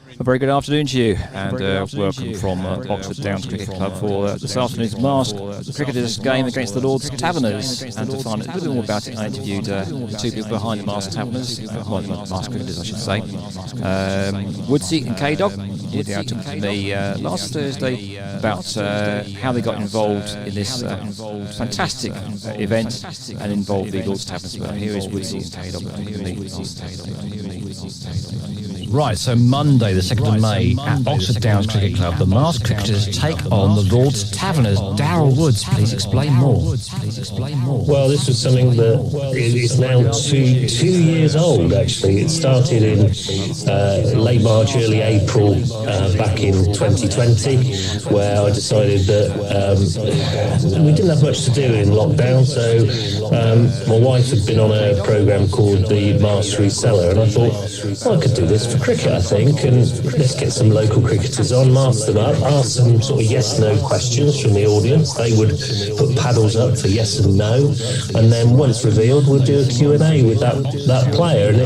A very good afternoon to you, and welcome from Oxford Downs Cricket Club for this afternoon's masked cricketers game against the Lord's Taverners. And to find out a little bit more about it, I interviewed two people behind the masked Taverners, well, the masked cricketers, I should say. Woodsy and K-Dog. Woodsy talked to me last Thursday about how they got involved in this fantastic event and involved the Lord's Taverners. But here is Woodsy and K-Dog. Right, so Monday, the 2nd of May, at Oxford Downs Cricket Club, the masked cricketers take on the Lord's Taverners. Darryl Woods, please explain more. Well, this was something that is now two years old, actually. It started in late March, early April, back in 2020, where I decided that we didn't have much to do in lockdown, so my wife had been on a programme called The Masked Reseller, and I thought, well, I could do this for cricket, I think, and let's get some local cricketers on, mask them up, ask some sort of yes-no questions from the audience. They would put paddles up for yes and no, and then once revealed, we'll do a Q&A with that player. And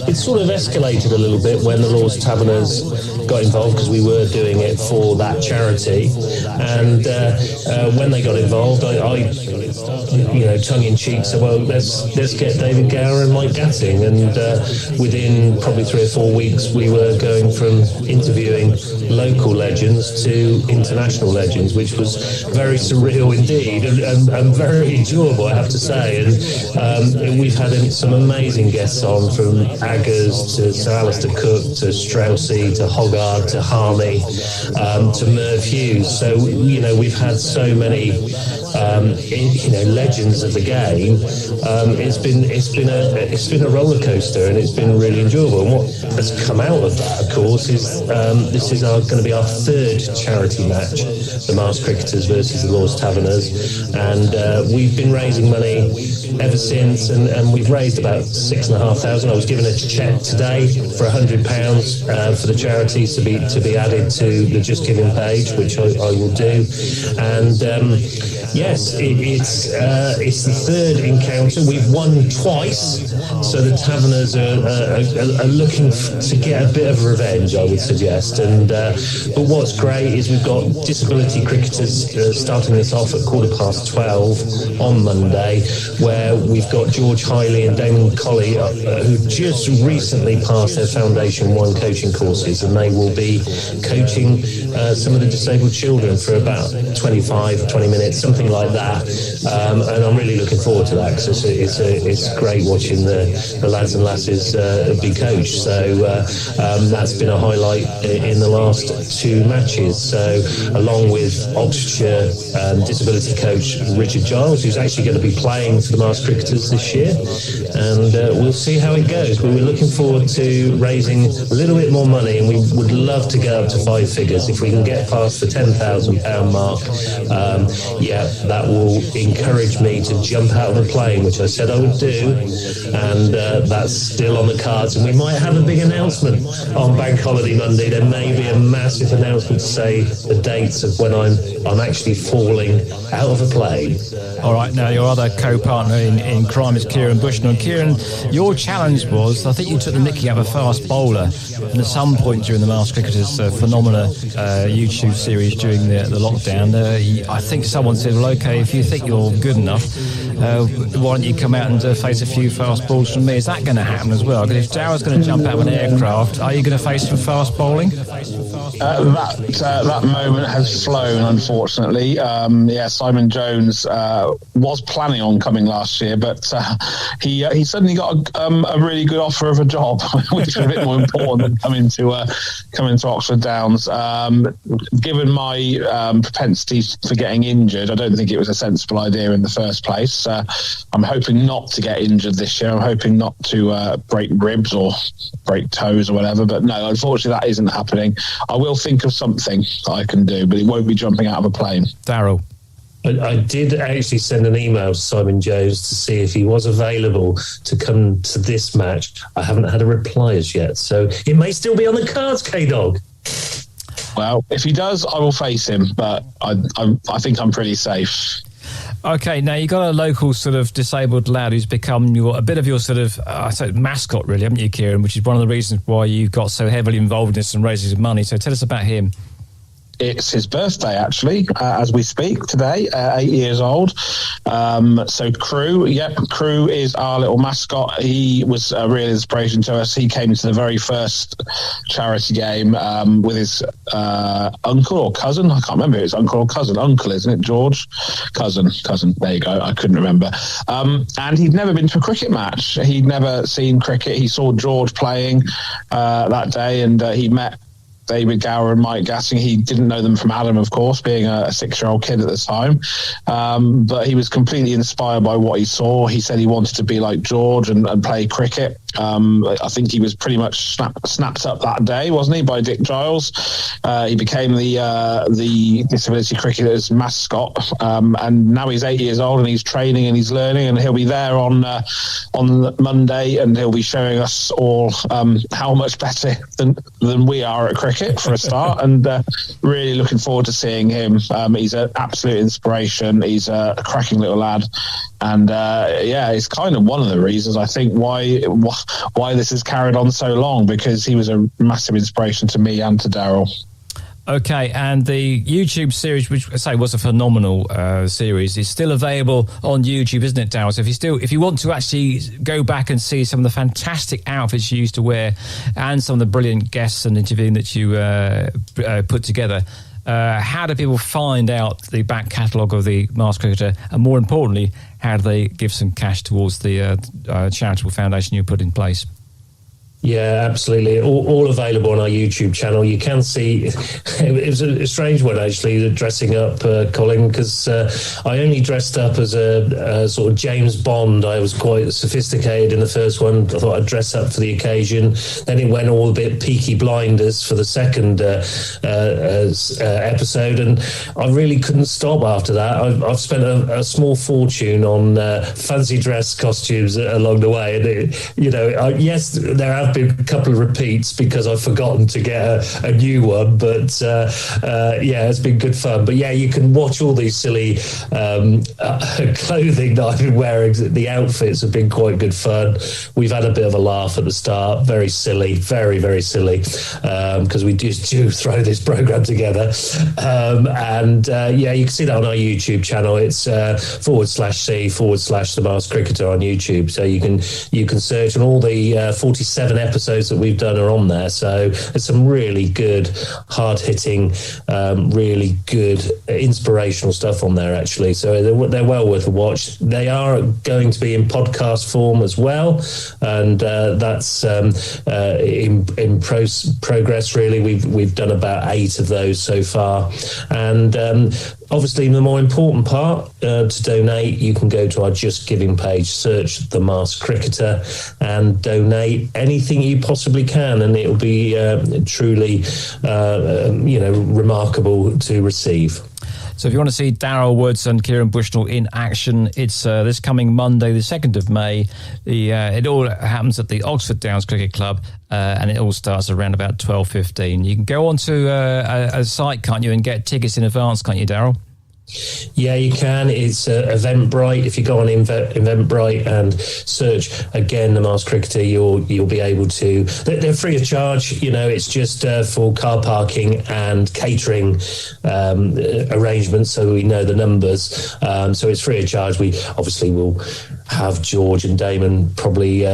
it sort of escalated a little bit when the Lord's Taverners got involved, because we were doing it for that charity. And when they got involved, I tongue-in-cheek said, well, let's get David Gower and Mike Gatting. And within probably 3 or 4 weeks, we were going from interviewing local legends to international legends, which was very surreal indeed, and very enjoyable, I have to say. And we've had some amazing guests on, from Aggers to Sir Alistair Cook to Straussy to Hoggard to Harmy to Merv Hughes. So, we've had so many legends of the game. It's been a roller coaster, and it's been really enjoyable. And what has come out of that, of course, is this is going to be our 3rd charity match, the Masked Cricketers versus the Lord's Taverners, and we've been raising money ever since, and we've raised about £6,500. I was given a cheque today for £100 for the charities to be added to the Just Giving page, which I will do. And yes, it's the 3rd encounter. We've won twice, so the Taverners are looking to get a bit of revenge, I would suggest. And but what's great is we've got disability cricketers starting this off at 12:15 on Monday, where we've got George Hiley and Damon Colley, who just recently passed their Foundation 1 coaching courses, and they will be coaching some of the disabled children for about 20 minutes, something like that. And I'm really looking forward to that, because it's great watching the lads and lasses be coached. So that's been a highlight in the last 2 matches. So along with Oxfordshire disability coach Richard Giles, who's actually going to be playing for the Masked Cricketers this year, and we'll see how it goes. But we're looking forward to raising a little bit more money, and we would love to go up to 5 figures. If we can get past the £10,000 mark, that will encourage me to jump out of the plane, which I said I would do, and that's still on the cards. And we might have a big announcement on Bank Holiday Monday. There may be a massive announcement to say the dates of when I'm actually falling out of a plane. All right, now your other co-partner in crime is Kieran Bushnell. And Kieran, your challenge was, I think you took the mickey out of a fast bowler, and at some point during the Masked Cricketers Phenomena YouTube series during the lockdown, I think someone said, well, okay, if you think you're good enough, why don't you come out and face a few fast balls from me? Is that going to happen as well? Because if Darryl's going to jump out of an aircraft, are you going to face some fast bowling? That moment has flown, unfortunately. Simon Jones was planning on coming last year, but he suddenly got a really good offer of a job, which is a bit more important than coming to Oxford Downs. Given my propensities for getting injured, I don't think it was a sensible idea in the first place. I'm hoping not to get injured this year. I'm hoping not to break ribs or break toes or whatever. But no, unfortunately, that isn't happening. I will think of something I can do, but it won't be jumping out of a plane. Darryl. I did actually send an email to Simon Jones to see if he was available to come to this match. I haven't had a reply as yet, so it may still be on the cards, K-Dog. Well, if he does, I will face him, but I think I'm pretty safe. Okay, now you got a local sort of disabled lad who's become a bit of your sort of mascot, really, haven't you, Kieran? Which is one of the reasons why you got so heavily involved in this and raising money. So tell us about him. It's his birthday, actually, as we speak today, 8 years old. So Crew is our little mascot. He was a real inspiration to us. He came to the very first charity game with his uncle or cousin. I can't remember if it's uncle or cousin. Uncle, isn't it, George? Cousin. There you go. I couldn't remember. And he'd never been to a cricket match. He'd never seen cricket. He saw George playing that day, and he met David Gower and Mike Gassing. He didn't know them from Adam, of course, being a 6-year-old kid at the time. But he was completely inspired by what he saw. He said he wanted to be like George and play cricket. I think he was pretty much snapped up that day, wasn't he, by Dick Giles? He became the disability cricketers mascot, and now he's 8 years old and he's training and he's learning, and he'll be there on Monday, and he'll be showing us all how much better than we are at cricket for a start, and really looking forward to seeing him. He's an absolute inspiration. He's a cracking little lad, and it's kind of one of the reasons I think why this has carried on so long, because he was a massive inspiration to me and to Daryl. Okay, and the YouTube series, which I say was a phenomenal series, is still available on YouTube, isn't it, Daryl? So if you want to actually go back and see some of the fantastic outfits you used to wear and some of the brilliant guests and interviewing that you put together, how do people find out the back catalogue of the Masked Cricketer, and more importantly, how do they give some cash towards the charitable foundation you put in place? Yeah, absolutely. All available on our YouTube channel. You can see, it was a strange one, actually, the dressing up, Colin, because I only dressed up as a sort of James Bond. I was quite sophisticated in the first one. I thought I'd dress up for the occasion. Then it went all a bit Peaky Blinders for the second episode, and I really couldn't stop after that. I've spent a small fortune on fancy dress costumes along the way. And, yes, there have been a couple of repeats because I've forgotten to get a new one, but it's been good fun. But you can watch all these silly clothing that I've been wearing. The outfits have been quite good fun. We've had a bit of a laugh at the start, very silly, very, very silly, because we do throw this program together. You can see that on our YouTube channel. It's /C/The Masked Cricketer on YouTube. So you can search, and all the 47 episodes that we've done are on there. So there's some really good, hard-hitting, really good, inspirational stuff on there, actually. So they're well worth a watch. They are going to be in podcast form as well, and that's in progress, really. We've done about 8 of those so far, and obviously, the more important part, to donate, you can go to our Just Giving page, search The Masked Cricketer, and donate anything you possibly can, and it'll be truly, remarkable to receive. So if you want to see Daryl Woods and Kieran Bushnell in action, it's this coming Monday, the 2nd of May. It all happens at the Oxford Downs Cricket Club, and it all starts around about 12:15. You can go onto a site, can't you, and get tickets in advance, can't you, Daryl? Yeah, you can. It's Eventbrite. If you go on Eventbrite and search again The Masked Cricketer, you'll be able to. They're free of charge. It's just for car parking and catering arrangements, so we know the numbers. So it's free of charge. We obviously will have George and Damon probably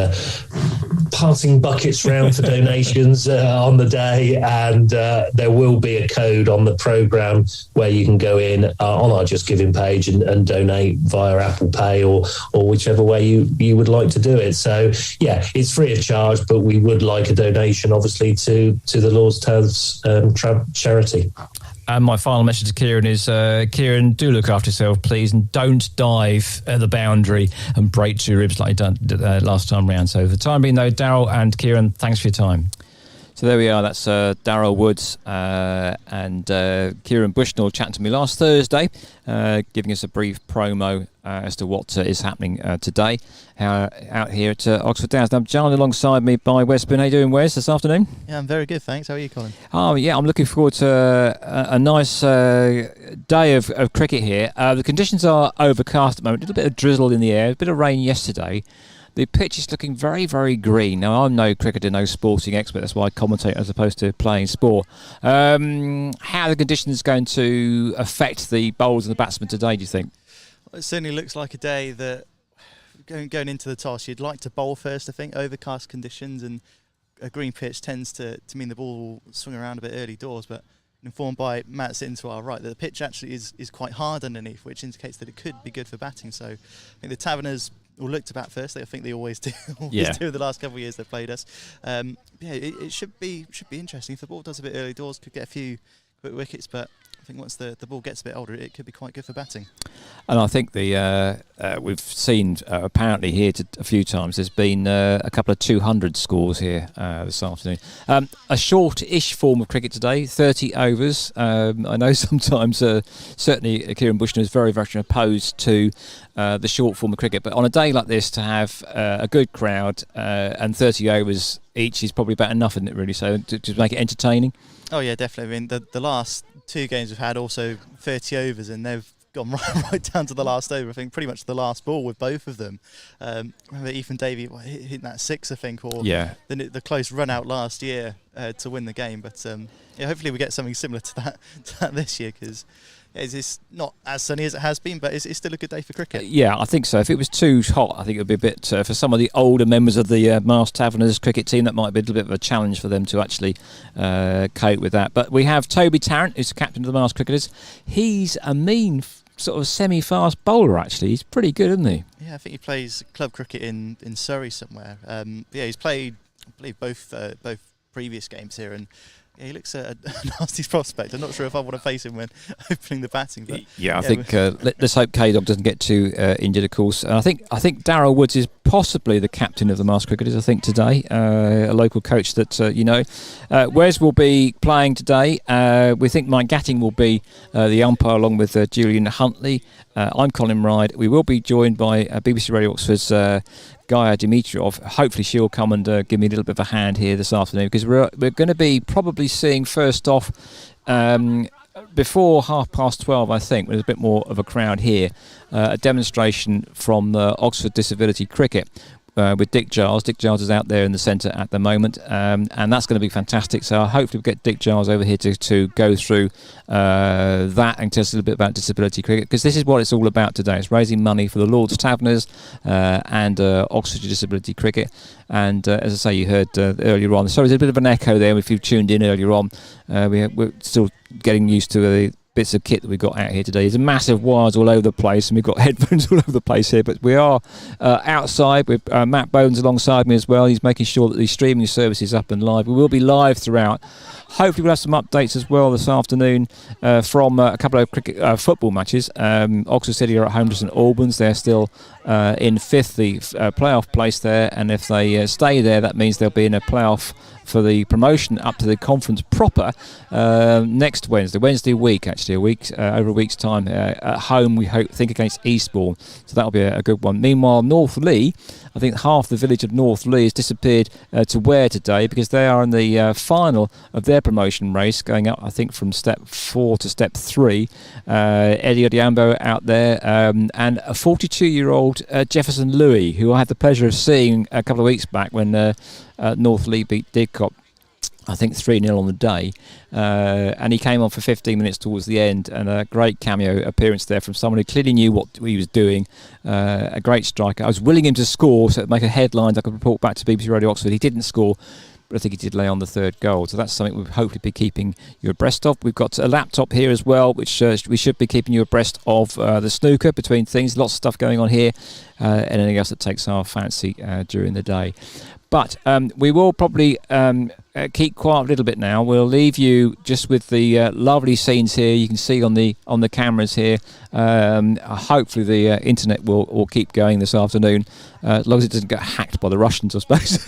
passing buckets round for donations on the day, and there will be a code on the programme where you can go in on our Just Giving page and donate via Apple Pay or whichever way you would like to do it. So it's free of charge, but we would like a donation, obviously, to the Lord's Towns charity. And my final message to Kieran is, Kieran, do look after yourself, please, and don't dive at the boundary and break 2 ribs like you done last time round. So for the time being, though, Daryl and Kieran, thanks for your time. So there we are. That's Darryl Woods and Kieran Bushnell chatting to me last Thursday, giving us a brief promo as to what is happening today out here at Oxford Downs. Now, I'm joined alongside me by Wes Boone. How you doing, Wes, this afternoon? Yeah, I'm very good, thanks. How are you, Colin? Oh, yeah, I'm looking forward to a nice day of cricket here. The conditions are overcast at the moment. A little bit of drizzle in the air, a bit of rain yesterday. The pitch is looking very, very green. Now, I'm no cricketer, no sporting expert. That's why I commentate as opposed to playing sport. How are the conditions going to affect the bowlers and the batsmen today, do you think? Well, it certainly looks like a day that, going into the toss, you'd like to bowl first, I think. Overcast conditions and a green pitch tends to mean the ball will swing around a bit early doors. But informed by Matt sitting to our right that the pitch actually is quite hard underneath, which indicates that it could be good for batting. So I think the Taverners will look to bat first. I think they always do. Do the last couple of years they've played us. It should be interesting. If the ball does a bit early doors, could get a few quick wickets, but I think once the ball gets a bit older, it could be quite good for batting. And I think we've seen apparently here a few times there's been a couple of 200 scores here this afternoon. A short-ish form of cricket today, 30 overs. I know sometimes certainly Kieran Bushnell is very, very much opposed to the short form of cricket, but on a day like this to have a good crowd and 30 overs each is probably about enough, isn't it, really? So to make it entertaining. Oh yeah, definitely. I mean, the last two games we've had also 30 overs, and they've gone right down to the last over. I think pretty much the last ball with both of them. Remember Ethan Davey hitting that six, I think, or the close run out last year to win the game. But hopefully we get something similar to that this year, because it's not as sunny as it has been, but it's still a good day for cricket. Yeah, I think so. If it was too hot, I think it would be a bit, for some of the older members of the Mast Taverners cricket team, that might be a little bit of a challenge for them to actually cope with that. But we have Toby Tarrant, who's the captain of the Mast Cricketers. He's a mean sort of semi-fast bowler, actually. He's pretty good, isn't he? Yeah, I think he plays club cricket in Surrey somewhere. He's played, I believe, both previous games here, and he looks a nasty prospect. I'm not sure if I want to face him when opening the batting. But I think let's hope K-Dog doesn't get too injured, of course. And I think Darryl Woods is possibly the captain of the Mast Cricketers, I think, today. A local coach that, Wes will be playing today. We think Mike Gatting will be the umpire along with Julian Huntley. I'm Colin Ride. We will be joined by BBC Radio Oxford's Gaia Dimitrov. Hopefully she'll come and give me a little bit of a hand here this afternoon, because we're going to be probably seeing first off before 12:30, I think, when there's a bit more of a crowd here, a demonstration from Oxford Disability Cricket with Dick Giles. Dick Giles is out there in the centre at the moment, and that's going to be fantastic. So hopefully we'll get Dick Giles over here to go through that and tell us a little bit about disability cricket, because this is what it's all about today. It's raising money for the Lord's Taverners and Oxford Disability Cricket. And as I say, you heard earlier on, sorry, there's a bit of an echo there if you've tuned in earlier on. We're still getting used to the bits of kit that we've got out here today. There's a massive wires all over the place, and we've got headphones all over the place here, but we are outside with Matt Bones alongside me as well. He's making sure that the streaming service is up and live. We will be live throughout. Hopefully we'll have some updates as well this afternoon from a couple of cricket football matches. Oxford City are at home to St Albans. They're still in fifth, the playoff place there, and if they stay there, that means they'll be in a playoff for the promotion up to the conference proper next Wednesday week, actually, over a week's time at home, we think against Eastbourne. So that'll be a good one. Meanwhile, North Lee, I think half the village of North Lee has disappeared to Ware today, because they are in the final of their promotion race, going up, I think, from step 4 to step 3. Eddie Odiambo out there, and a 42-year-old Jefferson Louis, who I had the pleasure of seeing a couple of weeks back when North Lee beat Didcot, I think 3-0 on the day, and he came on for 15 minutes towards the end, and a great cameo appearance there from someone who clearly knew what he was doing. A great striker. I was willing him to score so it'd make a headline I could report back to BBC Radio Oxford. He didn't score, but I think he did lay on the third goal. So that's something we'll hopefully be keeping you abreast of. We've got a laptop here as well, which we should be keeping you abreast of the snooker between things. Lots of stuff going on here. Anything else that takes our fancy during the day. But we will probably keep quiet a little bit now. We'll leave you just with the lovely scenes here. You can see on the cameras here. Hopefully the internet will keep going this afternoon, as long as it doesn't get hacked by the Russians, I suppose.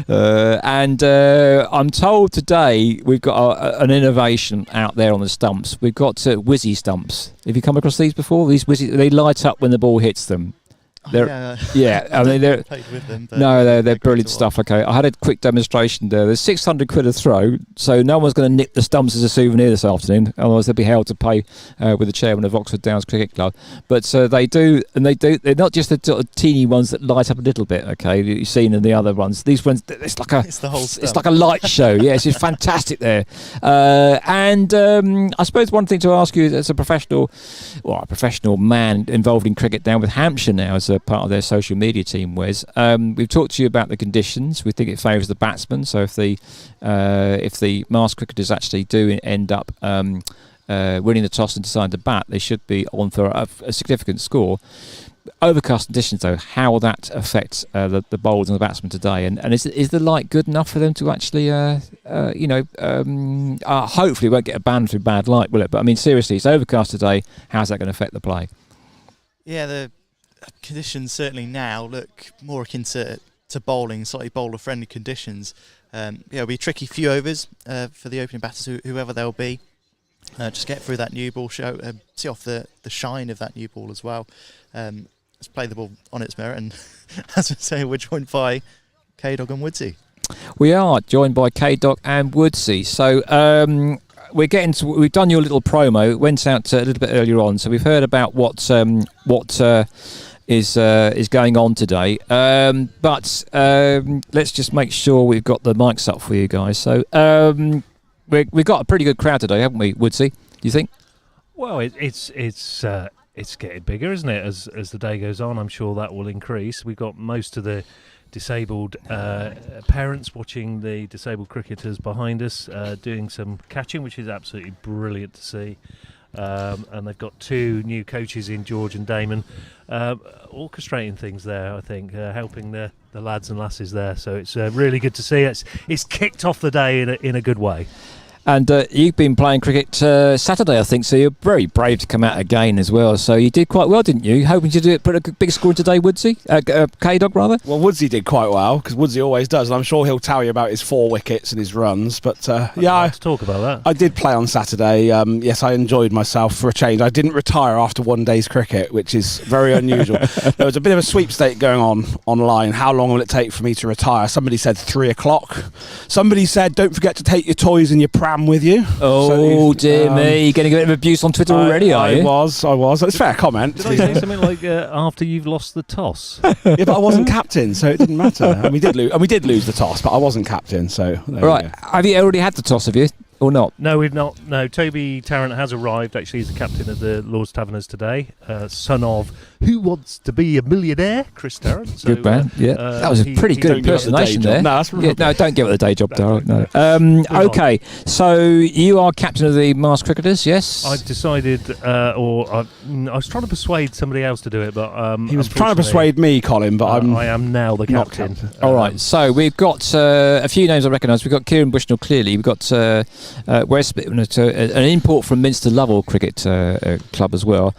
And I'm told today we've got an innovation out there on the stumps. We've got whizzy stumps. Have you come across these before? These whizzy, they light up when the ball hits them. Yeah, I mean they're they're brilliant stuff. Okay, I had a quick demonstration there. There's 600 quid a throw, so no one's going to nick the stumps as a souvenir this afternoon. Otherwise, they'll be held to pay with the chairman of Oxford Downs Cricket Club. But they do, and they're not just the sort of teeny ones that light up a little bit. Okay, you've seen in the other ones. These ones, it's the whole stump. It's like a light show. Yes, it's fantastic there. And I suppose one thing to ask you as a professional man involved in cricket down with Hampshire now as a part of their social media team, Wes. We've talked to you about the conditions. We think it favours the batsman. So if the masked cricketers actually do end up winning the toss and decide to bat, they should be on for a significant score. Overcast conditions, though, how will that affect the bowlers and the batsmen today? And is the light good enough for them to actually, hopefully won't get a ban through bad light, will it? But I mean, seriously, it's overcast today. How's that going to affect the play? Yeah, the conditions certainly now look more akin to bowling, slightly bowler-friendly conditions. It'll be a tricky few overs for the opening batters, whoever they'll be. Just get through that new ball, see off the shine of that new ball as well. Let's play the ball on its merit, and as we say, we're joined by K-Dog and Woodsy. We are joined by K-Dog and Woodsy. So we've done your little promo. It went out a little bit earlier on, so we've heard about what is going on today. But let's just make sure we've got the mics up for you guys. So we've got a pretty good crowd today, haven't we, Woodsy? Do you think? Well, it's getting bigger, isn't it? As the day goes on, I'm sure that will increase. We've got most of the disabled parents watching the disabled cricketers behind us doing some catching, which is absolutely brilliant to see. And they've got two new coaches in George and Damon orchestrating things there, I think, helping the lads and lasses there. So it's really good to see. It's kicked off the day in a good way. And you've been playing cricket Saturday, I think, so you're very brave to come out again as well. So you did quite well, didn't you? Hoping to put a big score today, Woodsy? K-Dog, rather? Well, Woodsy did quite well, because Woodsy always does, and I'm sure he'll tell you about his 4 wickets and his runs. But I'd to talk about that. I did play on Saturday. Yes, I enjoyed myself for a change. I didn't retire after one day's cricket, which is very unusual. There was a bit of a sweepstake going on online. How long will it take for me to retire? Somebody said 3 o'clock. Somebody said, don't forget to take your toys and your pram with you. Oh, dear me. You're getting a bit of abuse on Twitter already, are you? I was. It's a fair comment. Did I say something like after you've lost the toss? Yeah, but I wasn't captain, so it didn't matter. And we did lose the toss, but I wasn't captain, so... Right. Have you already had the toss, have you? Or not? No, we've not. No, Toby Tarrant has arrived. Actually, he's the captain of the Lord's Taverners today. Son of Who Wants to Be a Millionaire? Chris Tarrant. So, good man. Yeah, that was a pretty good impersonation there. No, that's no, don't get with the day job, Darrell. No. Okay, so you are captain of the masked cricketers, yes? I've decided, I was trying to persuade somebody else to do it, but he was trying to persuade me, Colin, but I am now the captain. All right, so we've got a few names I recognise. We've got Kieran Bushnell, clearly. We've got Westbit, an import from Minster Lovell Cricket Club as well.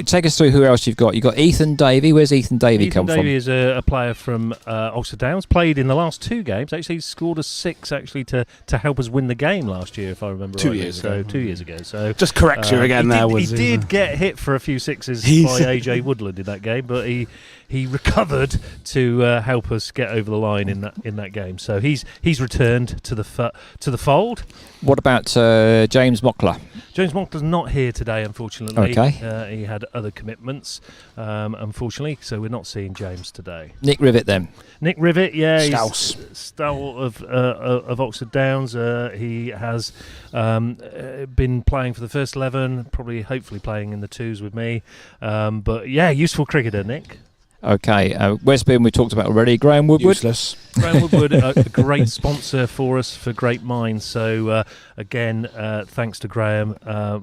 Take us through who else you've got. You've got Ethan Davey. Where's Ethan Davey come from? Ethan Davey is a player from Oxford Downs. Played in the last 2 games. Actually scored a 6 actually to help us win the game last year, if I remember 2 rightly. years ago. 2 years ago. So just correct you again there. He did get hit for a few 6s by AJ Woodland in that game, but he recovered to help us get over the line in that game. So he's returned to the fold. What about James Mockler? James Mockler's not here today, unfortunately. Okay. He had other commitments, unfortunately, so we're not seeing James today. Nick Rivet then? Nick Rivet, yeah. Scouse. He's stalwart of Oxford Downs. He has been playing for the first 11, probably hopefully playing in the 2s with me. But yeah, useful cricketer, Nick. Okay, Westbourne we talked about already. Graham Woodward. Useless. Graham Woodward, a great sponsor for us for Great Minds. So again, thanks to Graham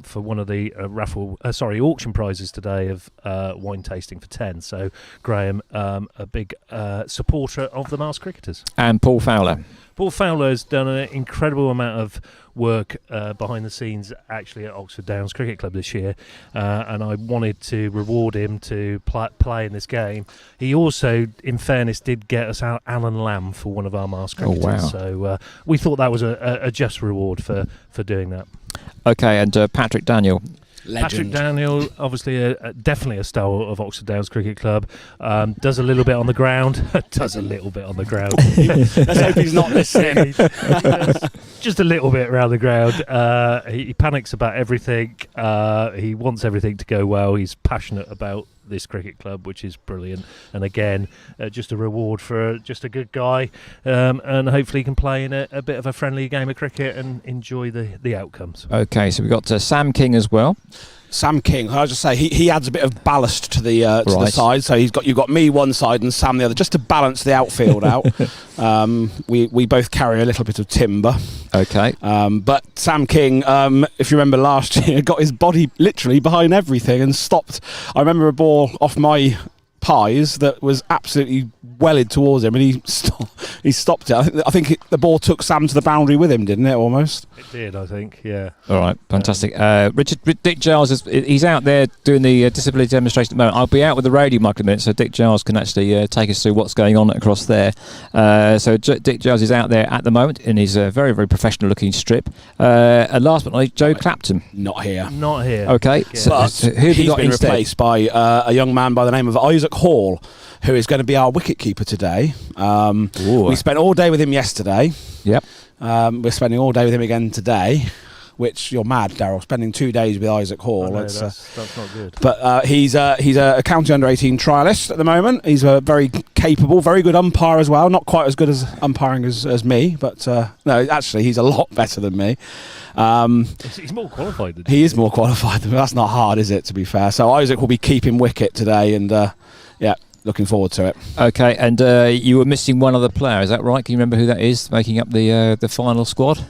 for one of the auction prizes today of wine tasting for 10. So Graham, a big supporter of the Mars Cricketers. And Paul Fowler. Paul Fowler has done an incredible amount of work behind the scenes actually at Oxford Downs Cricket Club this year, and I wanted to reward him to play in this game. He also, in fairness, did get us out Alan Lamb for one of our Mars Cricketers. Oh, wow. So we thought that was a just reward for doing that. Okay, and Patrick Daniel. Legend. Patrick Daniel, obviously definitely a star of Oxford Downs Cricket Club. Does a little bit on the ground. Does a little bit on the ground. Let's hope he's not listening. Just a little bit around the ground. He panics about everything. He wants everything to go well. He's passionate about this cricket club, which is brilliant. And again, just a reward for just a good guy. And hopefully he can play in a bit of a friendly game of cricket and enjoy the outcomes. Okay, so we've got Sam King as well. Sam King, I'll just say he adds a bit of ballast to the side. So you've got me one side and Sam the other, just to balance the outfield out. We both carry a little bit of timber. Okay. But Sam King, if you remember last year, got his body literally behind everything and stopped. I remember a ball off my pies that was absolutely wellied towards him, and he stopped it. I think the ball took Sam to the boundary with him, didn't it? Almost. It did, I think. Yeah. All right, fantastic. Dick Giles he's out there doing the disability demonstration at the moment. I'll be out with the radio mic in a minute, so Dick Giles can actually take us through what's going on across there. So Dick Giles is out there at the moment in his very, very professional-looking strip. And last but not least, Joe Clapton. Not here. Okay. But So who have you he's got been instead? replaced by a young man by the name of Isaac Hall, who is going to be our wicketkeeper today. We spent all day with him yesterday. Yep. We're spending all day with him again today, which you're mad, Daryl, spending 2 days with Isaac Hall. That's not good. But he's a county under-18 trialist at the moment. He's a very capable, very good umpire as well. Not quite as good as umpiring as me, but no, actually he's a lot better than me. He's more qualified than he is more qualified than me. That's not hard, is it, to be fair? So Isaac will be keeping wicket today, and looking forward to it. Okay, and you were missing one other player, is that right? Can you remember who that is making up the final squad?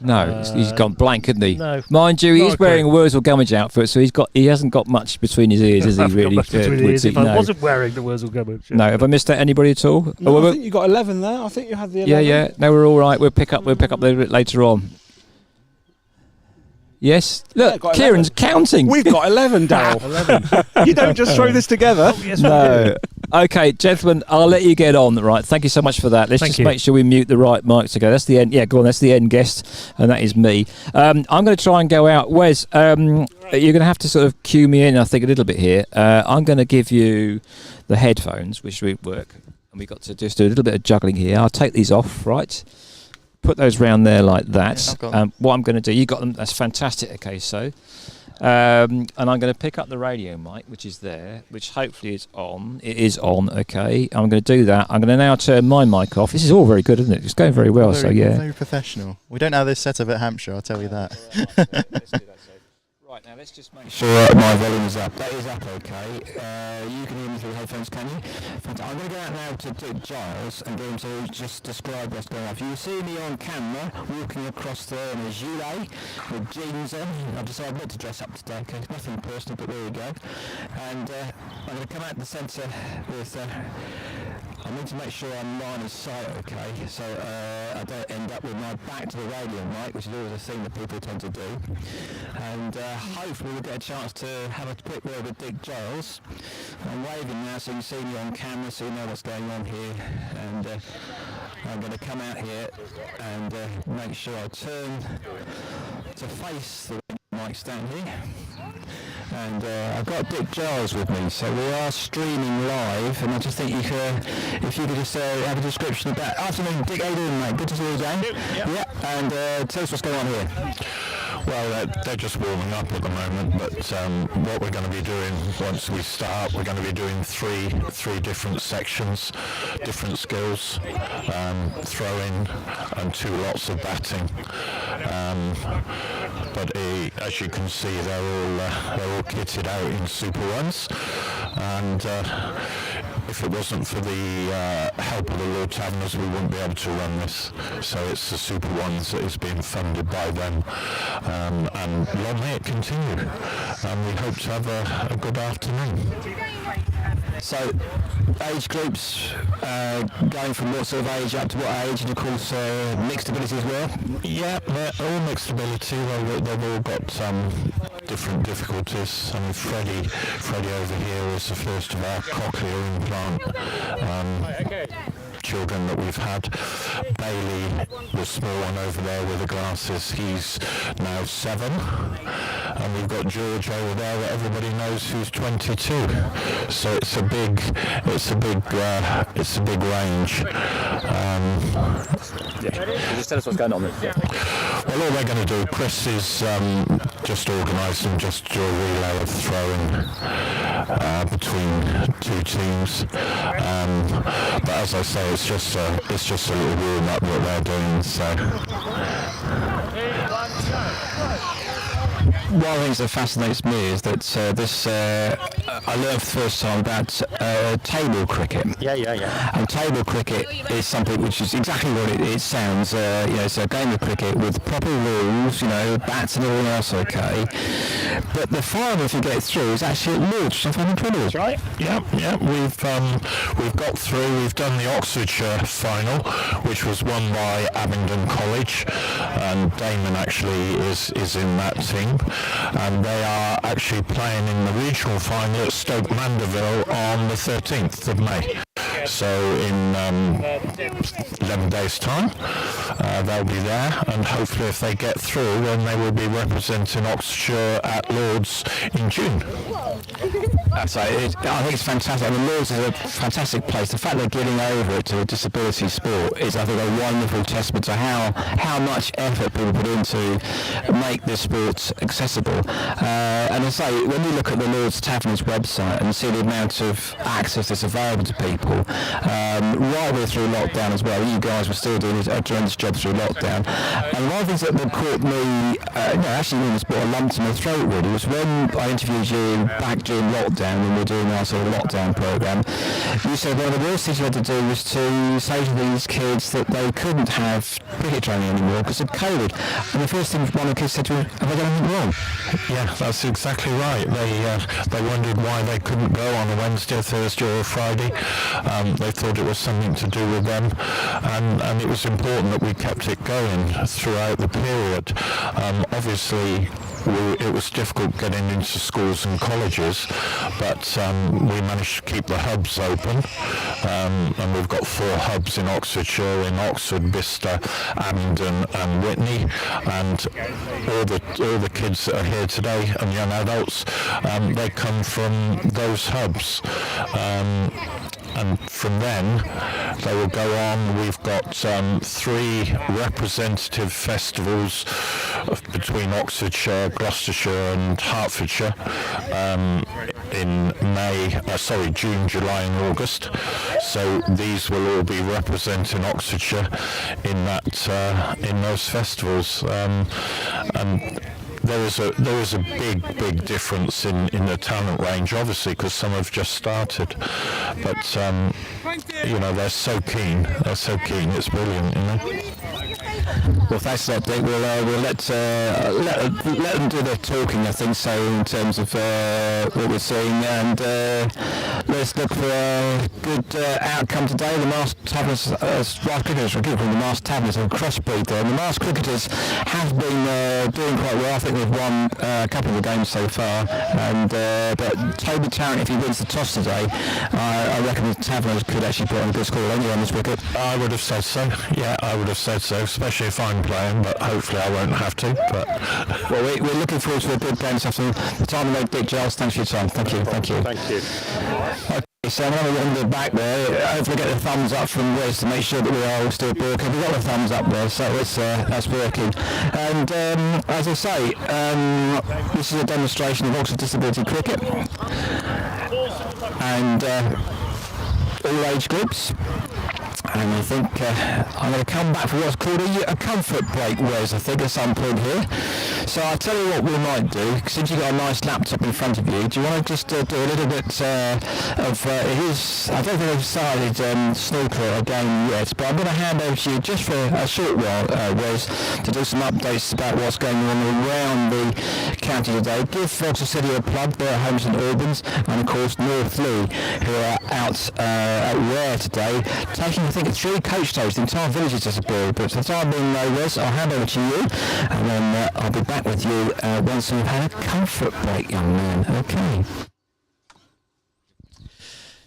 No, he's gone blank, hasn't he? No. Mind you, he is wearing a Wurzel Gummidge outfit, so he hasn't got much between his ears, has he? Really? I wasn't wearing the Wurzel Gummidge. No, have I missed out anybody at all? No, I think you got 11 there. I think you had the 11. Yeah. No, we're all right. We'll pick up a little bit later on. Yes. Look, Kieran's counting. We've got 11, Daryl. 11. You don't just throw this together. Oh, yes, no. Okay, gentlemen, I'll let you get on. Right. Thank you so much for that. Let's just make sure we mute the right mics to go. That's the end. Yeah, go on. That's the end guest, and that is me. I'm going to try and go out. Wes, you're going to have to sort of cue me in, I think, a little bit here. I'm going to give you the headphones, which will work. And we've got to just do a little bit of juggling here. I'll take these off, right? Put those round there like that. What I'm going to do, you got them, that's fantastic. Okay, so and I'm going to pick up the radio mic, which is there, which hopefully is on. It is on. Okay, I'm going to do that. I'm going to now turn my mic off. This is all very good, isn't it? It's going very well. Very professional. We don't have this setup at Hampshire, I'll tell you that. Let's do that. Right, now let's just make sure my volume is up. That is up, okay. You can hear me through headphones, can you? I'm going to go out now to Dick Giles and get him to just describe what's going on. If you see me on camera walking across there in a gilet with jeans on, I've decided not to dress up today, okay? Nothing personal, but there you go. And I'm going to come out the centre with... I need to make sure I'm line of sight, okay? So I don't end up with my back to the radio mic, which is always a thing that people tend to do. And hopefully we'll get a chance to have a quick word with Dick Giles. I'm waving now so you can see me on camera, so you know what's going on here. And I'm going to come out here and make sure I turn to face the mic stand here. And I've got Dick Giles with me, so we are streaming live, and I just think if you could just have a description of that. Afternoon, Dick, how you doing, mate? Good to see you again. Yeah. And tell us what's going on here. Well, they're just warming up at the moment, but what we're going to be doing once we start, we're going to be doing three different sections, different skills, throwing and 2 lots of batting. But as you can see, they're all kitted out in Super Ones, and if it wasn't for the help of the Lord Taverners, we wouldn't be able to run this. So it's the Super Ones that is being funded by them, and long may it continue. And we hope to have a good afternoon. So, age groups, going from what sort of age up to what age, and of course mixed ability as well? Yeah, they're all mixed ability. They've all got different difficulties. I mean, Freddie over here is the first of our cochlear implant children that we've had. Bailey, the small one over there with the glasses, he's now 7, and we've got George over there that everybody knows who's 22. So it's a big range. Just tell us what's going on there. Well, all they're going to do, Chris is just organised and just do a relay of throwing between 2 teams. But as I say, it's just a little warm up what they're doing. So. One of the things that fascinates me is that I learned for the first time about table cricket. Yeah. And table cricket is something which is exactly what it sounds. It's a game of cricket with proper rules, bats and everything else okay. But the final, if you get through, is actually at Lords, which I find incredible. That's right. Yeah. We've got through. We've done the Oxfordshire final, which was won by Abingdon College, and Damon actually is in that team. And they are actually playing in the regional final at Stoke Mandeville on the 13th of May. So in 11 days' time, they'll be there, and hopefully if they get through, then they will be representing Oxfordshire at Lords in June. So I think it's fantastic. I mean, Lords is a fantastic place. The fact they're giving over it to a disability sport is, I think, a wonderful testament to how much effort people put into make this sport accessible. And I say, when you look at the Lords Taverners website and see the amount of access that's available to people, right way through lockdown as well, you guys were still doing a tremendous job through lockdown. And one of the things that caught me, actually almost brought a lump to my throat really, was when I interviewed you back during lockdown, when we were doing our sort of lockdown programme. You said one of the worst things you had to do was to say to these kids that they couldn't have cricket training anymore because of COVID. And the first thing one of the kids said to me, have I done anything wrong? Yeah, that's exactly right. They wondered why they couldn't go on a Wednesday, Thursday or a Friday. They thought it was something to do with them, and it was important that we kept it going throughout the period. Obviously, it was difficult getting into schools and colleges, but we managed to keep the hubs open, and we've got 4 hubs in Oxfordshire, in Oxford, Bicester, Abingdon and Witney, and all the kids that are here today and young adults, they come from those hubs. And from then, they will go on. We've got 3 representative festivals between Oxfordshire, Gloucestershire and Hertfordshire in June, July and August. So these will all be representing Oxfordshire in those festivals. And there is a big difference in the talent range, obviously, because some have just started, but they're so keen. It's brilliant, Well, thanks for that, Dick. We'll let them do their talking, I think, so in terms of what we're seeing, and let's look for a good outcome today. The Masked Taverners, cricketers, we're giving the Masked Taverners a crossbreed there, and the Masked Cricketers have been doing quite well. I think they've won a couple of the games so far, and but Toby Tarrant, if he wins the toss today, I reckon the Taverners could actually put on a good score anyway on this wicket. I would have said so. Yeah, I would have said so, especially if I'm playing, but hopefully I won't have to. But well, we're looking forward to a good game this afternoon. The time of Dick Giles, thanks for your time. Thank you. Thank you. Okay, so I'm going to go back there. Hopefully get the thumbs up from Wes to make sure that we are all still working. We've got the thumbs up there, so that's working. And as I say, this is a demonstration of Oxford Disability Cricket. And all age groups. And I think I'm going to come back for what's called a comfort break, Wes, I think, at some point here. So I'll tell you what we might do. Since you've got a nice laptop in front of you, do you want to just do a little bit of... it is, I don't think I've started snooker again yet, but I'm going to hand over to you just for a short while, Wes, to do some updates about what's going on around the county today. Give Oxford City a plug. They're at home St Albans, and of course North Lee, who are out at Ware today, taking, I think, 3 coach days. The entire village is disappeared. But for the time being, Wes, I'll hand over to you, and then I'll be back with you once we've had a comfort break, young man. Okay.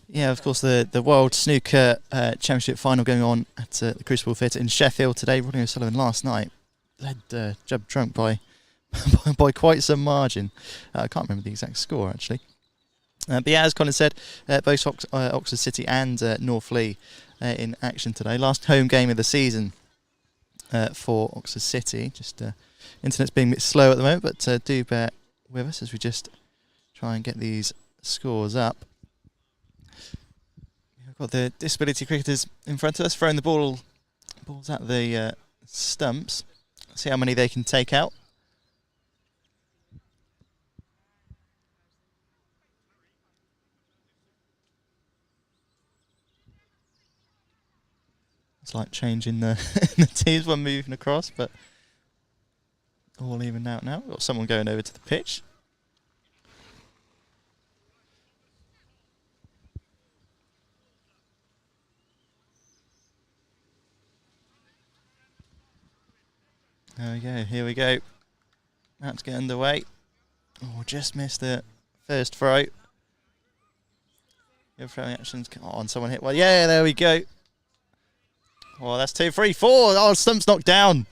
Yeah, of course, the World Snooker Championship final going on at the Crucible Theatre in Sheffield today. Rodney O'Sullivan last night led Jeb Trunk by by quite some margin. I can't remember the exact score, actually. But yeah, as Colin said, both Oxford City and North Lee in action today. Last home game of the season for Oxford City. Just internet's being a bit slow at the moment, but do bear with us as we just try and get these scores up. We've got the disability cricketers in front of us, throwing the balls at the stumps. See how many they can take out. Slight change in the teams, one moving across, but all even out now. We've got someone going over to the pitch. There we go, here we go. About to get underway. Oh, just missed the first throw. Your throwing actions, come on, someone hit one. Yeah, there we go. Oh, that's 2, 3, 4. Oh, stump's knocked down.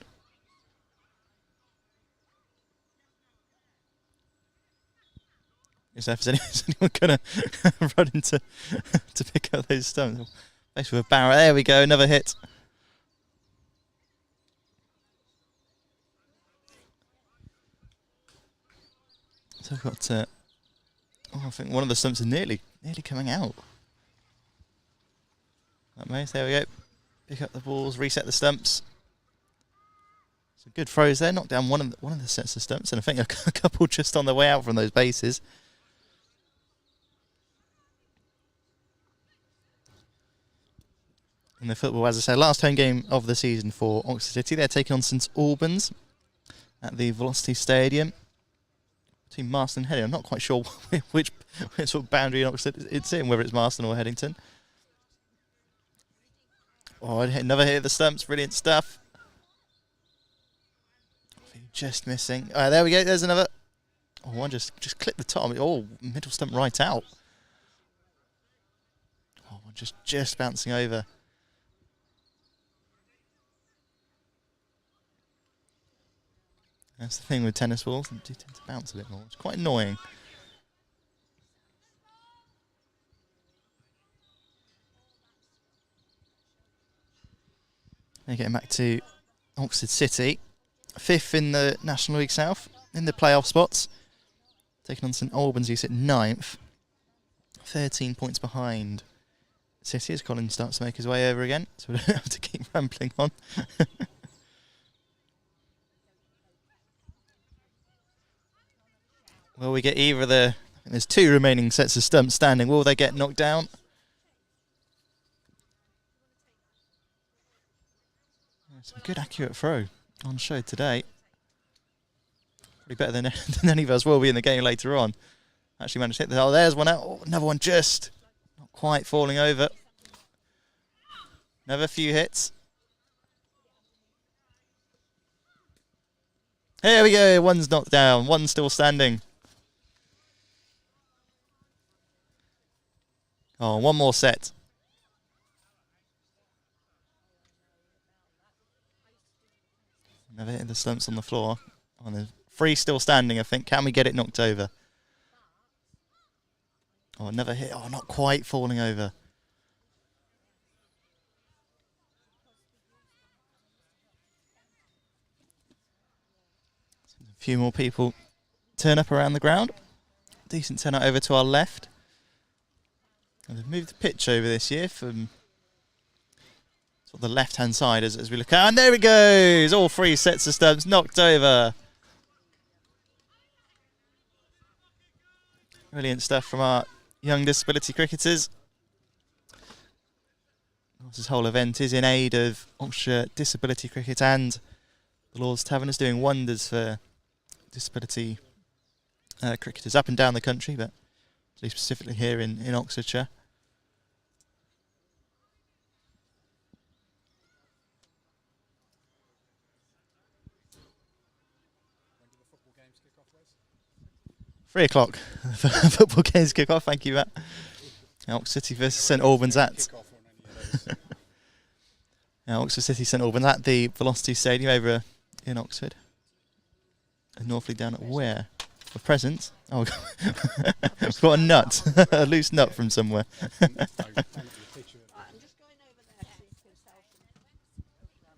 Is anyone going to run into to pick up those stumps? Thanks with a barrow. There we go, another hit. So I've got, I think one of the stumps is nearly coming out. There we go. Pick up the balls, reset the stumps. Some good throws there. Knocked down one of the sets of stumps, and I think a couple just on the way out from those bases. In the football, as I said, last home game of the season for Oxford City. They're taking on St Albans at the Velocity Stadium. Between Marston and Headington. I'm not quite sure which sort of boundary in Oxford it's in, whether it's Marston or Headington. Oh, another hit of the stumps. Brilliant stuff. Just missing. There we go. There's another. Oh, one just clipped the top. Oh, middle stump right out. Oh, one just bouncing over. That's the thing with tennis balls. They do tend to bounce a bit more. It's quite annoying. Now getting back to Oxford City. 5th in the National League South, in the playoff spots. Taking on St Albans, who's at 9th. 13 points behind City as Colin starts to make his way over again. So we don't have to keep rambling on. Will we get either of the... I think there's 2 remaining sets of stumps standing. Will they get knocked down? Some good accurate throw on show today. Probably better than any of us will be in the game later on. Actually managed to hit the... Oh, there's one out. Oh, another one just not quite falling over. Another few hits. Here we go. One's knocked down. One's still standing. Oh, one more set. Another hit of the stumps on the floor. Oh, there's 3 still standing, I think. Can we get it knocked over? Oh, another hit. Oh, not quite falling over. A few more people turn up around the ground. Decent turnout over to our left. And they've moved the pitch over this year from sort of the left-hand side as we look at. And there it goes! All 3 sets of stumps knocked over. Brilliant stuff from our young disability cricketers. This whole event is in aid of Oxfordshire Disability Cricket and the Lord's Taverners, doing wonders for disability cricketers up and down the country, but specifically here in Oxfordshire. When do the football games kick off, Wes? 3 o'clock. Football games kick off. Thank you, Matt. Oxford City versus St Albans at Oxford City St Albans at the Velocity Stadium over in Oxford. And Northley down at where? For present. Oh, we've got a nut, a loose nut from somewhere.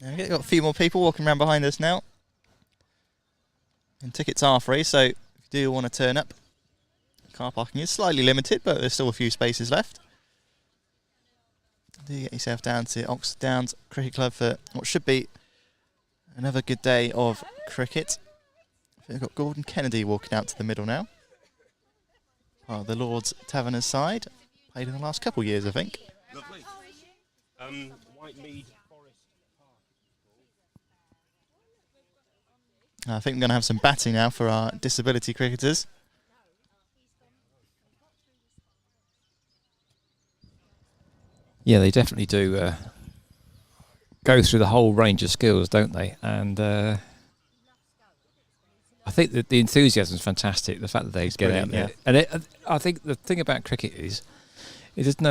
We've got a few more people walking around behind us now. And tickets are free, so if you do want to turn up, car parking is slightly limited, but there's still a few spaces left. Do get yourself down to Oxford Downs Cricket Club for what should be another good day of cricket. We've got Gordon Kennedy walking out to the middle now. Part of the Lord's Taverners side. Played in the last couple of years, I think. Lovely. Whitemead Forest I think we're going to have some batting now for our disability cricketers. Yeah, they definitely do go through the whole range of skills, don't they? And I think that the enthusiasm is fantastic. The fact that they get out there, and I think the thing about cricket is, it doesn't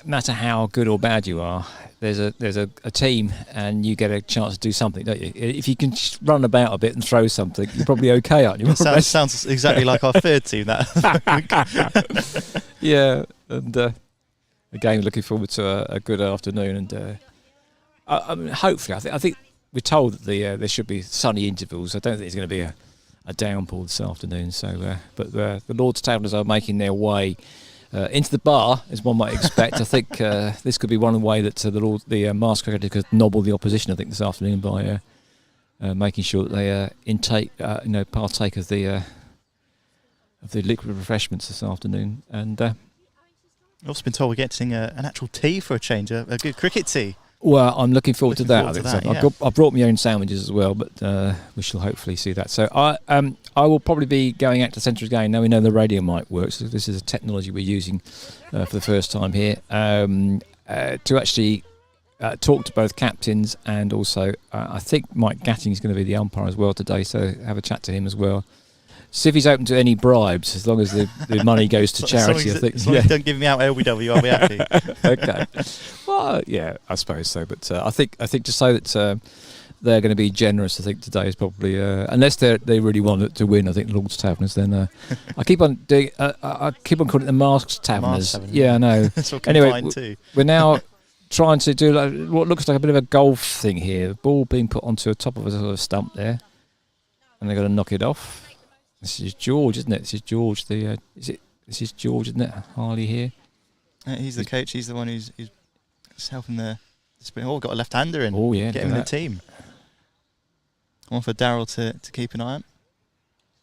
matter how good or bad you are. There's a team, and you get a chance to do something, don't you? If you can just run about a bit and throw something, you're probably okay, aren't you? Sounds exactly like our third team. That. Yeah, and. Again, looking forward to a good afternoon, and I mean, hopefully, I think we're told that there should be sunny intervals. I don't think there's going to be a downpour this afternoon. So, but the Lord's Taverners are making their way into the bar, as one might expect. I think this could be one way that the masked cricketer could nobble the opposition. I think this afternoon by making sure that they partake of the liquid refreshments this afternoon, and. I've also been told we're getting an actual tea for a change, a good cricket tea. Well, I'm looking forward to that. I've brought my own sandwiches as well, but we shall hopefully see that. So I will probably be going out to the centre again. Now we know the radio mic works. So this is a technology we're using for the first time here to actually talk to both captains, and also I think Mike Gatting is going to be the umpire as well today, so have a chat to him as well. See if he's open to any bribes, as long as the money goes to charity. As long as don't give me out LBW, I'll be happy. Okay. Well, yeah, I suppose so. But I think just so that they're going to be generous, I think today is probably unless they really want it to win. I think the Lord's Taverners. Then I keep on calling it the Masked Taverners. Yeah, I know. Anyway, we're now trying to do what looks like a bit of a golf thing here. The ball being put onto the top of a sort of stump there, and they're going to knock it off. This is George, isn't it? This is George. This is George, isn't it? Harley here. He's the coach. He's the one who's helping the spin. Oh, got a left-hander in. Oh yeah, get him in the team. One for Darryl to keep an eye on.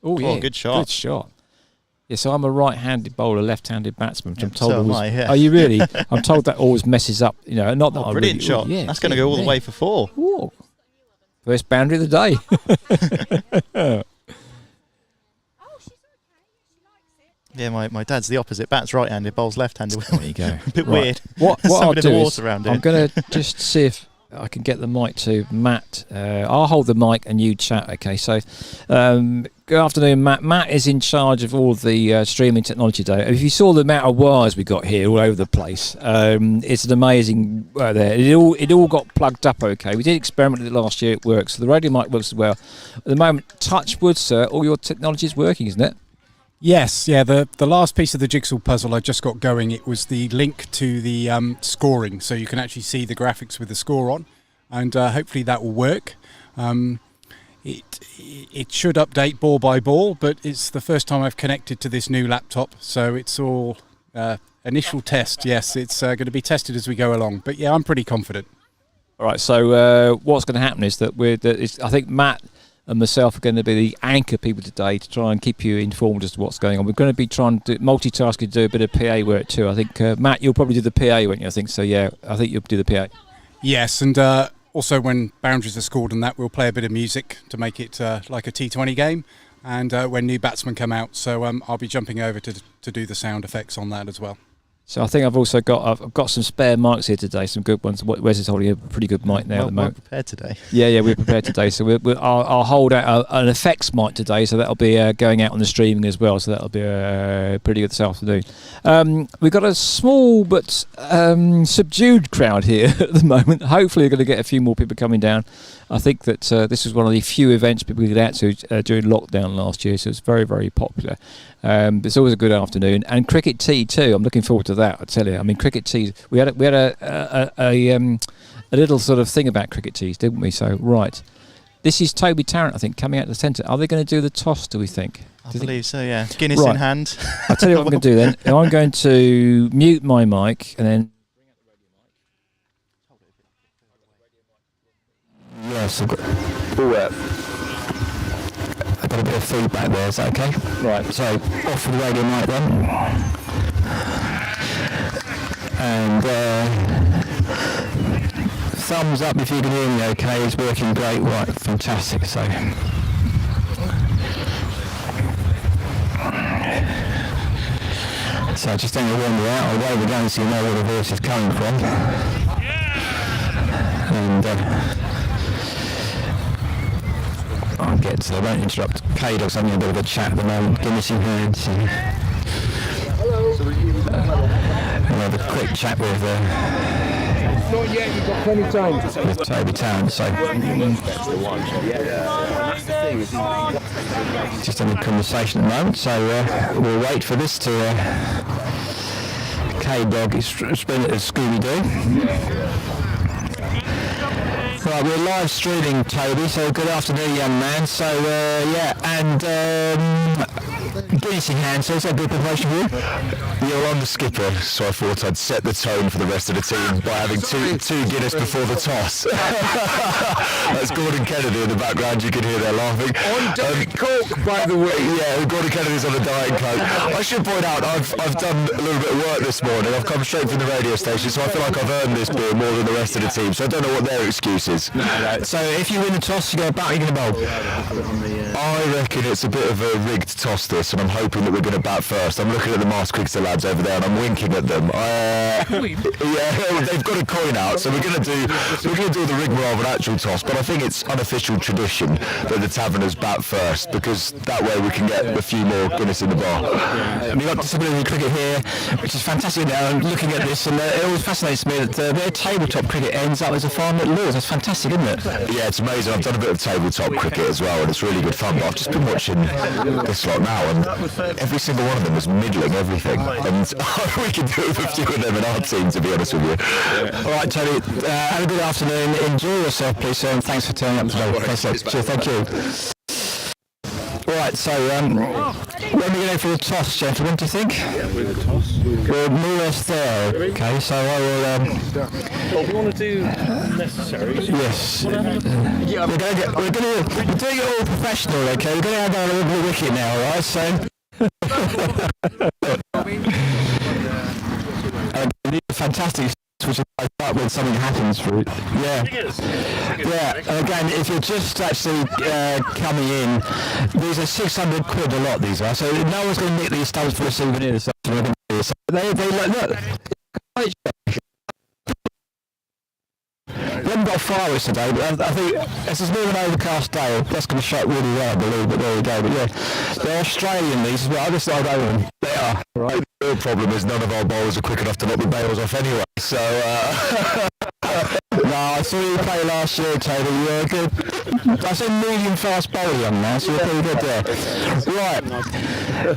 Oh yeah, good shot. Good shot. Yeah, so I'm a right-handed bowler, left-handed batsman, which I'm told so always. Are you really? I'm told that always messes up. Not that. Brilliant shot. Yeah, that's going to go all the way for 4. Ooh. First boundary of the day. Yeah, my dad's the opposite. Bats right-handed, bowls left-handed. There you go. A bit weird. What I'll do is around I'm going to just see if I can get the mic to Matt. I'll hold the mic and you chat. Okay, so good afternoon, Matt. Matt is in charge of all the streaming technology today. If you saw the amount of wires we got here all over the place, it's an amazing there. It all got plugged up okay. We did experiment with it last year. It works. So the radio mic works as well. At the moment, touch wood, sir, all your technology is working, isn't it? Yes, yeah. The last piece of the jigsaw puzzle I just got going, it was the link to the scoring, so you can actually see the graphics with the score on, and hopefully that will work. It should update ball by ball, but it's the first time I've connected to this new laptop, so it's all initial test. Yes, it's going to be tested as we go along, but yeah, I'm pretty confident. All right, so what's going to happen is that I think Matt and myself are going to be the anchor people today to try and keep you informed as to what's going on. We're going to be trying to multitask and do a bit of PA work too. I think, Matt, you'll probably do the PA, won't you? I think so, yeah. I think you'll do the PA. Yes, and also when boundaries are scored and that, we'll play a bit of music to make it like a T20 game. And when new batsmen come out, so I'll be jumping over to do the sound effects on that as well. So I think I've also got some spare mics here today, some good ones. Wes is holding a pretty good mic now at the moment. We're prepared today. Yeah, we're prepared today. So I'll hold out an effects mic today, so that'll be going out on the streaming as well. So that'll be pretty good this afternoon. We've got a small but subdued crowd here at the moment. Hopefully we're going to get a few more people coming down. I think that this was one of the few events people get out to during lockdown last year, so it's very, very popular. It's always a good afternoon, and cricket tea too. I'm looking forward to that. I tell you, I mean, cricket tea. We had a little sort of thing about cricket teas, didn't we? So right, this is Toby Tarrant, I think, coming out of the centre. Are they going to do the toss? Do we think? I believe so. Yeah, Guinness in hand. I'll tell you what I'm going to do then. I'm going to mute my mic and then. Yes, I've got a bit of feedback there, is that okay? Right, so off with the radio mic then. And thumbs up if you can hear me okay, it's working great, right, fantastic, so. So just don't wander out, I'll wave again so you know where the voice is coming from. And I'll get to, I won't interrupt K-Dog's having a bit of a chat at the moment, Guinness in hand. So. Hello. We'll have a quick chat with not yet, you've got plenty of time. With Toby Tarrant, so just having a conversation at the moment, so we'll wait for this to K-Dog is Scooby-Doo. Right, we're live streaming, Toby, so good afternoon, young man. So, and Guinness in hand, so is that a good preparation for you? You're on the skipper, so I thought I'd set the tone for the rest of the team by having two Guinness before the toss. That's Gordon Kennedy in the background, you can hear there laughing. On Diet Coke, by the way. Yeah, Gordon Kennedy's on a Diet Coke. I should point out, I've done a little bit of work this morning. I've come straight from the radio station, so I feel like I've earned this beer more than the rest of the team, so I don't know what their excuse is. So if you win the toss, you go bat, you're going to bowl? I reckon it's a bit of a rigged toss this, and I'm hoping that we're going to bat first. I'm looking at the masked cricketer lads over there, and I'm winking at them. Yeah, they've got a coin out, so we're going to do the rigmarole of an actual toss. But I think it's unofficial tradition that the Taverners bat first, because that way we can get a few more Guinness in the bar. We've got disciplinary cricket here, which is fantastic. Now I'm looking at this, and it always fascinates me that their tabletop cricket ends up as a farm at Lords. That's fantastic, isn't it? Yeah, it's amazing. I've done a bit of tabletop cricket as well, and it's really good fun. But I've just been watching this lot now, and every single one of them is middling everything. And we can do with a few of them in our team, to be honest with you. All right, Tony, have a good afternoon. Enjoy yourself, please, sir, and thanks for turning up today. Cheers, thank you. Right, so when are we going for the toss, gentlemen, do you think? Yeah, with the toss. We're more or less there. Okay, so I will... Well, if you want to do necessaries... Yes. We're doing it all professional, okay? We're going to have our little wicket now, all right? So... fantastic, which is like when something happens for it. Yeah. And again, if you're just actually coming in, these are 600 quid a lot, these are. So no one's going to nick these stamps for a souvenir. So they look. We haven't got fireworks today, but I think as it's more of an overcast day, that's going to show really well, I believe, but there we go. But yeah, they're Australian, these as well. I just thought I'd own them. They are. Right. The real problem is none of our bowlers are quick enough to knock the bails off anyway, so... No, I saw you play last year, Toby. You were good. I said medium fast bowler, young man, so you're pretty good there. Right.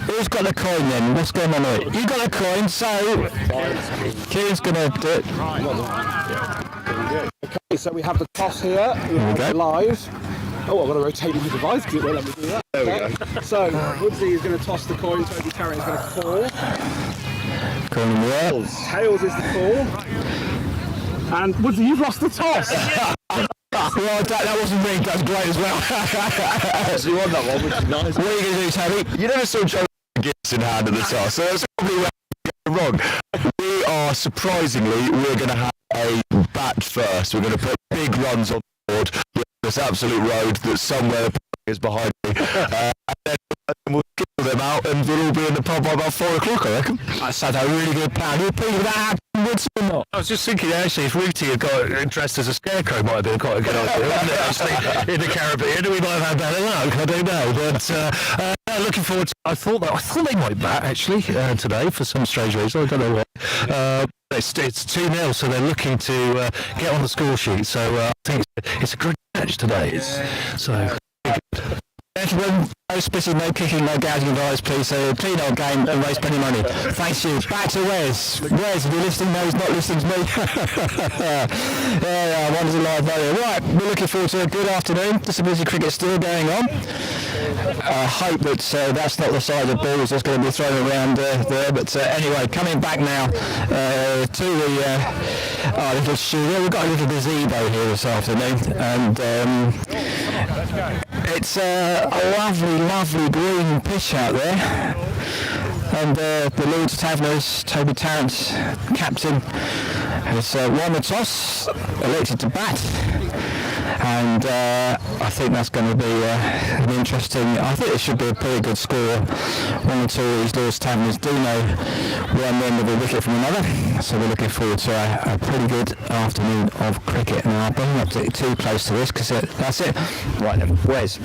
Who's got the coin then? What's going on with it? You got the coin, so Kieran's going to do it. Okay, so we have the toss here. We go. Live. Oh, I've got to rotate my device because it won't let me do that. There we go. So, Woodsy is going to toss the coin, Toby Tarrant is going to call. Coin in the air. Tails is the call. And Woodsy, you've lost the toss. Well, that wasn't rigged. That's great as well. So you won that one, which is nice. What are you going to do, Tabby? You never saw Joe Gibbs in hand at the toss, so that's probably where I'm going wrong. We're going to have a bat first. We're going to put big runs on the board. This absolute road that somewhere is behind me. And then we'll kill them out and we'll all be in the pub by about 4 o'clock, I reckon. That sounds like a really good plan. You think that happened, Woods, or not? I was just thinking, actually, if Rooty had got dressed as a scarecrow, might have been quite a good idea, wouldn't it? Actually, in the Caribbean, we might have had better luck. I don't know, but looking forward to. I thought they might bat actually today for some strange reason. I don't know why. It's 2-0, so they're looking to get on the score sheet. So I think it's a good match today. So. Gentlemen, no spitting, no kicking, no gouging of eyes, please. So clean old game and raise plenty of money. Thanks you. Back to Wes. Wes, if you're listening, no, he's not listening to me. Yeah, wonders alive there. Right, we're looking forward to a good afternoon. Disability cricket still going on. I hope that that's not the size of balls that's going to be thrown around there. But anyway, coming back now to the little studio. We've got a little gazebo here this afternoon, and it's a lovely green pitch out there. And the Lords Taverners, Toby Tarrant, captain, has won the toss, elected to bat. And I think that's going to be an interesting. I think it should be a pretty good score. One or two of these Lords Taverners do know one end of a wicket from another, so we're looking forward to a pretty good afternoon of cricket. And I'll bring up too close to this because that's it. Right then, Wes.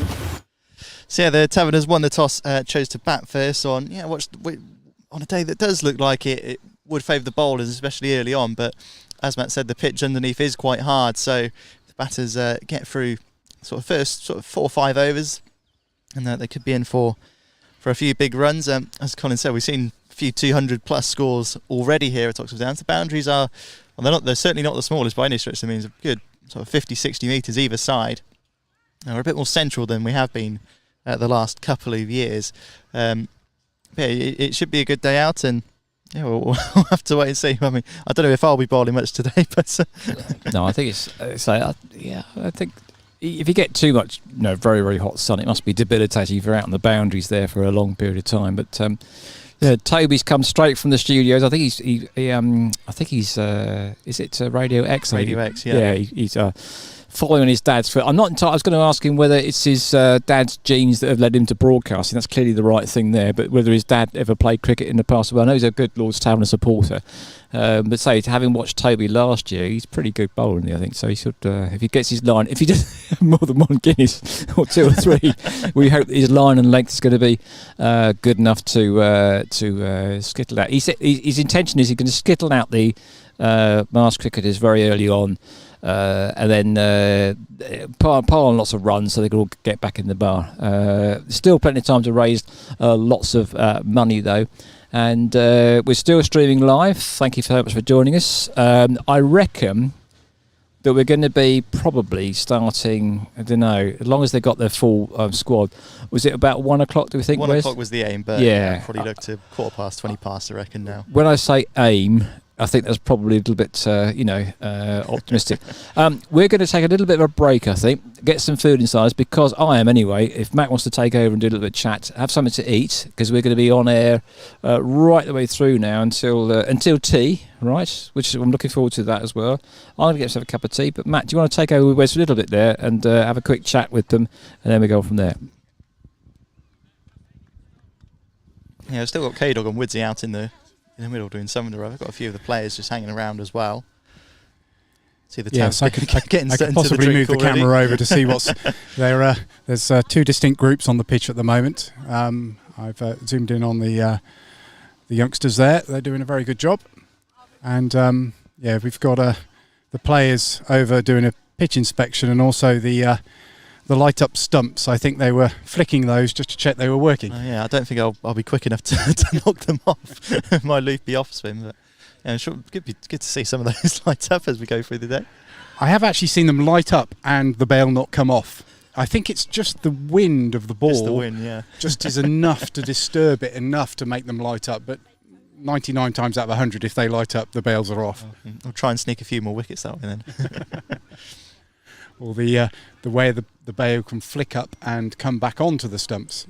So yeah, the Taverners won the toss, chose to bat first on a day that does look like it would favour the bowlers, especially early on. But as Matt said, the pitch underneath is quite hard, so the batters get through first 4 or 5 overs, and they could be in for a few big runs. As Colin said, we've seen a few 200 plus scores already here at Oxford Downs. The boundaries are, they're certainly not the smallest by any stretch. It means a good 50-60 metres either side. Now, we're a bit more central than we have been the last couple of years. It should be a good day out, and we'll have to wait and see. I mean, I don't know if I'll be bowling much today, but no, I think I think if you get too much, very, very hot sun, it must be debilitating if you're out on the boundaries there for a long period of time. But Toby's come straight from the studios. I think he's is it Radio X? Radio X, yeah. Yeah, he's following his dad's foot. I'm not entirely. I was going to ask him whether it's his dad's genes that have led him to broadcasting. That's clearly the right thing there. But whether his dad ever played cricket in the past, well, I know he's a good Lord's Taverner supporter. But having watched Toby last year, he's pretty good bowling, I think. So he should, if he gets his line, if he does more than one Guinness or 2 or 3, we hope that his line and length is going to be good enough to skittle out. He said his intention is he's going to skittle out the masked cricketers very early on. And then pile on lots of runs so they can all get back in the bar. Still plenty of time to raise lots of money though, and we're still streaming live. Thank you so much for joining us. I reckon that we're going to be probably starting, I don't know, as long as they got their full squad. Was it about 1 o'clock, do we think? 1 o'clock was the aim, but yeah, probably look to 20 past, I reckon now. When I say aim, I think that's probably a little bit, optimistic. We're going to take a little bit of a break, I think, get some food inside us, because I am anyway. If Matt wants to take over and do a little bit of chat, have something to eat, because we're going to be on air right the way through now until tea, right? Which I'm looking forward to that as well. I'm going to get myself a cup of tea, but Matt, do you want to take over with Wes a little bit there and have a quick chat with them, and then we go from there? Yeah, we've still got K-Dog and Woodsy out in the middle doing something or other. Got a few of the players just hanging around as well. See the I could possibly move the camera over to see what's there. There's 2 distinct groups on the pitch at the moment. I've zoomed in on the youngsters there. They're doing a very good job, and we've got the players over doing a pitch inspection, and also the light up stumps. I think they were flicking those just to check they were working. Yeah, I don't think I'll be quick enough to knock them off. My loop be off spin, but sure, good to see some of those light up as we go through the day. I have actually seen them light up and the bail not come off. I think it's just the wind of the ball. Just the wind, yeah. Just is enough to disturb it enough to make them light up. But 99 times out of 100, if they light up, the bails are off. I'll try and sneak a few more wickets that way then. Or the way the bail can flick up and come back onto the stumps.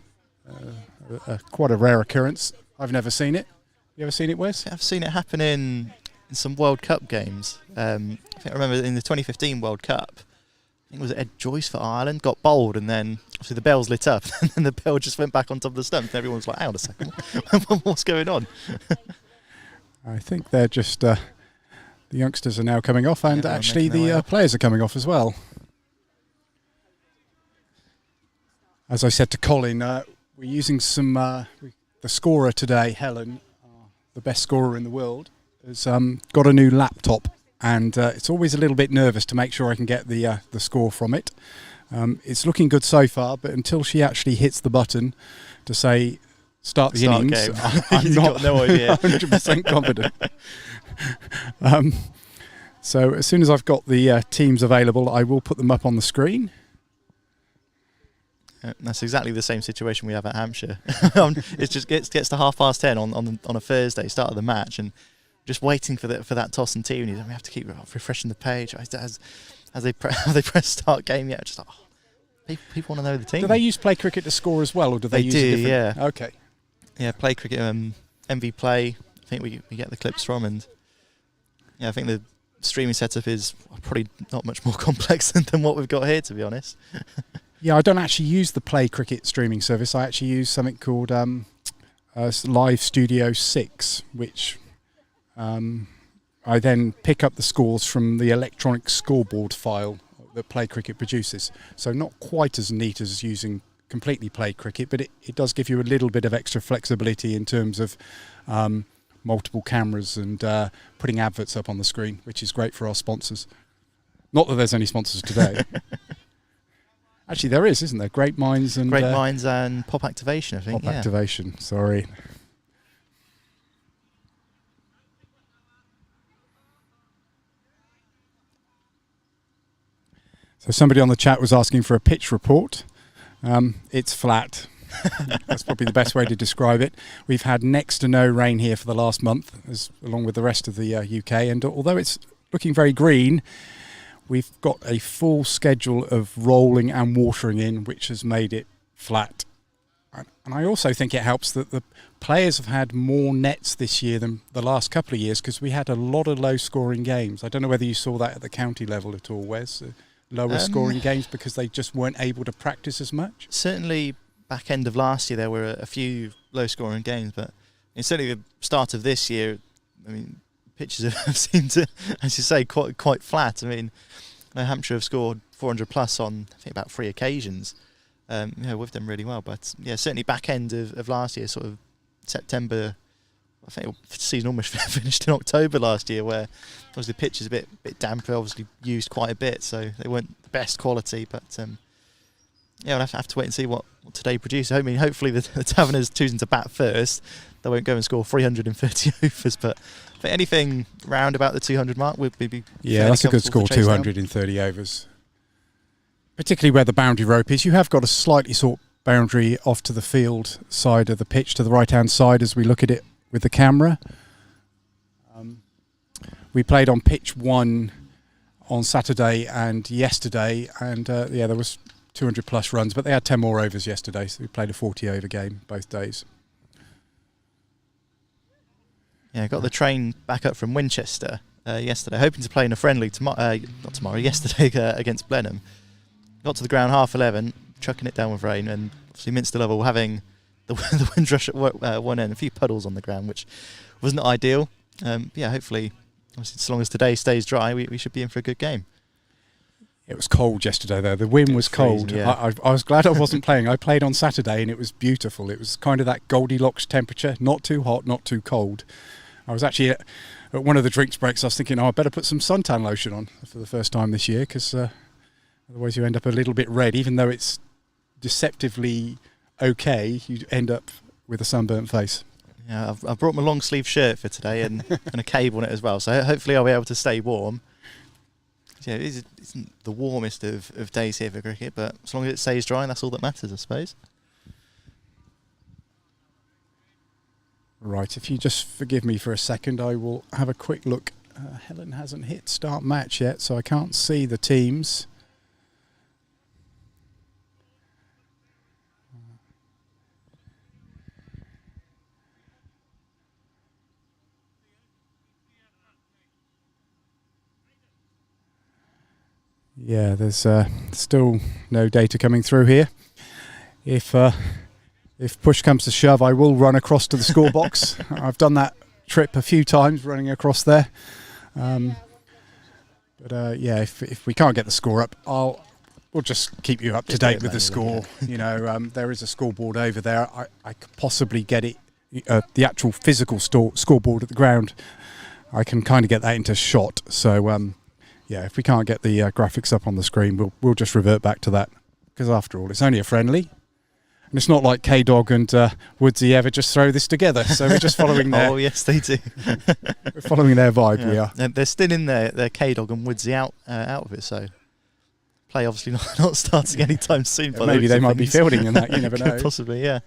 Quite a rare occurrence. I've never seen it. You ever seen it, Wes? I've seen it happen in some World Cup games. I think I remember in the 2015 World Cup, I think it was Ed Joyce for Ireland, got bowled, and then obviously the bells lit up, and then the bell just went back on top of the stump, and everyone was like, hang on a second, what's going on? I think they're just, the youngsters are now coming off, and actually the players are coming off as well. As I said to Colin, we're using some, the scorer today, Helen, the best scorer in the world, has got a new laptop, and it's always a little bit nervous to make sure I can get the score from it. It's looking good so far, but until she actually hits the button to say start the innings, I'm not no idea. 100% confident. So as soon as I've got the teams available, I will put them up on the screen. That's exactly the same situation we have at Hampshire. It just gets to 10:30 on a Thursday, start of the match, and just waiting for that toss and tee, and we have to keep refreshing the page as they press start game. Yeah, just people want to know the team. Do they use Play Cricket to score as well, or do they use a different? Yeah. Okay. Yeah, Play Cricket, MV Play. I think we get the clips from, and yeah, I think the streaming setup is probably not much more complex than what we've got here, to be honest. Yeah, I don't actually use the Play Cricket streaming service. I actually use something called Live Studio 6, which I then pick up the scores from the electronic scoreboard file that Play Cricket produces. So not quite as neat as using completely Play Cricket, but it does give you a little bit of extra flexibility in terms of multiple cameras and putting adverts up on the screen, which is great for our sponsors. Not that there's any sponsors today. Actually, there is, isn't there? Great Minds and Pop Activation, I think. Pop Activation, sorry. So somebody on the chat was asking for a pitch report. It's flat. That's probably the best way to describe it. We've had next to no rain here for the last month, along with the rest of the UK. And although it's looking very green, we've got a full schedule of rolling and watering in, which has made it flat. And I also think it helps that the players have had more nets this year than the last couple of years, because we had a lot of low-scoring games. I don't know whether you saw that at the county level at all, Wes. Lower scoring games because they just weren't able to practice as much? Certainly back end of last year there were a few low scoring games, but certainly the start of this year, I mean, pitches have seemed to, as you say, quite flat. I mean, Hampshire have scored 400 plus on, I think, about 3 occasions. With them really well, but yeah, certainly back end of last year, sort of September. I think the season almost finished in October last year, where obviously the pitch is a bit damper, obviously used quite a bit, so they weren't the best quality. But we'll have to wait and see what today produces. I mean, hopefully the Taverners choosing to bat first, they won't go and score 330 overs, but for anything round about the 200 mark would be that's a good score, 230 overs. Particularly where the boundary rope is, you have got a slightly short boundary off to the field side of the pitch, to the right-hand side as we look at it with the camera. We played on pitch 1 on Saturday and yesterday, and there was 200 plus runs, but they had 10 more overs yesterday, so we played a 40 over game both days. Yeah, got the train back up from Winchester yesterday, hoping to play in a friendly yesterday against Blenheim. Got to the ground 11:30, chucking it down with rain, and obviously Minster Level having the windrush at one end, a few puddles on the ground, which wasn't ideal. Hopefully, as long as today stays dry, we should be in for a good game. It was cold yesterday, though. The wind was cold. Freezing, yeah. I was glad I wasn't playing. I played on Saturday, and it was beautiful. It was kind of that Goldilocks temperature, not too hot, not too cold. I was actually at one of the drinks breaks, I was thinking, I better put some suntan lotion on for the first time this year, because otherwise you end up a little bit red. Even though it's deceptively okay, you end up with a sunburnt face. Yeah, I've brought my long sleeve shirt for today and a cable on it as well, so hopefully I'll be able to stay warm. Yeah, it isn't the warmest of days here for cricket, but as long as it stays dry, that's all that matters, I suppose. Right, if you just forgive me for a second, I will have a quick look. Helen hasn't hit start match yet, so I can't see the teams. Yeah, there's still no data coming through here. If push comes to shove, I will run across to the score box. I've done that trip a few times, running across there. Yeah, if we can't get the score up, we'll just keep you up to date with the score. You know, there is a scoreboard over there. I could possibly get it, the actual physical scoreboard at the ground. I can kind of get that into shot. So yeah, if we can't get the graphics up on the screen, we'll just revert back to that, because after all, it's only a friendly. And it's not like K-Dog and Woodsy ever just throw this together. So we're just following their... Oh, yes, they do. We're following their vibe, we are. And they're still in there, they're K-Dog and Woodsy out of it, so... Play obviously not starting anytime soon. Yeah, maybe they might be fielding in that, you never know. Possibly, yeah.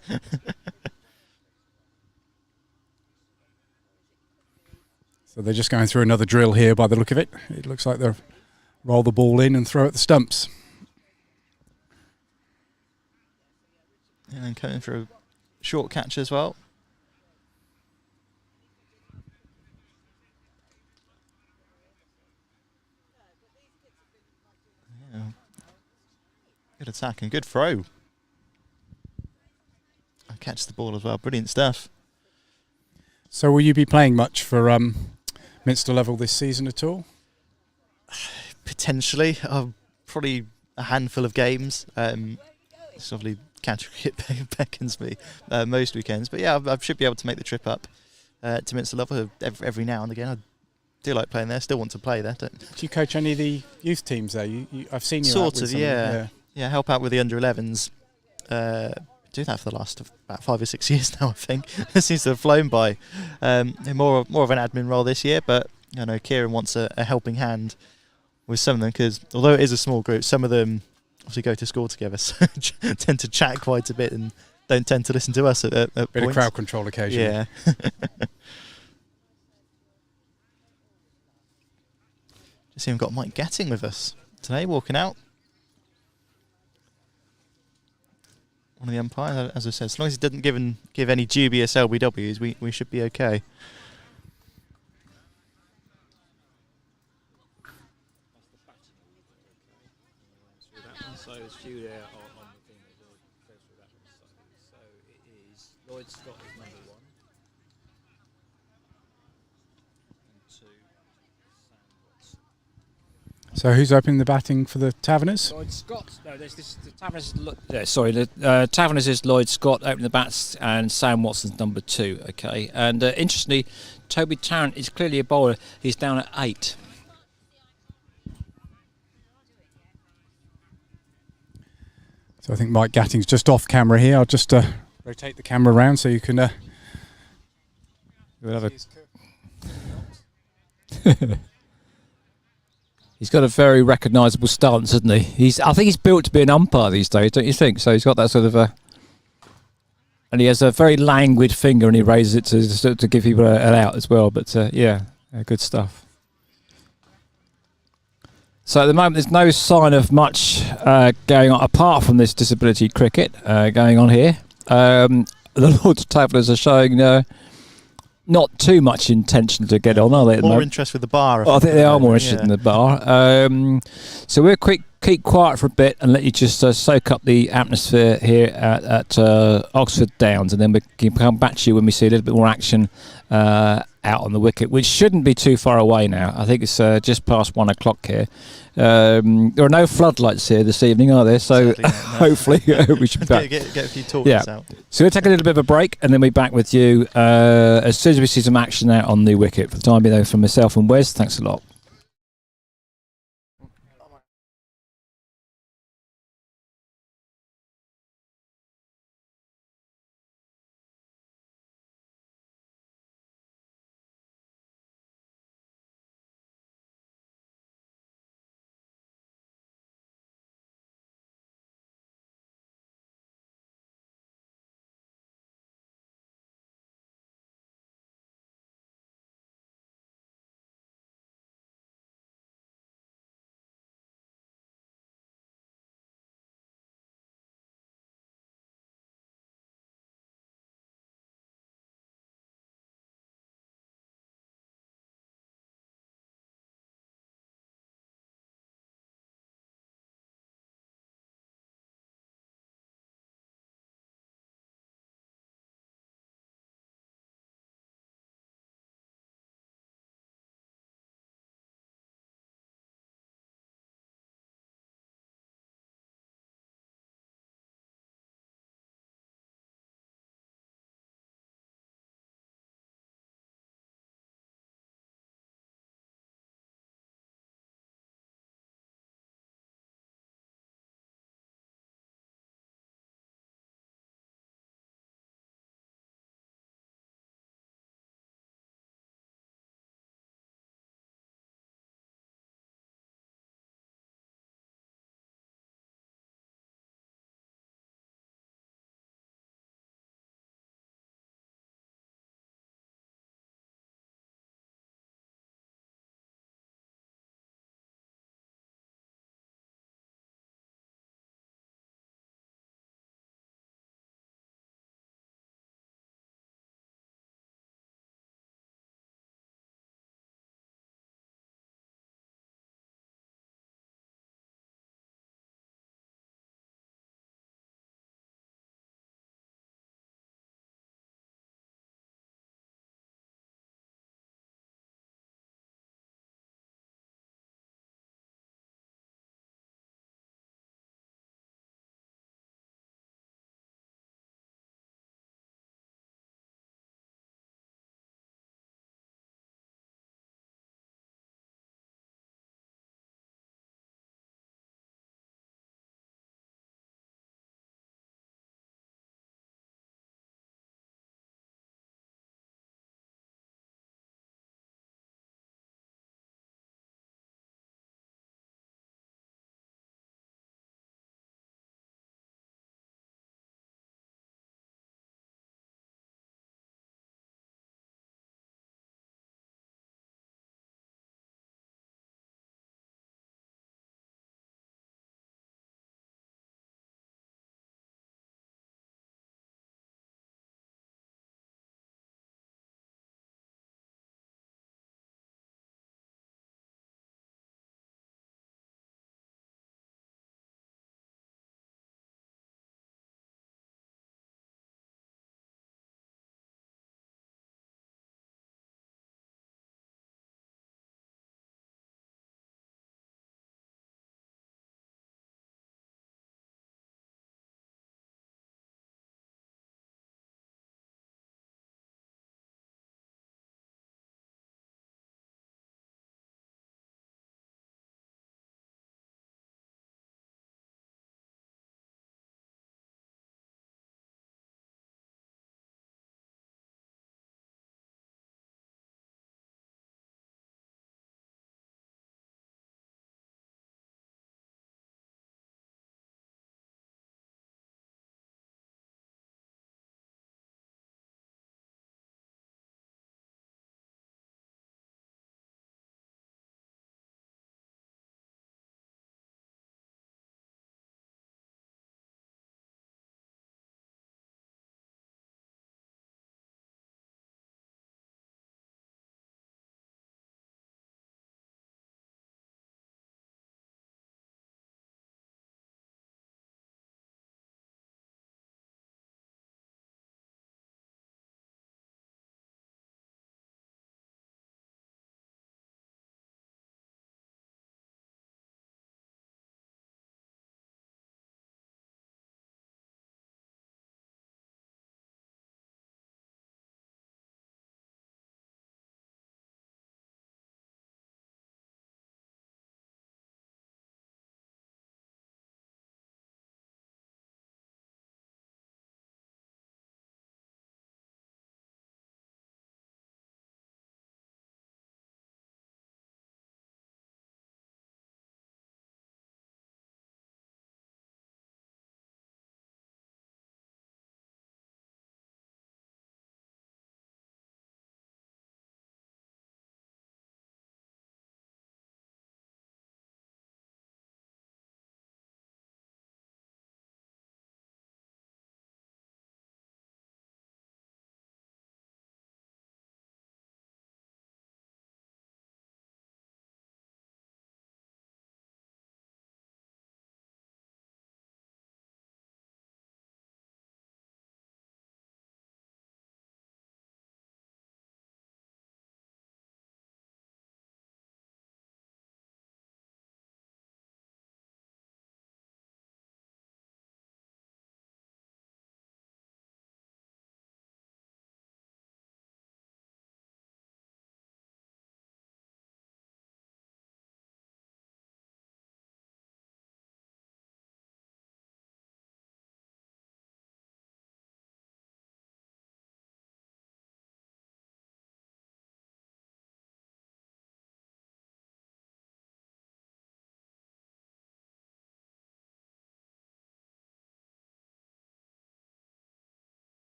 So they're just going through another drill here by the look of it. It looks like they'll roll the ball in and throw at the stumps. And then coming for a short catch as well. Yeah. Good attack and good throw. I catch the ball as well. Brilliant stuff. So will you be playing much for Minster level this season at all? Potentially. Probably a handful of games. It's obviously county cricket beckons me most weekends. But yeah, I should be able to make the trip up to Minster level every now and again. I do like playing there. Still want to play there. Do you coach any of the youth teams there? I've seen you sort out with of, yeah. Help out with the under-11s. Do that for the last about 5 or 6 years now, I think. It seems to have flown by. More of an admin role this year, but I know Kieran wants a helping hand with some of them, because although it is a small group, some of them obviously go to school together, so tend to chat quite a bit and don't tend to listen to us at bit points. of crowd control occasionally. Yeah. Just even got Mike Gatting with us today, walking out. One of the umpires, as I said, as long as he doesn't give any dubious LBWs, we should be okay. So there's a few there on the thing that goes through that one. So it is Lloyd Scott is number 1. And 2, Sam Watson. So who's opening the batting for the Taverners? Lloyd Scott. No, there's this. The Taverners. The Taverners is Lloyd Scott opening the bats, and Sam Watson's number 2. Okay, and interestingly, Toby Tarrant is clearly a bowler. He's down at 8. So I think Mike Gatting's just off camera here. I'll just rotate the camera around so you can. We'll have a He's got a very recognisable stance, hasn't he? I think he's built to be an umpire these days, don't you think? So he's got that sort of and he has a very languid finger, and he raises it to give people an out as well. But yeah, good stuff. So at the moment, there's no sign of much going on apart from this disability cricket going on here. The Lords Taverners are showing not too much intention to get on, are they? More interest with the bar. I think they are more interested in the bar. So we'll keep quiet for a bit and let you just soak up the atmosphere here at Oxford Downs, and then we can come back to you when we see a little bit more action out on the wicket, which shouldn't be too far away now. I think it's just past 1 o'clock here. There are no floodlights here this evening, are there? So hopefully we should be back. Get a few torches out. So we'll take a little bit of a break, and then we'll be back with you as soon as we see some action out on the wicket. For the time being, though, from myself and Wes, thanks a lot.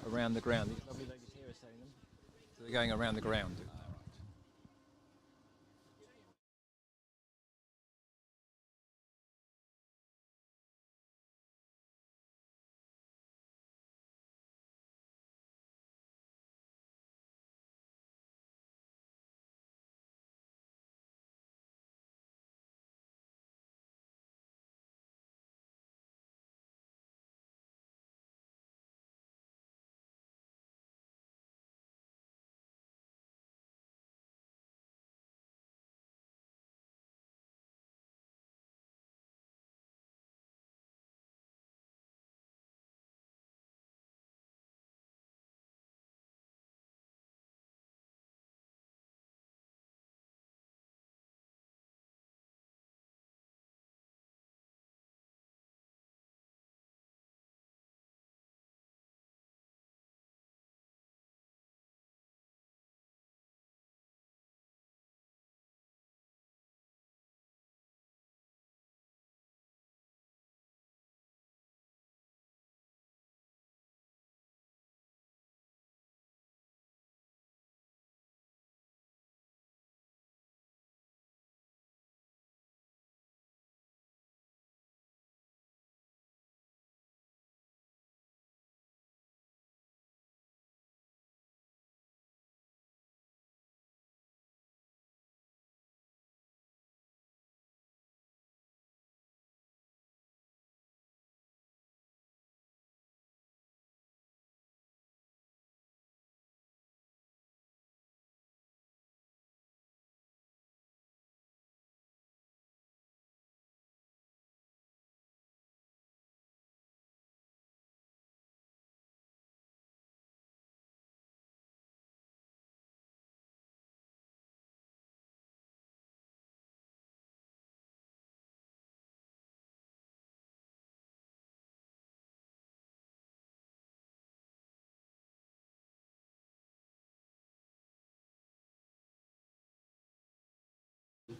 Around the ground. These lovely ladies here are selling them. So they're going around the ground.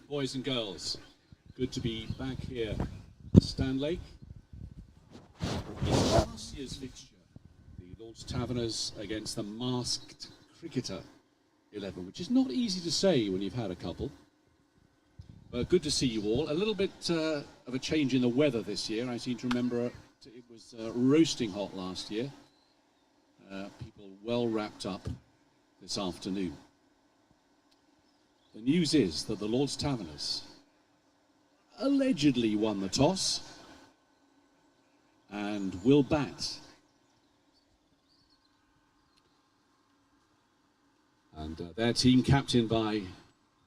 Boys and girls, good to be back here. Stanley. In last year's fixture, the Lord's Taverners against the Masked Cricketer 11, which is not easy to say when you've had a couple. But good to see you all. A little bit of a change in the weather this year. I seem to remember it was roasting hot last year. People well wrapped up this afternoon. The news is that the Lord's Taverners allegedly won the toss and will bat. And their team captained by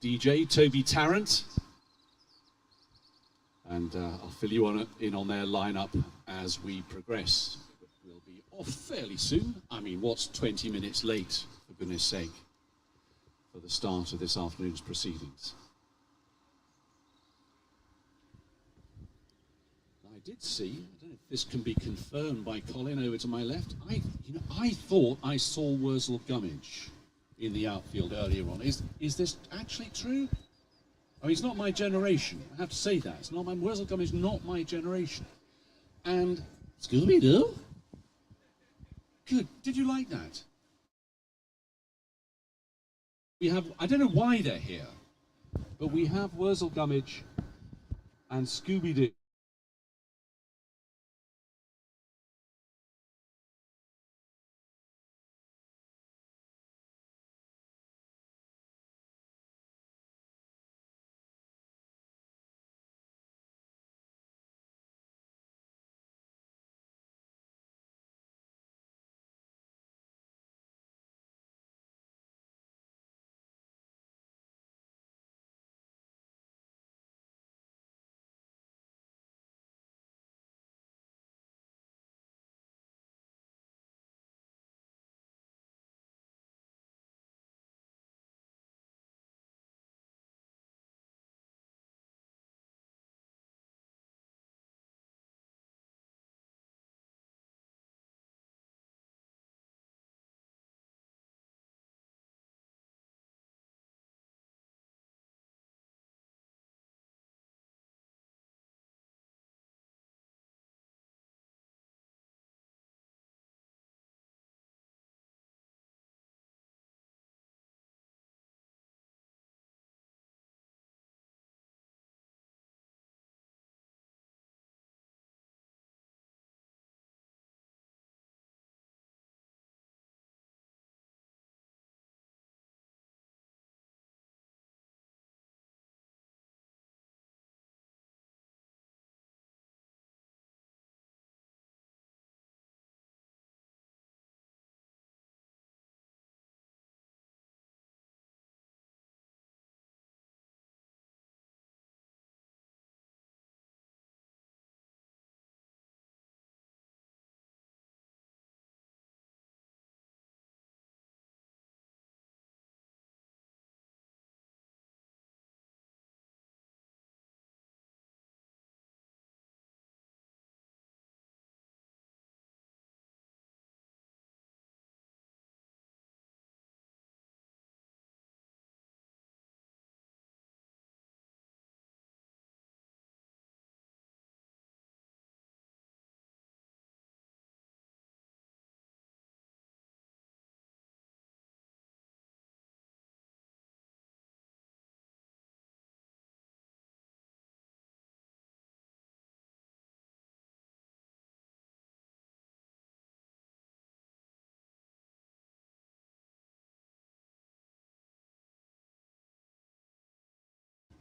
DJ Toby Tarrant. And I'll fill you in on their lineup as we progress. We'll be off fairly soon. I mean, what's 20 minutes late, for goodness sake, for the start of this afternoon's proceedings. I did see, I don't know if this can be confirmed by Colin over to my left, I thought I saw Wurzel Gummidge in the outfield earlier on. Is this actually true? I mean, it's not my generation. I have to say that. It's not my Wurzel Gummidge, not my generation. And Scooby-Doo? Good. Did you like that? We have, I don't know why they're here, but we have Wurzel Gummidge and Scooby-Doo.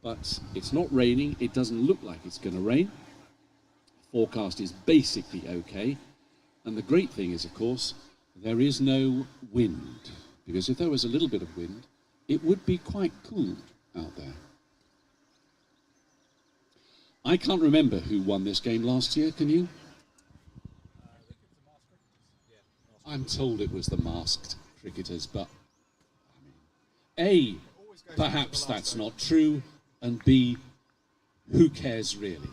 but it's not raining. It doesn't look like it's going to rain. Forecast is basically okay. And the great thing is, of course, there is no wind, because if there was a little bit of wind, it would be quite cool out there. I can't remember who won this game last year, can you? I'm told it was the masked cricketers, but I mean, A, perhaps that's not true, and B, who cares really?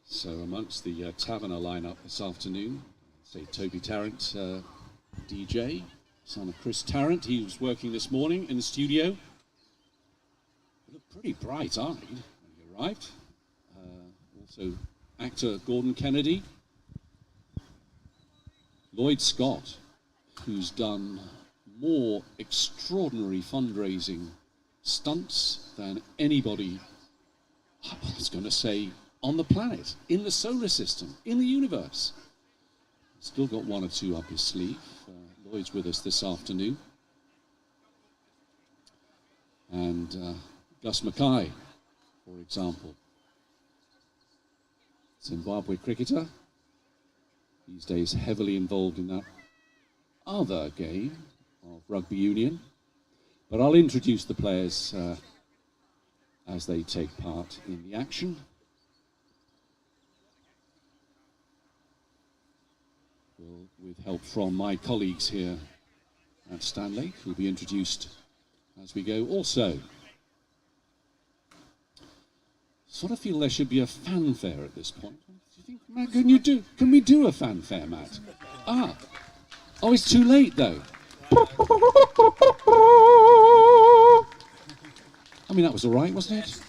So amongst the Taverner lineup this afternoon, say Toby Tarrant, DJ, son of Chris Tarrant. He was working this morning in the studio. He looked pretty bright-eyed when he arrived. Also actor Gordon Kennedy. Lloyd Scott, who's done more extraordinary fundraising stunts than anybody, I was going to say, on the planet, in the solar system, in the universe. Still got one or two up his sleeve. Lloyd's with us this afternoon. And Gus Mackay, for example. Zimbabwe cricketer. These days heavily involved in that other game of rugby union. But I'll introduce the players as they take part in the action. With help from my colleagues here at Stanley, who will be introduced as we go. Also, sort of feel there should be a fanfare at this point. Do you think, Matt, can we do a fanfare, Matt? Oh, it's too late though. I mean, that was all right, wasn't it?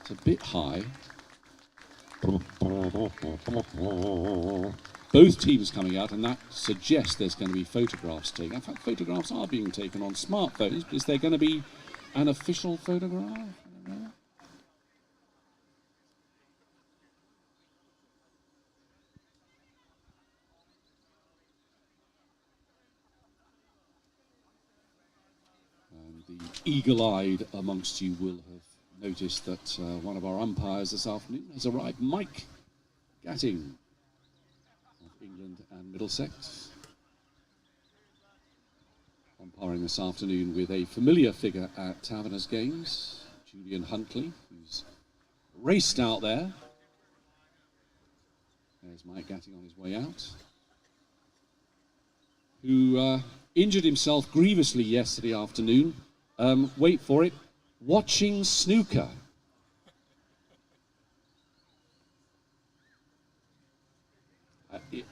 It's a bit high. Both teams coming out, and that suggests there's going to be photographs taken. In fact, photographs are being taken on smartphones. Is there going to be an official photograph? I don't know. And the eagle-eyed amongst you will have noticed that one of our umpires this afternoon has arrived, Mike Gatting of England and Middlesex. Umpiring this afternoon with a familiar figure at Taverners games, Julian Huntley, who's raced out there. There's Mike Gatting on his way out, who injured himself grievously yesterday afternoon. Wait for it. Watching snooker.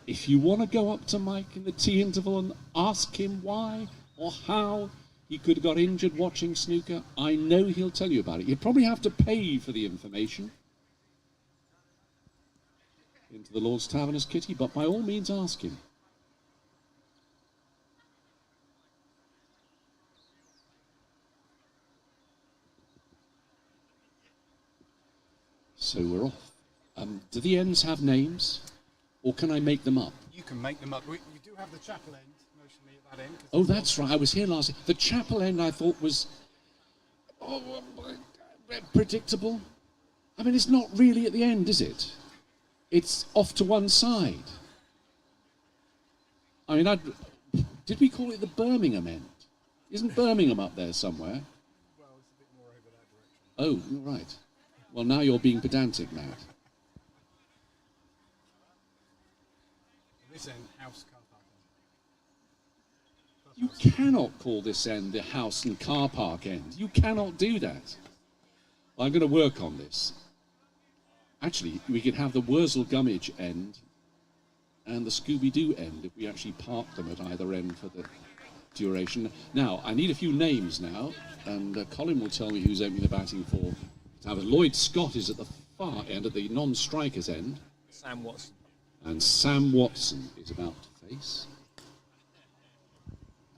If you want to go up to Mike in the tea interval and ask him why or how he could have got injured watching snooker, I know he'll tell you about it. You probably have to pay for the information into the Lord's Taverners kitty, but by all means ask him. So we're off. Do the ends have names, or can I make them up? You can make them up. You do have the chapel end, notionally at that end. Oh, that's right. I was here last. The chapel end I thought was predictable. I mean, it's not really at the end, is it? It's off to one side. I mean, did we call it the Birmingham end? Isn't Birmingham up there somewhere? Well, it's a bit more over that direction. Oh, right. Well, now you're being pedantic, Matt. This end, house car park end. You cannot call this end the house and car park end. You cannot do that. Well, I'm going to work on this. Actually, we could have the Wurzel Gummidge end and the Scooby-Doo end if we actually park them at either end for the duration. Now, I need a few names now, and Colin will tell me who's opening the batting for. Lloyd Scott is at the far end, at the non-strikers end. Sam Watson. And Sam Watson is about to face.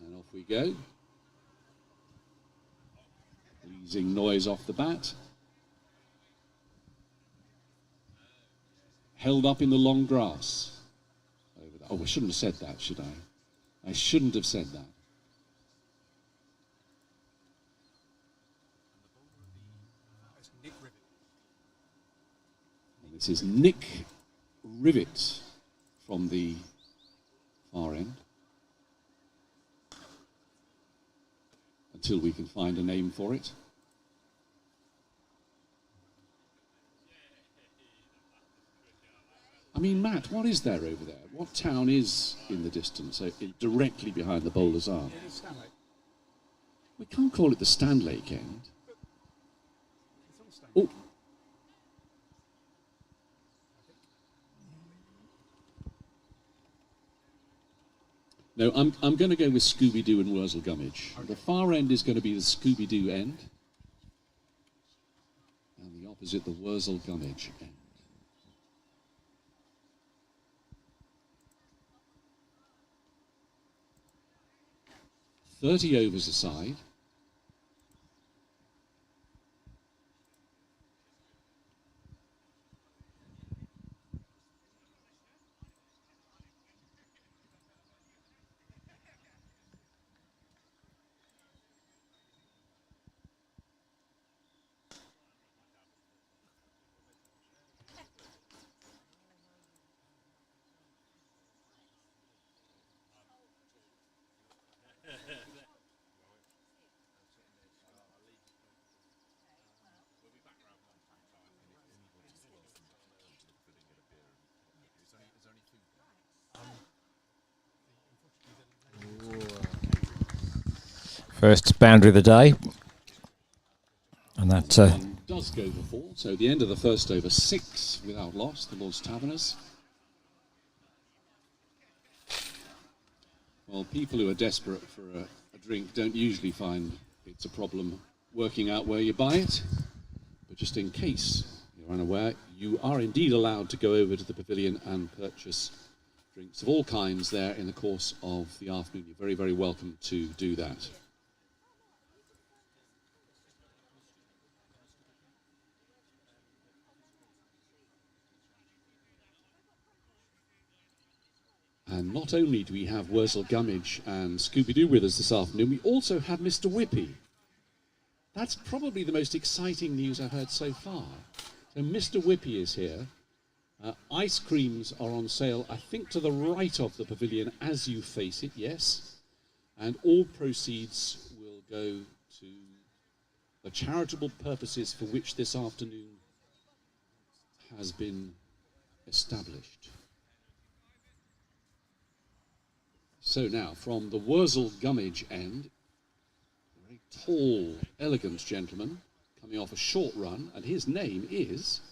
And off we go. Pleasing noise off the bat. held up in the long grass. Oh, I shouldn't have said that, should I? I shouldn't have said that. And this is Nick Rivet from the far end. Until we can find a name for it. I mean, Matt, what is there over there? What town is in the distance, directly behind the bowler's arm? We can't call it the Stanlake end. Oh. No, I'm going to go with Scooby-Doo and Wurzel Gummidge. Okay. The far end is going to be the Scooby-Doo end. And the opposite, the Wurzel Gummidge end. $30 overs aside. First boundary of the day. And that does go for 4, so the end of the first over, 6 without loss, the Lord's Taverners. Well, people who are desperate for a drink don't usually find it's a problem working out where you buy it. But just in case you're unaware, you are indeed allowed to go over to the pavilion and purchase drinks of all kinds there in the course of the afternoon. You're very, very welcome to do that. And not only do we have Wurzel Gummidge and Scooby-Doo with us this afternoon, we also have Mr. Whippy. That's probably the most exciting news I've heard so far. So Mr. Whippy is here. Ice creams are on sale, I think, to the right of the pavilion as you face it, yes. And all proceeds will go to the charitable purposes for which this afternoon has been established. So now, from the Wurzel Gummidge end, a very tall, elegant gentleman coming off a short run, and his name is,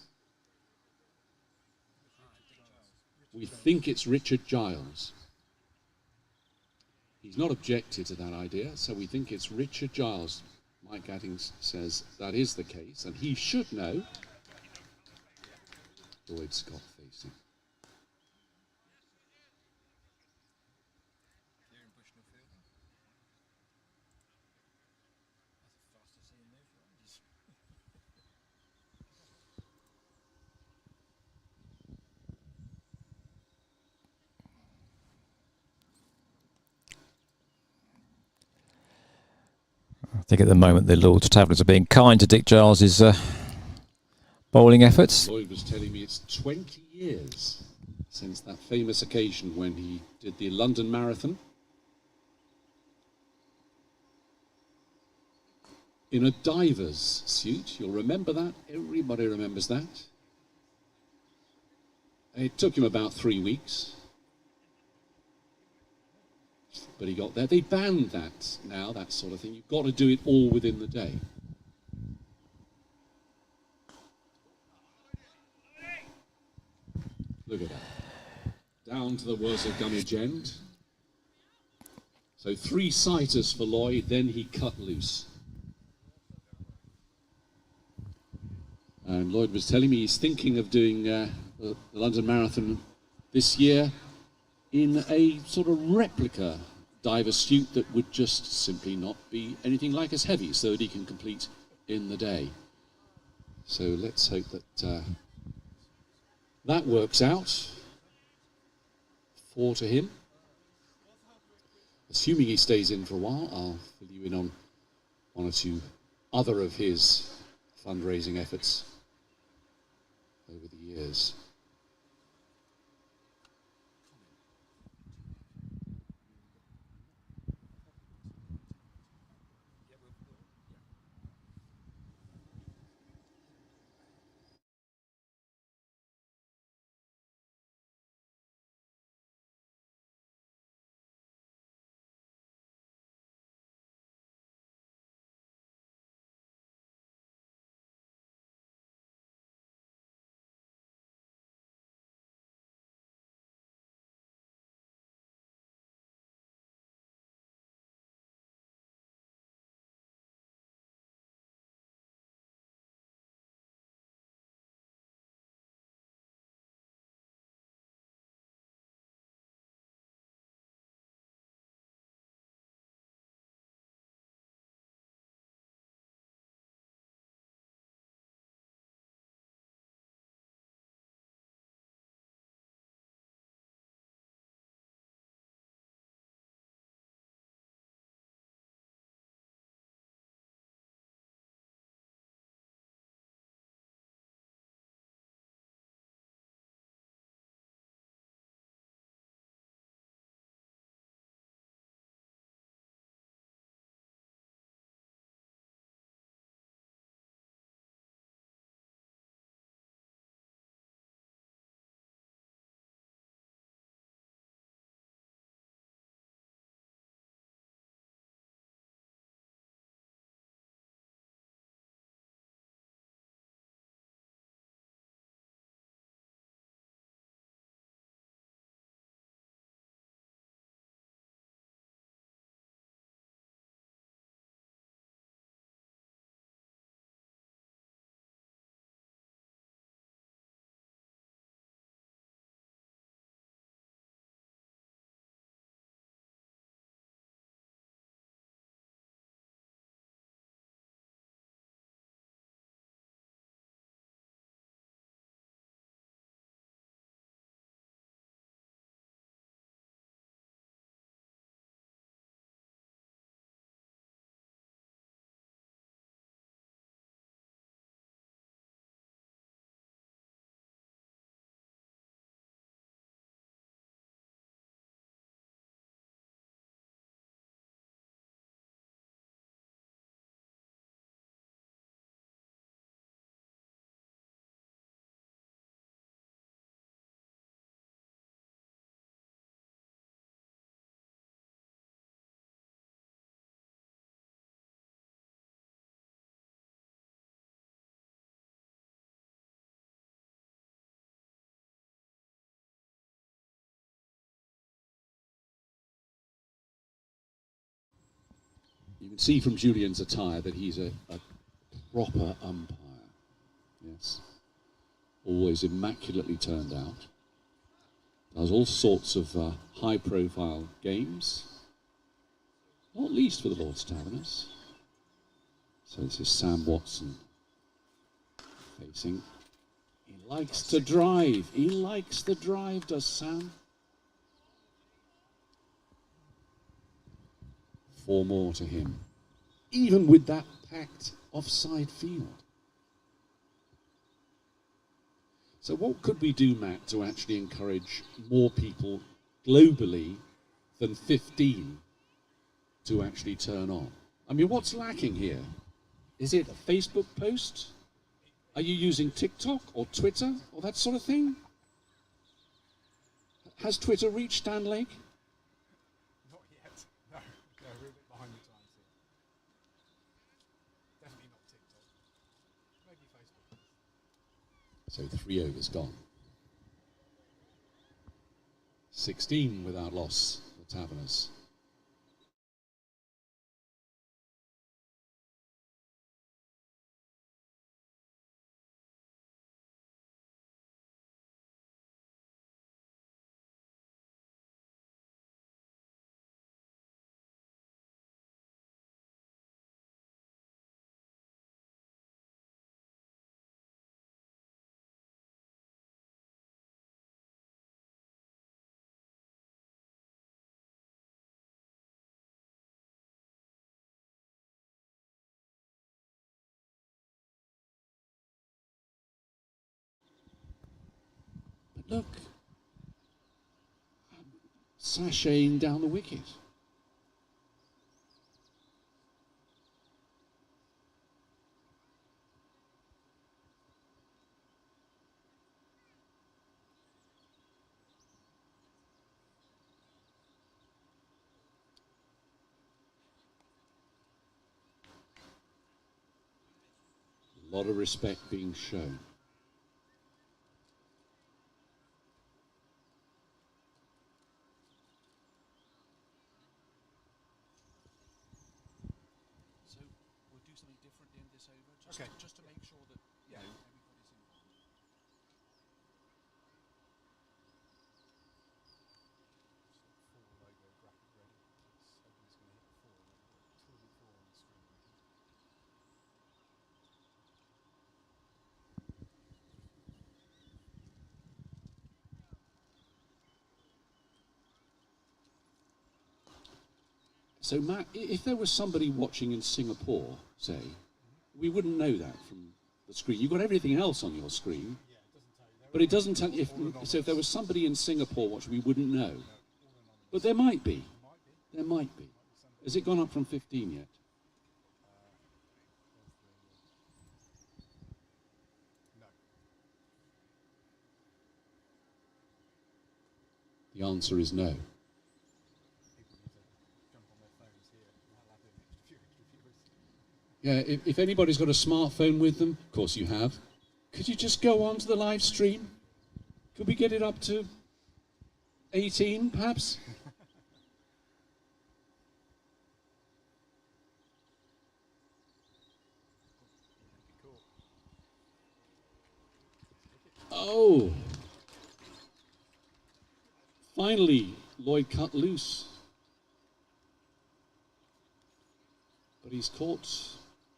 we think it's Richard Giles. He's not objected to that idea, so we think it's Richard Giles. Mike Gaddings says that is the case, and he should know. Lloyd Scott facing. I think at the moment the Lord's Taverners are being kind to Dick Giles's bowling efforts. Lloyd was telling me it's 20 years since that famous occasion when he did the London Marathon. In a diver's suit, you'll remember that. Everybody remembers that. It took him about 3 weeks. But he got there. They banned that now, that sort of thing. You've got to do it all within the day. Look at that. Down to the Wurzel Gummidge end. So 3 sighters for Lloyd, then he cut loose. And Lloyd was telling me he's thinking of doing the London Marathon this year in a sort of replica diver suit that would just simply not be anything like as heavy, so that he can complete in the day. So let's hope that That works out. 4 to him. Assuming he stays in for a while, I'll fill you in on one or two other of his fundraising efforts over the years. You can see from Julian's attire that he's a proper umpire. Yes. Always immaculately turned out. Does all sorts of high-profile games, not least for the Lord's Taverners. So this is Sam Watson facing. He likes to drive. He likes the drive, does Sam? 4 more to him, even with that packed offside field. So what could we do, Matt, to actually encourage more people globally than 15 to actually turn on? I mean, what's lacking here? Is it a Facebook post? Are you using TikTok or Twitter or that sort of thing? Has Twitter reached Dan Lake? Not yet. No, we're a bit behind the times here. Definitely not TikTok. Maybe Facebook. So 3 overs gone. 16 without loss for Taverners. look, sashaying down the wicket. A lot of respect being shown. So we'll do something different in this over, just to make sure that everybody's involved. So, Matt, if there was somebody watching in Singapore, say, we wouldn't know that from the screen. You've got everything else on your screen, but it doesn't tell you. So if there was somebody in Singapore watching, we wouldn't know. But there might be. There might be. Has it gone up from 15 yet? The answer is no. Yeah, if anybody's got a smartphone with them, of course you have, could you just go on to the live stream? Could we get it up to 18, perhaps? Oh! Finally, Lloyd cut loose. But he's caught,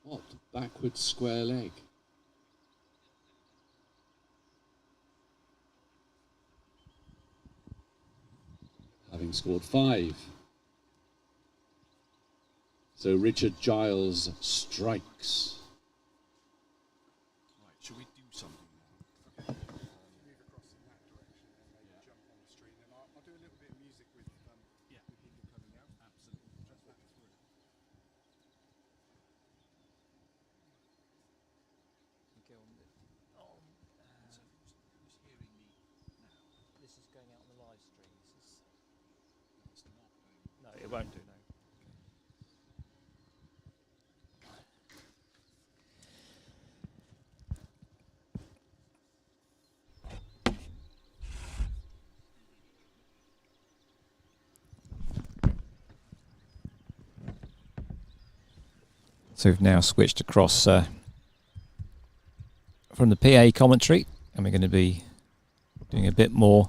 what, backward square leg. Having scored 5. So Richard Giles strikes. Right, should we do something now? Okay. Move across in that direction and maybe jump on the street. And I'll do a little bit of music with people coming out. Absolutely. Just walk through. So who's hearing me now? This is going out on the live stream. It's not going. No, it won't do. No. So we've now switched across from the PA commentary, and we're going to be doing a bit more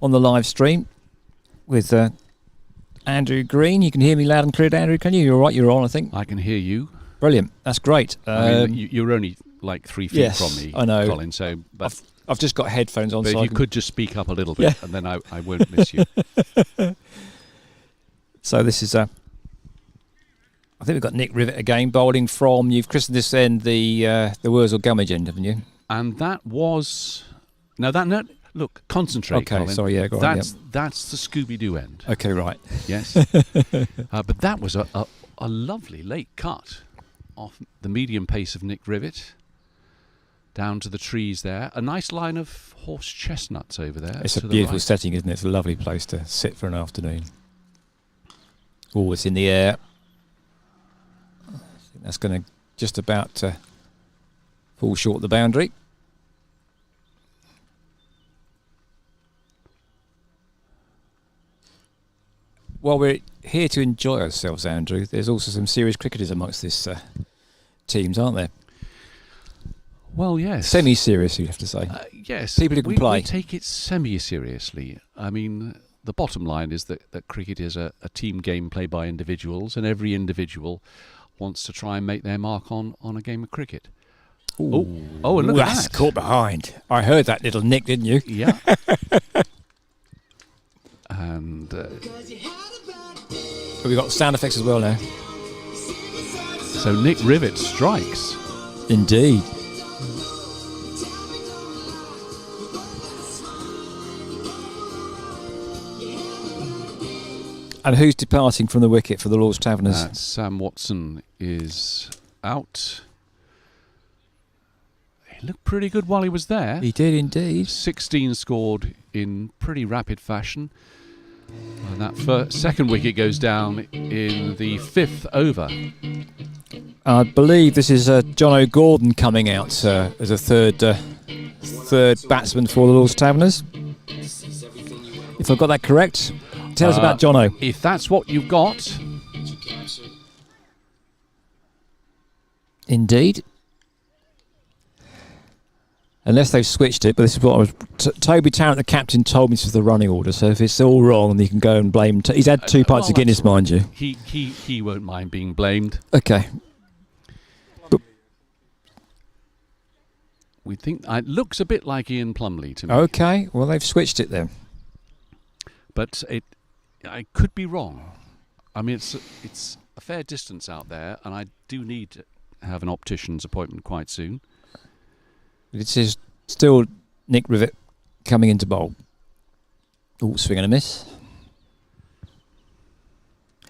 on the live stream with Andrew Green. You can hear me loud and clear, Andrew, can you? You're all right, you're on, I think. I can hear you. Brilliant, that's great. I mean, you're only like 3 feet from me, I know. Colin, so... But I've just got headphones on. But so if you could just speak up a little bit, and then I won't miss you. So this is... I think we've got Nick Rivet again, bowling from... You've christened this end the Wurzel Gummidge end, haven't you? And that was... Now, look, concentrate, okay, Colin. Sorry, yeah, go that's, on. Yep. That's the Scooby-Doo end. Okay, right. Yes. But that was a lovely late cut off the medium pace of Nick Rivet down to the trees there. A nice line of horse chestnuts over there. It's a beautiful setting, isn't it? It's a lovely place to sit for an afternoon. Oh, it's in the air. I think that's going to just about fall short of the boundary. While we're here to enjoy ourselves, Andrew, there's also some serious cricketers amongst this teams, aren't there? Well, yes. Semi-serious, you have to say. Yes. People who can play. We take it semi-seriously. I mean, the bottom line is that cricket is a team game played by individuals, and every individual wants to try and make their mark on a game of cricket. Ooh. Oh, and look at that. That's caught behind. I heard that little nick, didn't you? Yeah. And... But we've got sound effects as well now. So Nick Rivet strikes. Indeed. And who's departing from the wicket for the Lord's Taverners? Sam Watson is out. He looked pretty good while he was there. He did indeed. 16 scored in pretty rapid fashion. And that second wicket goes down in the 5th over. I believe this is John O'Gordon coming out as a third batsman for the Lord's Taverners. If I've got that correct, tell us about John O. If that's what you've got. Indeed. Unless they've switched it, but this is what I was... Toby Tarrant, the captain, told me this was the running order, so if it's all wrong, then you can go and blame... He's had 2 pints of Guinness, mind you. He won't mind being blamed. Okay. We think... It looks a bit like Ian Plumley to me. Okay, well, they've switched it then. But I could be wrong. I mean, it's a fair distance out there, and I do need to have an optician's appointment quite soon. It is still Nick Rivet coming into bowl. Oh, swing and a miss.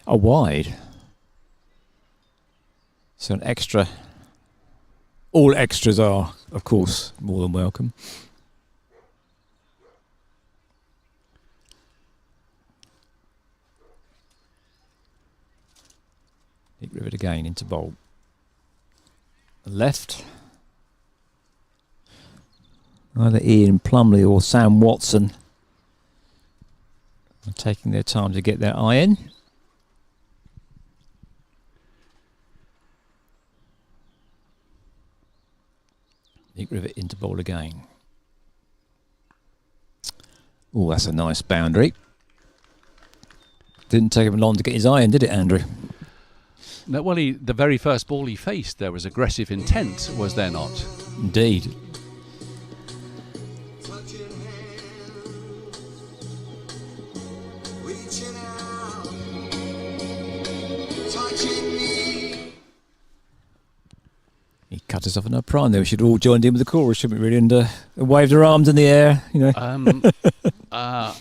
A wide. So an extra. All extras are, of course, more than welcome. Nick Rivet again into bowl. Left. Either Ian Plumley or Sam Watson are taking their time to get their eye in. Nick Rivet into bowl again. Oh, that's a nice boundary. Didn't take him long to get his eye in, did it, Andrew? No, well, the very first ball he faced, there was aggressive intent, was there not? Indeed. He cut us off in our prime there. We should all joined in with the chorus, shouldn't we, really? And waved our arms in the air, you know.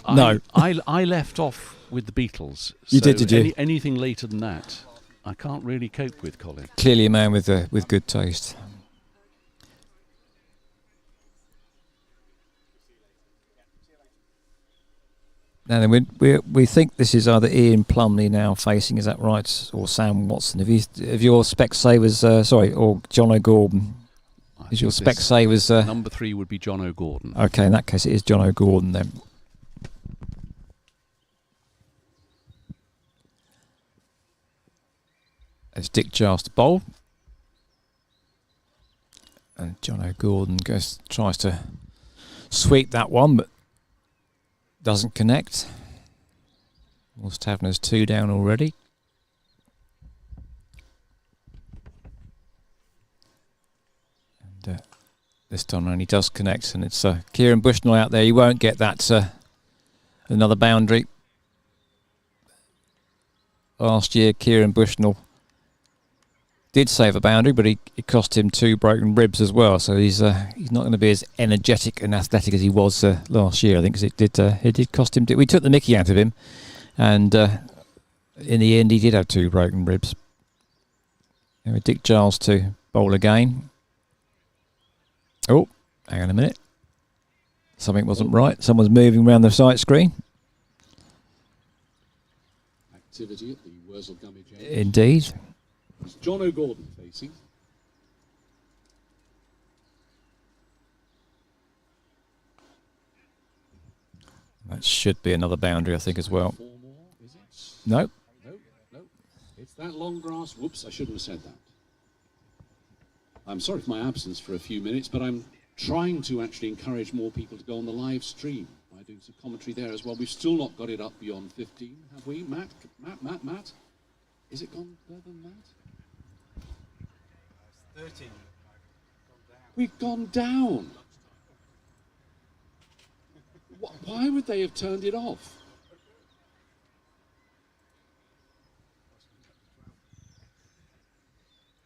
No. I left off with the Beatles. You did you? Anything later than that, I can't really cope with, Colin. Clearly a man with good taste. Now then, we think this is either Ian Plumley now facing, is that right, or Sam Watson? Have your Specsavers, or John O'Gordon? Is your Specsavers... number 3 would be John O'Gordon. Okay, in that case it is John O'Gordon then. It's Dick Giles to bowl. And John O'Gordon tries to sweep that one, but doesn't connect. Lord's Taverners 2 down already. And this time around he does connect, and it's Kieran Bushnell out there. He won't get that another boundary. Last year Kieran Bushnell did save a boundary, but it cost him 2 broken ribs as well. So he's not going to be as energetic and athletic as he was last year, I think, because it did cost him. We took the mickey out of him, and in the end, he did have 2 broken ribs. Anyway, Dick Giles to bowl again. Oh, hang on a minute. Something wasn't right. Someone's moving around the sight screen. Activity at the Wurzel Gummidge end. Indeed. It's John O'Gordon facing. That should be another boundary, I think, as well. 4 more, is it? No. No. It's that long grass. Whoops, I shouldn't have said that. I'm sorry for my absence for a few minutes, but I'm trying to actually encourage more people to go on the live stream by doing some commentary there as well. We've still not got it up beyond 15, have we? Matt? Is it gone further than that? 13. We've gone down. Why would they have turned it off?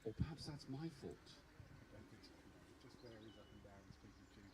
Or perhaps that's my fault. Just varies up and down as people choose.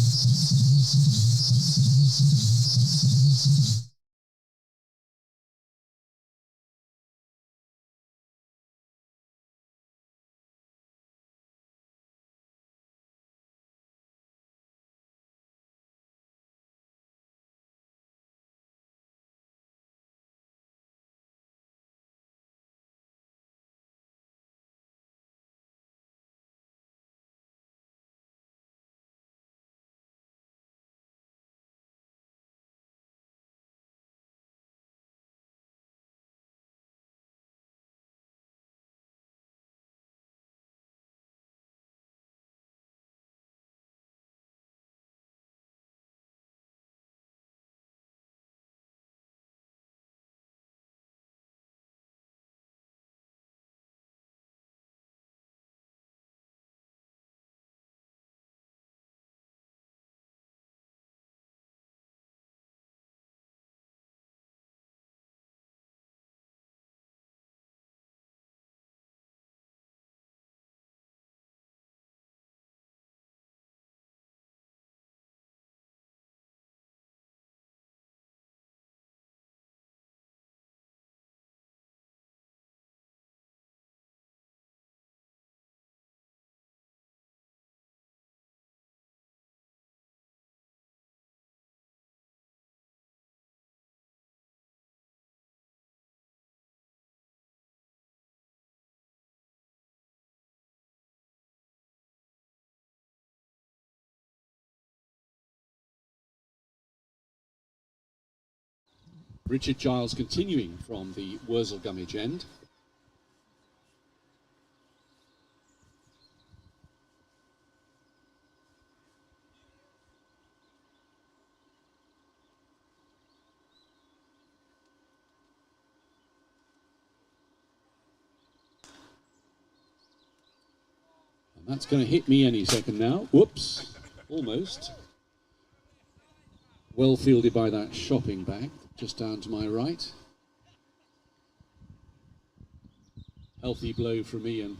Richard Giles continuing from the Wurzel Gummidge end. And that's going to hit me any second now. Whoops, almost. Well fielded by that shopping bag, just down to my right. Healthy blow from Ian.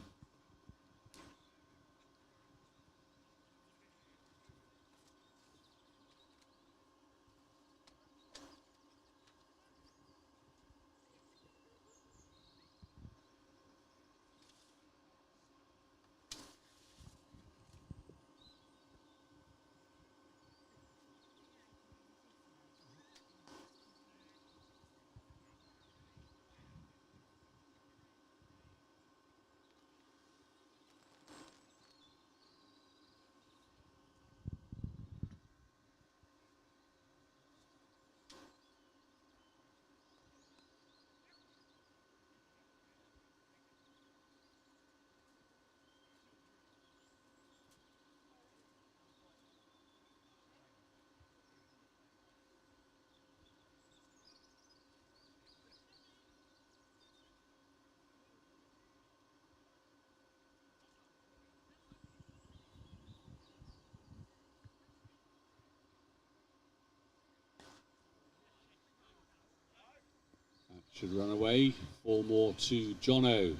Should run away. 4 more to Jono.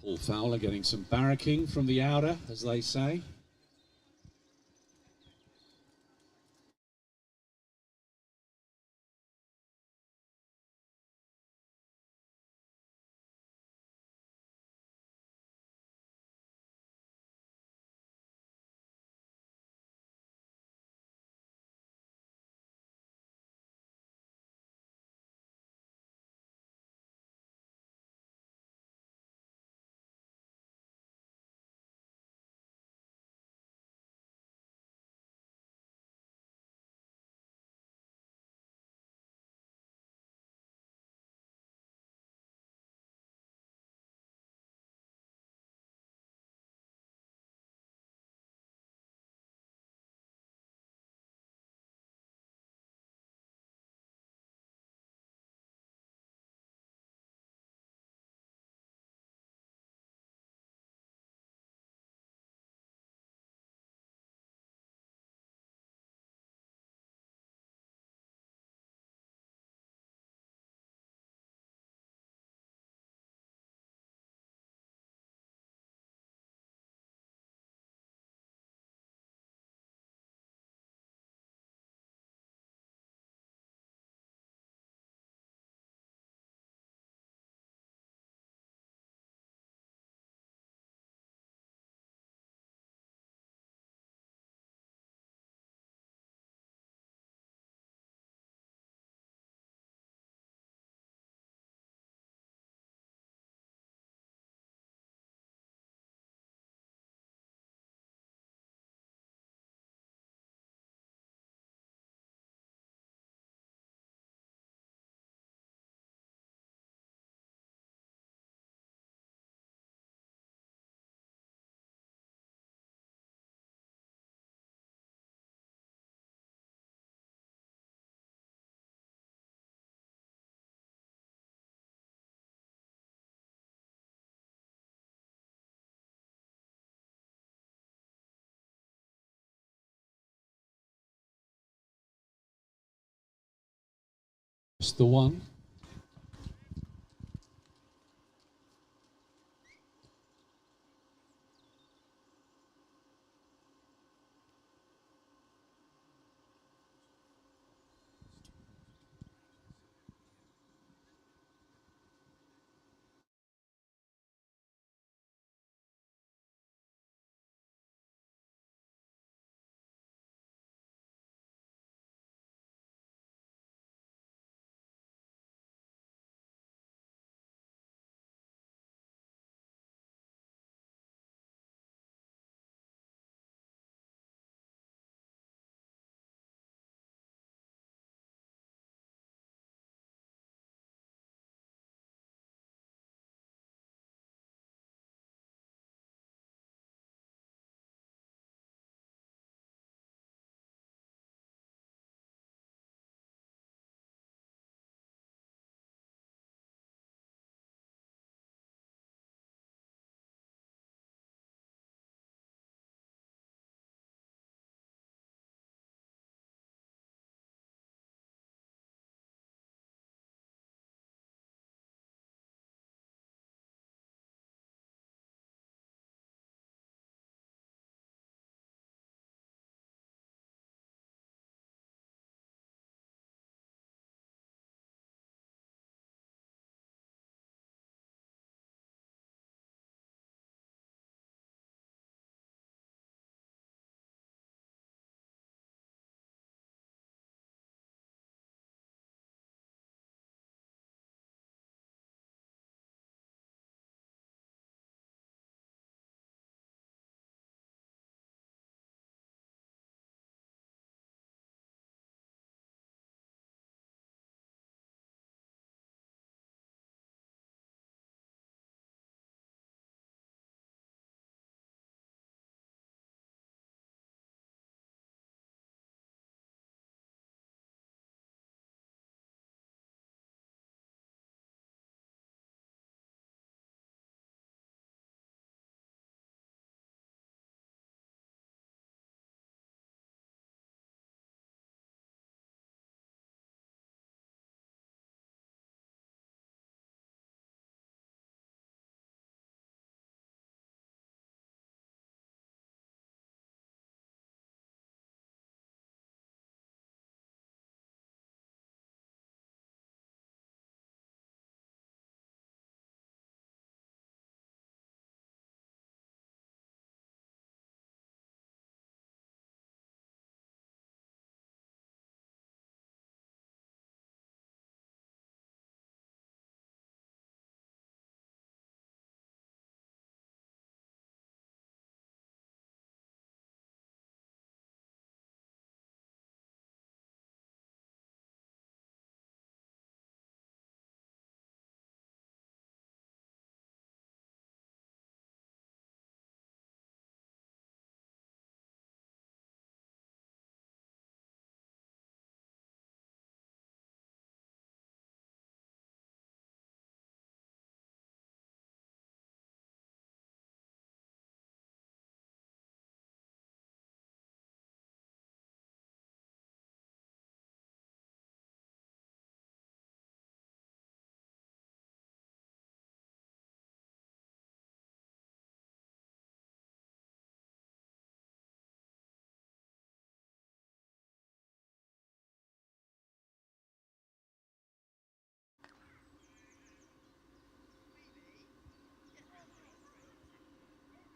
Paul Fowler getting some barracking from the outer, as they say. Just the one.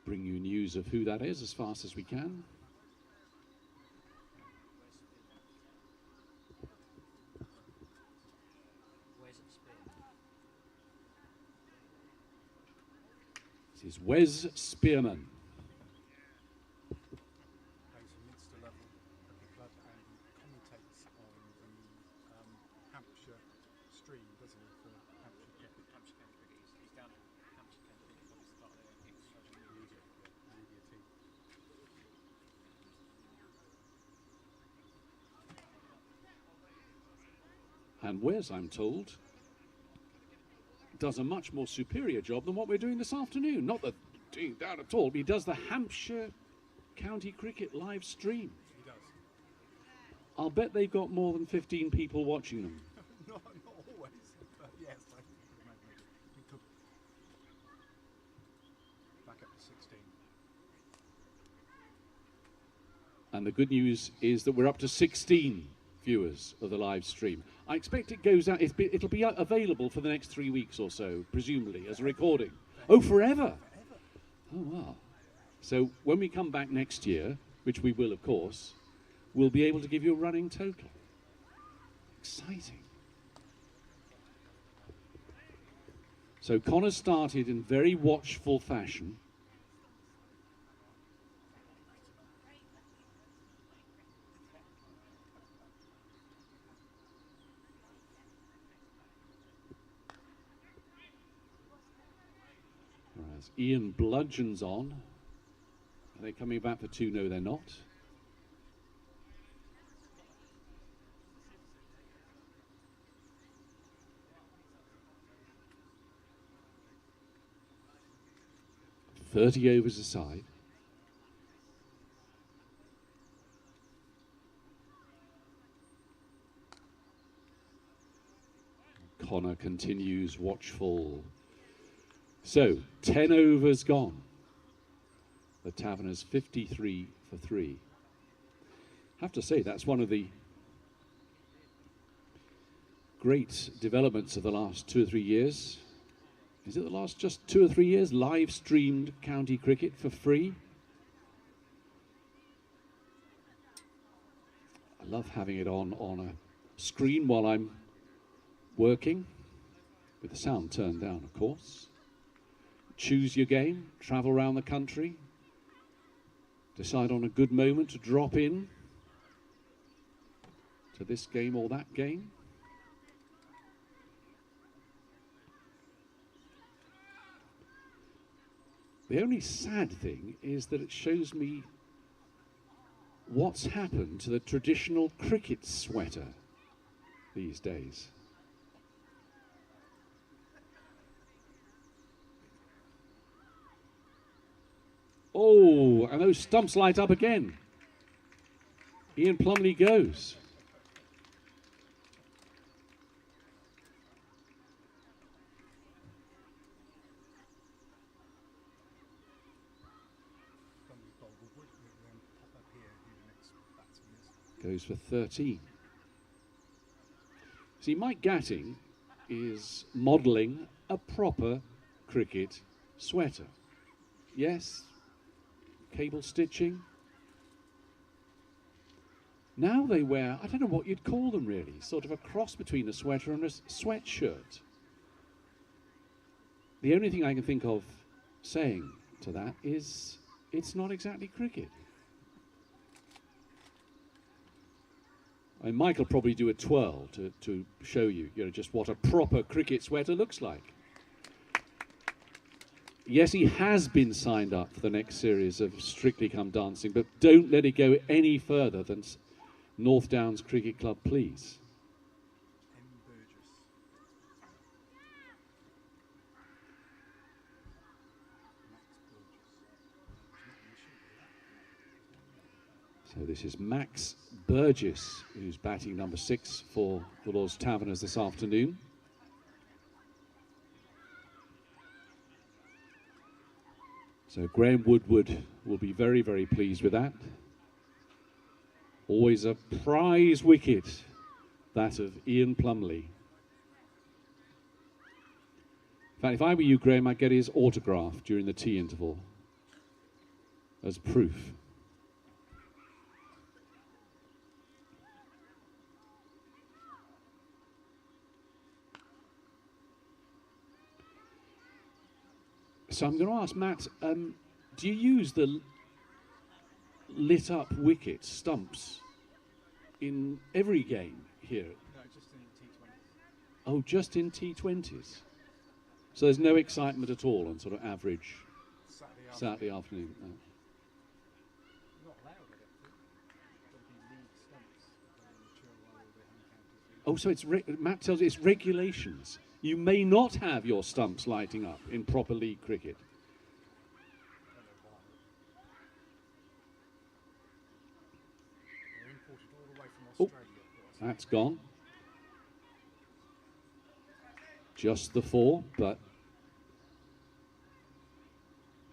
bring you news of who that is as fast as we can. This is Wes Spearman. Plays for Minster level cricket club and commentates on the Hampshire stream, doesn't he, for Hampshire cricket? Hampshire County Cricket. He's down at Hampshire County Cricket Club. He's part of their social media team. And Wes, I'm told, does a much more superior job than what we're doing this afternoon. Not that doing that at all, but he does the Hampshire County Cricket live stream. He does. I'll bet they've got more than 15 people watching them. not always, but yes, I could imagine it could. Back up to 16. And the good news is that we're up to 16 viewers of the live stream. I expect it goes out, it'll be available for the next 3 weeks or so, presumably, as a recording. Oh, forever? Oh, wow. So when we come back next year, which we will, of course, we'll be able to give you a running total. Exciting. So Connor started in very watchful fashion. Whereas Ian bludgeons on. Are they coming back for two? No, they're not. "30 overs aside. Connor continues watchful. So, 10 overs gone. The Taverners 53 for 3. Have to say, that's one of the great developments of the last 2 or 3 years. Is it the last just 2 or 3 years? Live streamed county cricket for free. I love having it on a screen while I'm working, with the sound turned down, of course. Choose your game, travel around the country, decide on a good moment to drop in to this game or that game. The only sad thing is that it shows me what's happened to the traditional cricket sweater these days. Oh, and those stumps light up again. Ian Plumley goes. Goes for 13. See, Mike Gatting is modelling a proper cricket sweater. Yes, cable stitching. Now they wear, I don't know what you'd call them really, sort of a cross between a sweater and a sweatshirt. The only thing I can think of saying to that is it's not exactly cricket. I mean, Mike will probably do a twirl to show you, just what a proper cricket sweater looks like. Yes, he has been signed up for the next series of Strictly Come Dancing, but don't let it go any further than North Downs Cricket Club, please. So this is Max Burgess, who's batting number 6 for the Lord's Taverners this afternoon. So Graham Woodward will be very, very pleased with that. Always a prize wicket, that of Ian Plumley. In fact, if I were you, Graham, I'd get his autograph during the tea interval. as proof. So I'm going to ask Matt, do you use the lit up wicket stumps in every game here? No, just in T20s. Oh, just in T20s. So there's no excitement at all on sort of average Saturday afternoon. No. Not allowed, I don't think. Got to be league stumps playing the Chilwell or the home counties league. Oh, so it's Matt tells you it's regulations. You may not have your stumps lighting up in proper league cricket. They're imported all the way from Australia. That's gone. Just the 4, but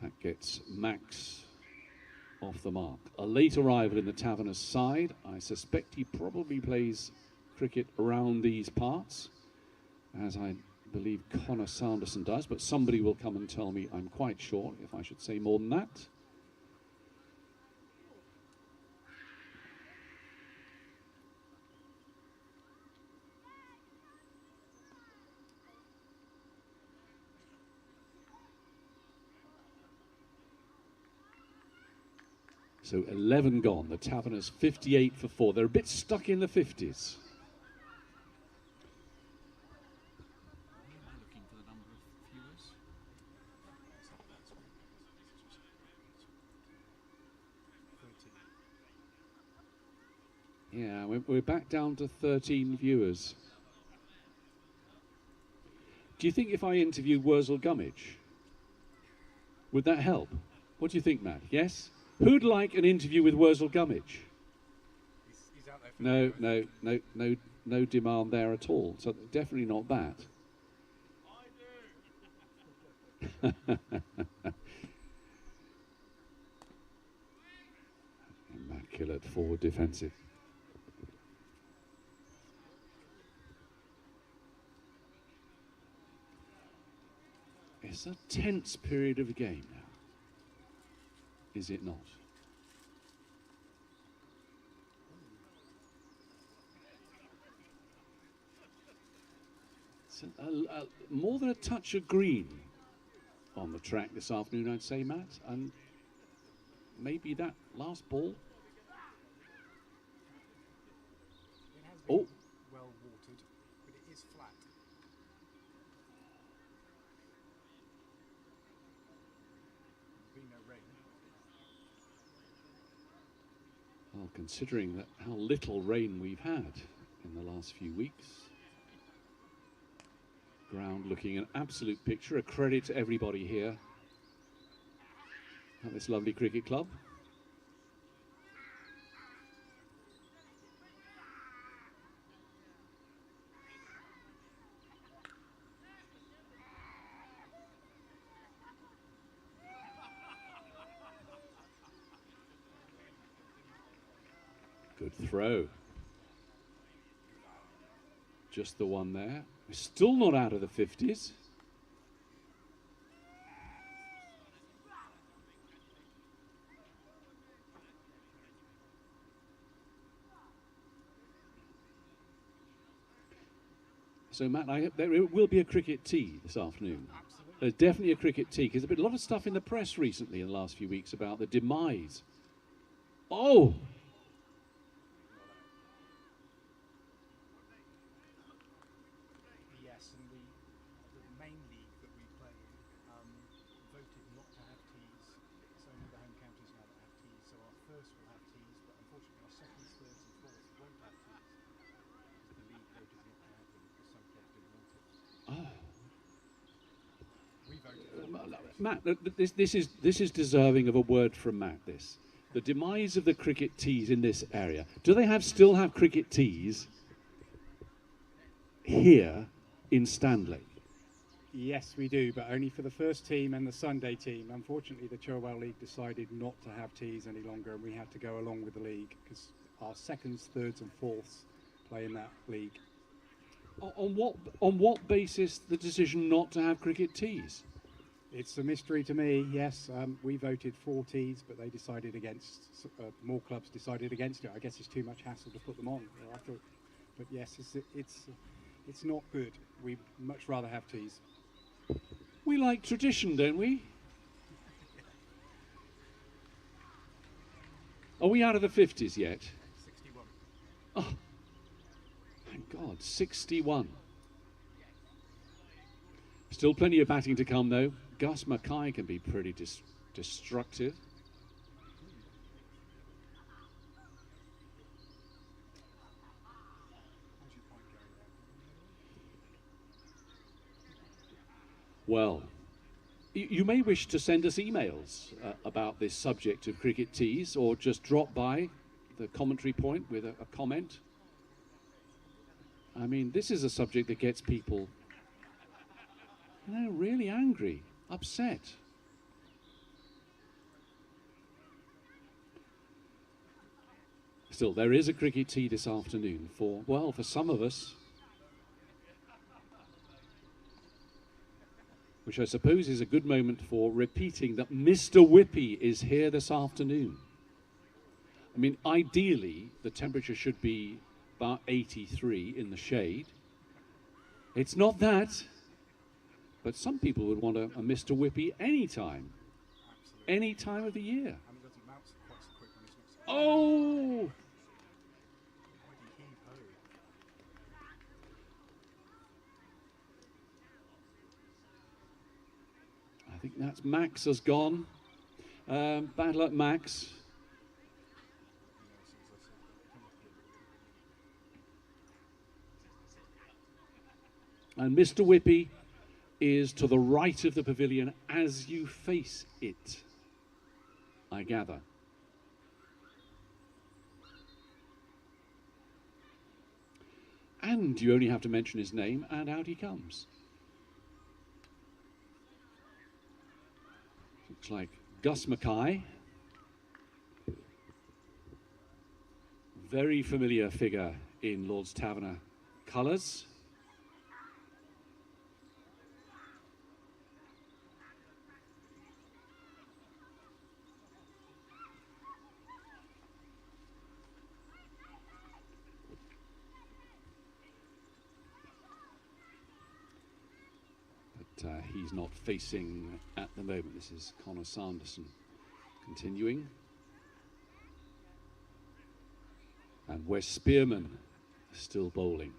that gets Max off the mark. A late arrival in the Taverners side. I suspect he probably plays cricket around these parts, as I believe Connor Sanderson does, but somebody will come and tell me I'm quite sure if I should say more than that. So 11 gone. The Taverners 58 for 4. They're a bit stuck in the 50s. Yeah, we're back down to 13 viewers. Do you think if I interviewed Wurzel Gummidge, would that help? What do you think, Matt? Yes? Who'd like an interview with Wurzel Gummidge? He's out there for No demand there at all. So definitely not that. Immaculate forward defensive. It's a tense period of the game now, is it not? It's more than a touch of green on the track this afternoon, I'd say, Matt, and maybe that last ball. It has been well watered, but it is flat. There's been no rain. Well, considering that how little rain we've had in the last few weeks. Ground looking an absolute picture, a credit to everybody here at this lovely cricket club. Good throw. Just the one there. We're still not out of the 50s. So, Matt, I hope there will be a cricket tea this afternoon. Absolutely. There's definitely a cricket tea, because there's been a lot of stuff in the press recently in the last few weeks about the demise. Oh! Yes, and the main league that we play in voted not to have teas. It's only the home counties now that have teas. So our first will have teas, but unfortunately our seconds, thirds and fourths won't have teas. Because the league voted not to have them because some clubs didn't want it. Oh. We voted. Matt, this is deserving of a word from Matt, this. The demise of the cricket teas in this area. Do they still have cricket teas here in Stanley? Yes, we do, but only for the first team and the Sunday team. Unfortunately, the Chilwell League decided not to have teas any longer, and we had to go along with the league because our seconds, thirds, and fourths play in that league. On what basis the decision not to have cricket teas? It's a mystery to me, yes. We voted for tees, but they decided against, more clubs decided against it. I guess it's too much hassle to put them on. I thought, but yes, it's not good. We'd much rather have tees. We like tradition, don't we? Are we out of the 50s yet? 61. Oh, thank God, 61. Still plenty of batting to come, though. Gus Mackay can be pretty destructive. Well, you may wish to send us emails about this subject of cricket tees, or just drop by the commentary point with a comment. I mean, this is a subject that gets people, you know, really angry, upset. Still, there is a cricket tee this afternoon for, well, for some of us, which I suppose is a good moment for repeating that Mr. Whippy is here this afternoon. I mean, ideally, the temperature should be about 83 in the shade. It's not that, but some people would want a Mr. Whippy anytime. Any time of the year. Oh! I think that's Max has gone. Bad luck, Max. And Mr. Whippy is to the right of the pavilion as you face it, I gather. And you only have to mention his name, and out he comes. Looks like Gus Mackay. Very familiar figure in Lord's Taverner colours. He's not facing at the moment. This is Connor Sanderson continuing. And Wes Spearman still bowling.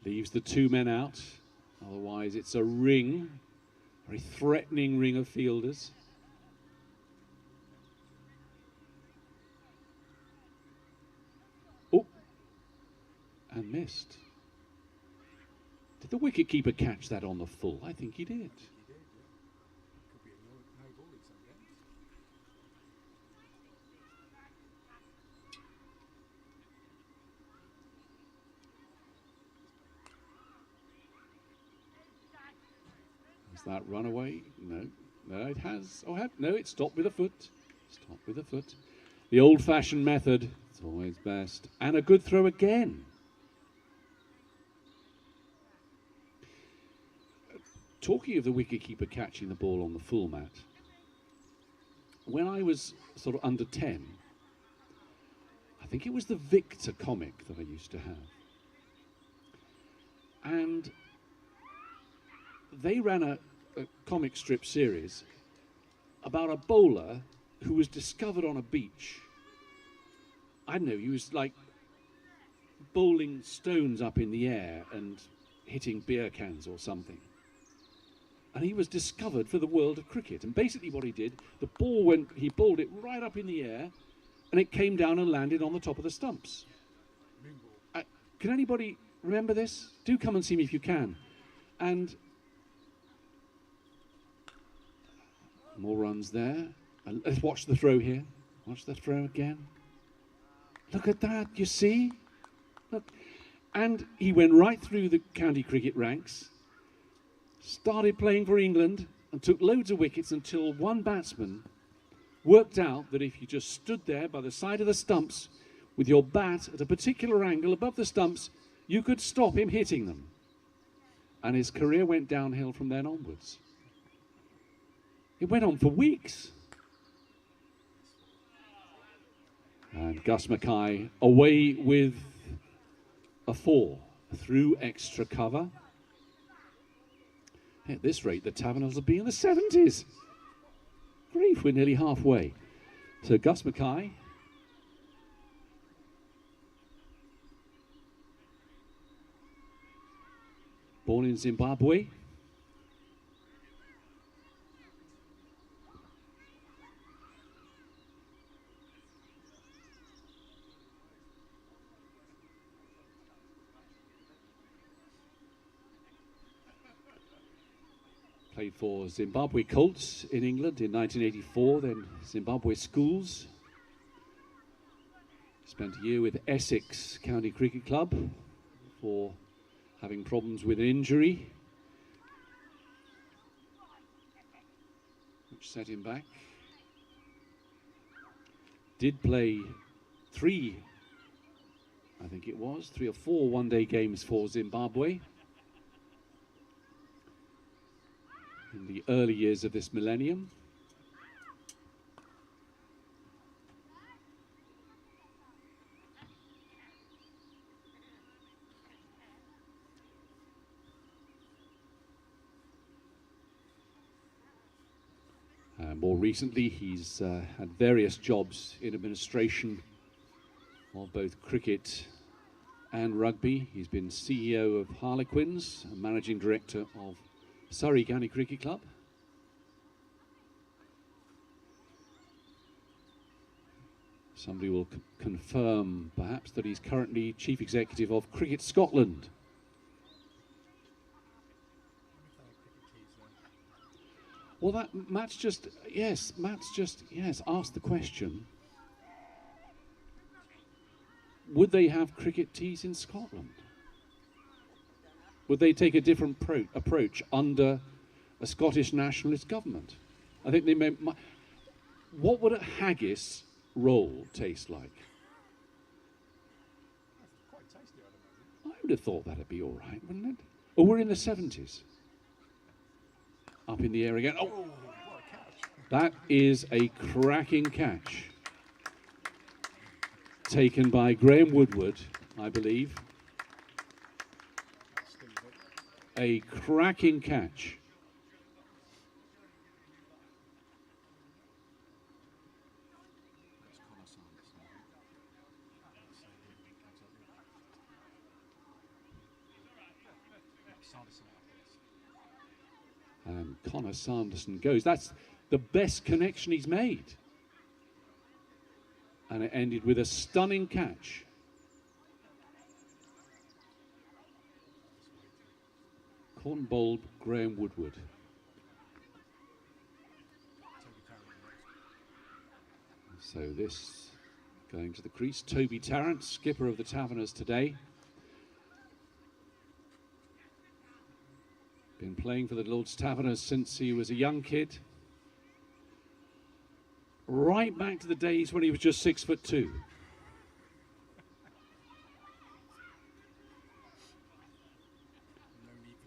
Leaves the two men out. Otherwise, it's a ring, very threatening ring of fielders. And missed. Did the wicketkeeper catch that on the full? I think he did. He did, yeah. Could be a no ball in some games. Has that run away? No. No, it has. Oh, no, it stopped with a foot. Stopped with a foot. The old-fashioned method. It's always best. And a good throw again. Talking of the wicketkeeper catching the ball on the full mat, when I was sort of under 10, I think it was the Victor comic that I used to have. And they ran a comic strip series about a bowler who was discovered on a beach. I don't know, he was like bowling stones up in the air and hitting beer cans or something. And he was discovered for the world of cricket. And basically what he did, the ball went, he bowled it right up in the air, and it came down and landed on the top of the stumps. Can anybody remember this? Do come and see me if you can. And more runs there. And let's watch the throw here. Watch the throw again. Look at that, you see? Look. And he went right through the county cricket ranks, started playing for England, and took loads of wickets until one batsman worked out that if you just stood there by the side of the stumps with your bat at a particular angle above the stumps, you could stop him hitting them. And his career went downhill from then onwards. It went on for weeks. And Gus Mackay away with a 4 through extra cover. At this rate, the Taverners will be in the 70s. Grief, we're nearly halfway. So Gus Mackay. Born in Zimbabwe. Played for Zimbabwe Colts in England in 1984, then Zimbabwe Schools. Spent a year with Essex County Cricket Club for having problems with an injury, which set him back. Did play 3 or 4 one-day games for Zimbabwe in the early years of this millennium. More recently, he's had various jobs in administration of both cricket and rugby. He's been CEO of Harlequins and Managing Director of Surrey County Cricket Club. Somebody will confirm, perhaps, that he's currently Chief Executive of Cricket Scotland. Well, Matt's just asked the question. Would they have cricket tees in Scotland? Would they take a different approach under a Scottish nationalist government? I think they may. What would a haggis roll taste like? Quite tasty, I'd imagine. I would have thought that'd be all right, wouldn't it? Oh, we're in the 70s. Up in the air again. Oh, what a catch. that is a cracking catch. Taken by Graham Woodward, I believe. A cracking catch. And Connor Sanderson goes. That's the best connection he's made. And it ended with a stunning catch. Corn bowled Graham Woodward. So this going to the crease. Toby Tarrant, skipper of the Taverners today. Been playing for the Lord's Taverners since he was a young kid. Right back to the days when he was just 6'2".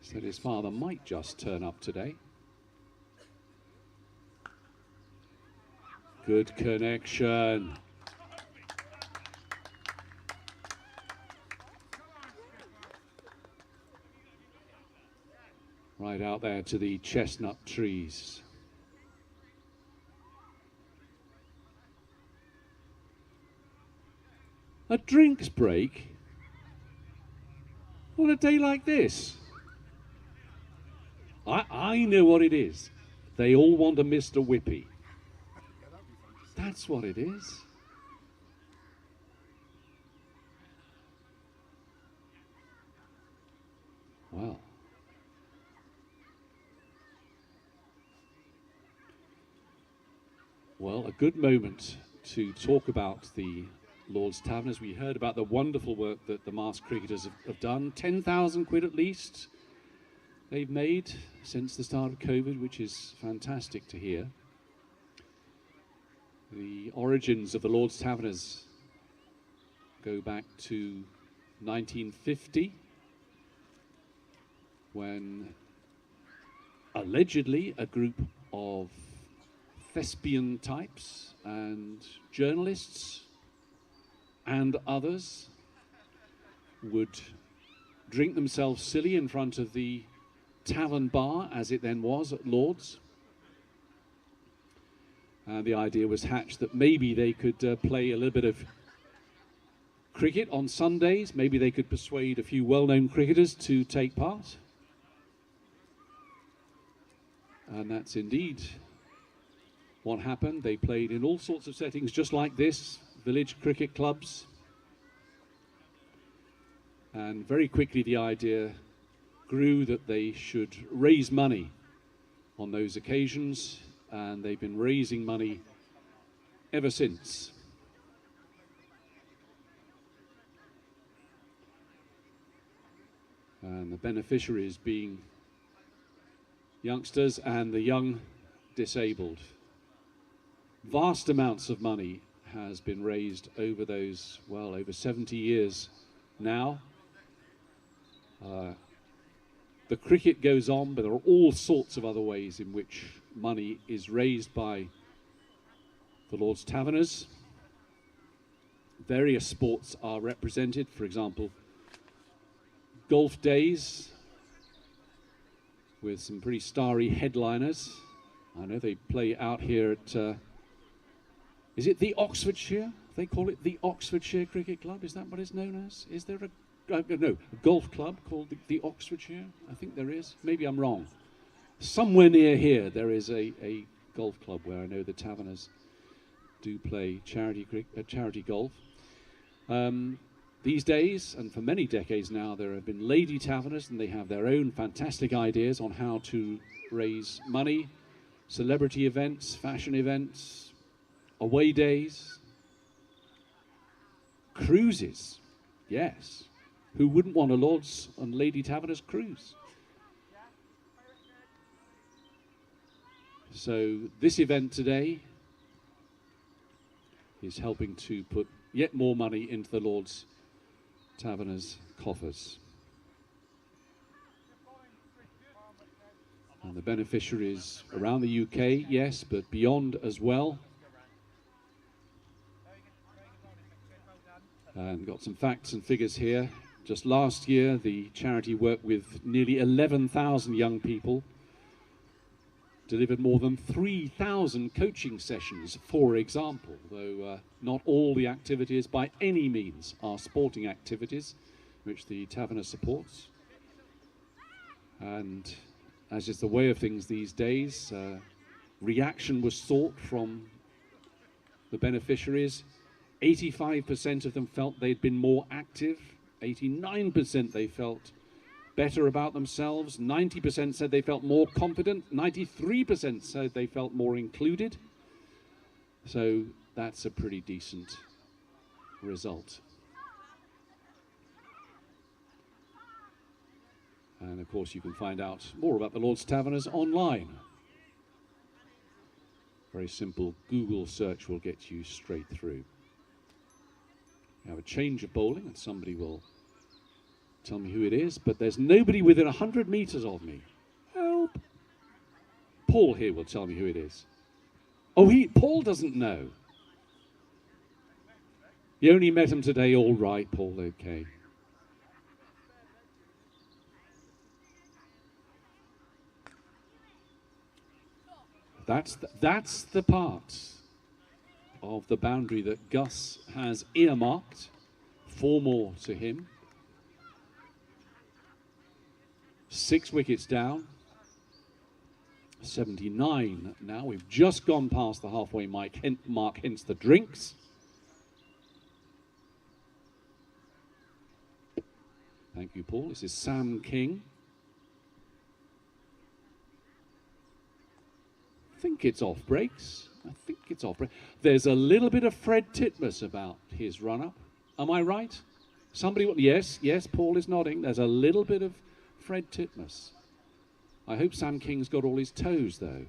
Said his father might just turn up today. Good connection. Right out there to the chestnut trees. A drinks break? On a day like this? I know what it is. They all want a Mr. Whippy. That's what it is. Well. Well, a good moment to talk about the Lord's Taverners. We heard about the wonderful work that the masked cricketers have done. 10,000 quid at least they've made since the start of COVID, which is fantastic to hear. The origins of the Lord's Taverners go back to 1950, when allegedly a group of thespian types and journalists and others would drink themselves silly in front of the tavern bar, as it then was at Lord's. And the idea was hatched that maybe they could play a little bit of cricket on Sundays. Maybe they could persuade a few well-known cricketers to take part. And that's indeed what happened. They played in all sorts of settings just like this, village cricket clubs. And very quickly the idea grew that they should raise money on those occasions, and they've been raising money ever since. And the beneficiaries being youngsters and the young disabled. Vast amounts of money has been raised over those, well, over 70 years now. The cricket goes on, but there are all sorts of other ways in which money is raised by the Lord's Taverners. Various sports are represented, for example, golf days with some pretty starry headliners. I know they play out here at, is it the Oxfordshire? They call it the Oxfordshire Cricket Club. Is that what it's known as? Is there a no, a golf club called the Oxfordshire? I think there is. Maybe I'm wrong. Somewhere near here there is a golf club where I know the Taverners do play charity golf. These days, and for many decades now, there have been lady Taverners, and they have their own fantastic ideas on how to raise money, celebrity events, fashion events, away days, cruises. Yes. Who wouldn't want a Lord's and Lady Taverners cruise? So this event today is helping to put yet more money into the Lord's Taverners coffers. And the beneficiaries around the UK, yes, but beyond as well. And got some facts and figures here. Just last year, the charity worked with nearly 11,000 young people, delivered more than 3,000 coaching sessions, for example, though not all the activities by any means are sporting activities, which the Taverner supports. And as is the way of things these days, reaction was sought from the beneficiaries. 85% of them felt they'd been more active. 89% they felt better about themselves. 90% said they felt more confident. 93% said they felt more included. So that's a pretty decent result. And of course you can find out more about the Lord's Taverners online. Very simple Google search will get you straight through. We have a change of bowling and somebody will tell me who it is, but there's nobody within 100 meters of me. Help! Paul here will tell me who it is. Oh, Paul doesn't know. You only met him today, all right, Paul, okay. That's the part of the boundary that Gus has earmarked. 4 more to him. 6 wickets down. 79 now. We've just gone past the halfway mark, hence the drinks. Thank you, Paul. This is Sam King. I think it's off breaks. There's a little bit of Fred Titmus about his run-up. Am I right? Somebody, yes, Paul is nodding. There's a little bit of Fred Titmus. I hope Sam King's got all his toes, though.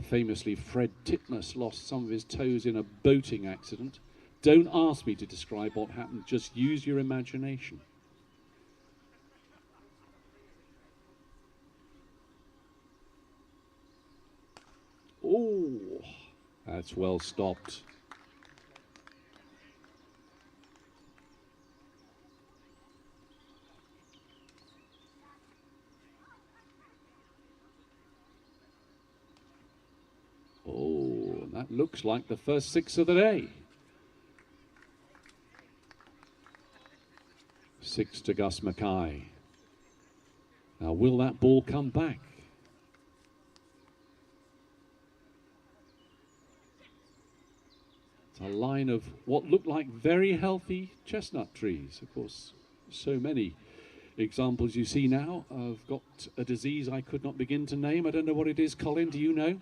Famously, Fred Titmus lost some of his toes in a boating accident. Don't ask me to describe what happened, just use your imagination. Oh, that's well stopped. Oh, that looks like the first 6 of the day. 6 to Gus Mackay. Now, will that ball come back? It's a line of what looked like very healthy chestnut trees. Of course, so many examples you see now have got a disease I could not begin to name. I don't know what it is. Colin, do you know?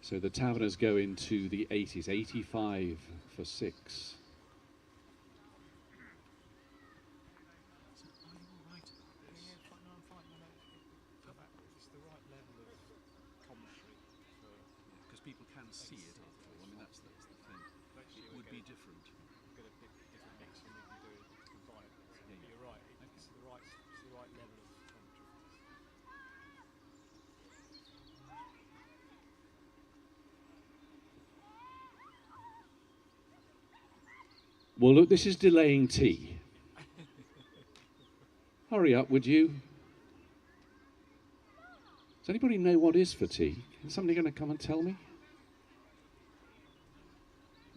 So the Taverners go into the 80s, 85 for 6. Because people can see it after all. I mean, that's the thing. It would be different. Get a bit different mix than we can do to combine it. Yeah, you're right. It's the right level of commentary. Well, look, this is delaying tea. Hurry up, would you? Does anybody know what is for tea? Is somebody going to come and tell me?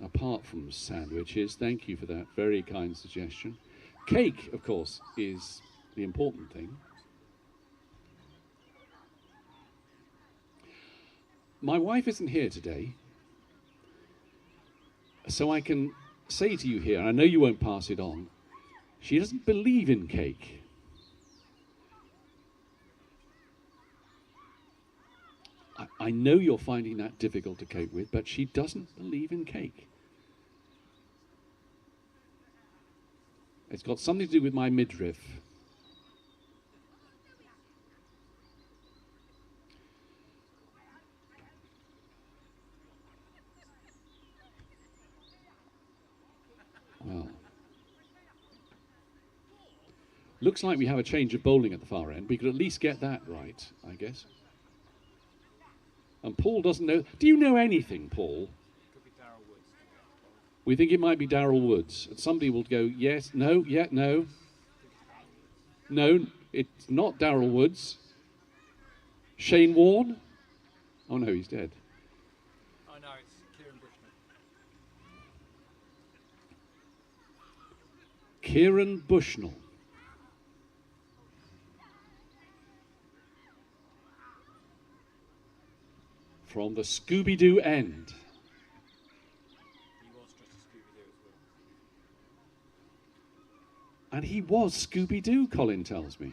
Apart from sandwiches, thank you for that very kind suggestion. Cake, of course, is the important thing. My wife isn't here today, so I can say to you here, and I know you won't pass it on, she doesn't believe in cake. I know you're finding that difficult to cope with, but she doesn't believe in cake. It's got something to do with my midriff. Well, looks like we have a change of bowling at the far end. We could at least get that right, I guess. And Paul doesn't know. Do you know anything, Paul? Could be Darryl Woods. We think it might be Darryl Woods. And somebody will go, yes, no, yeah, no. No, it's not Darryl Woods. Shane Warne? Oh no, he's dead. Oh no, it's Kieran Bushnell. Kieran Bushnell. From the Scooby-Doo end. He was just a Scooby-Doo as well. And he was Scooby-Doo, Colin tells me.